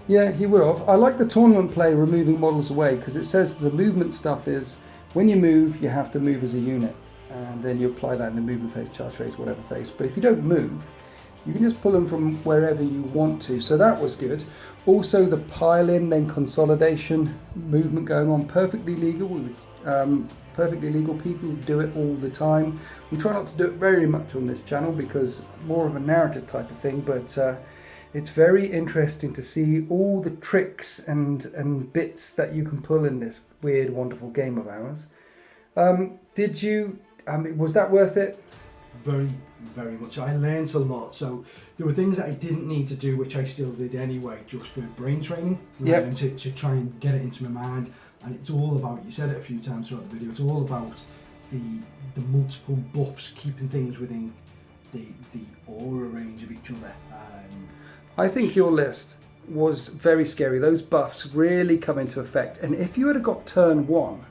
Yeah, he would have. I like the tournament play removing models away, because it says the movement stuff is when you move, you have to move as a unit. And then you apply that in the movement phase, charge phase, whatever phase. But if you don't move, you can just pull them from wherever you want to. So that was good. Also the pile-in, then consolidation, movement going on, perfectly legal. Perfectly legal. People do it all the time. We try not to do it very much on this channel because more of a narrative type of thing, but it's very interesting to see all the tricks and bits that you can pull in this weird, wonderful game of ours. Was that worth it? Very, very much. I learned a lot. So there were things that I didn't need to do, which I still did anyway, just for brain training, to try and get it into my mind. And it's all about, you said it a few times throughout the video, it's all about the multiple buffs, keeping things within the aura range of each other. I think your list was very scary. Those buffs really come into effect. And if you had got turn 1,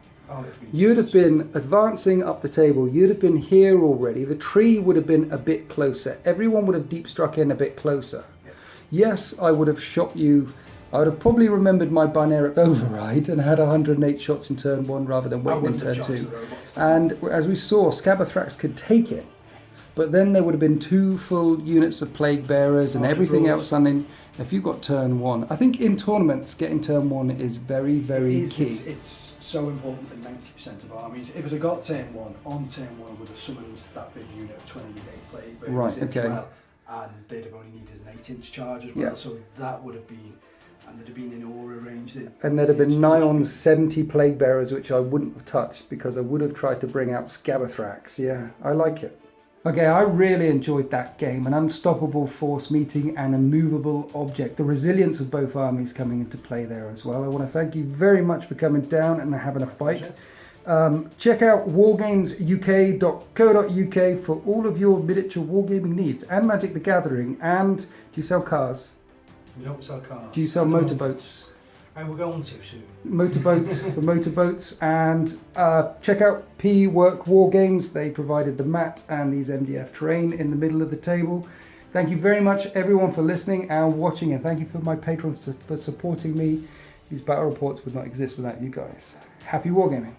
you'd have been advancing up the table. You'd have been here already. The tree would have been a bit closer. Everyone would have deep struck in a bit closer. Yep. Yes, I would have shot you. I would have probably remembered my binaric override and had 108 shots in turn 1 rather than waiting in turn 2. And as we saw, Scabathrax could take it. But then there would have been 2 full units of Plague Bearers and everything else. I mean, if you got turn 1, I think in tournaments getting turn 1 is very, very key. It's so important for 90% of armies. If it had got turn 1, on turn 1 I would have summoned that big unit of 28 Plague Bearers in as well, and they'd have only needed an 8-inch charge as well, so that would have been, and there'd have been in aura range. And there'd have been nigh on 70 Plague Bearers, which I wouldn't have touched because I would have tried to bring out Scabathrax. Yeah, I like it. Okay, I really enjoyed that game. An unstoppable force meeting an immovable object. The resilience of both armies coming into play there as well. I want to thank you very much for coming down and having a fight. Check out wargamesuk.co.uk for all of your miniature wargaming needs, and Magic the Gathering. And do you sell cars? We don't sell cars. Do you sell motorboats? And we're going to soon. Motorboats for motorboats. And check out P Work War Games. They provided the mat and these MDF terrain in the middle of the table. Thank you very much everyone for listening and watching, and thank you for my patrons for supporting me. These battle reports would not exist without you guys. Happy wargaming.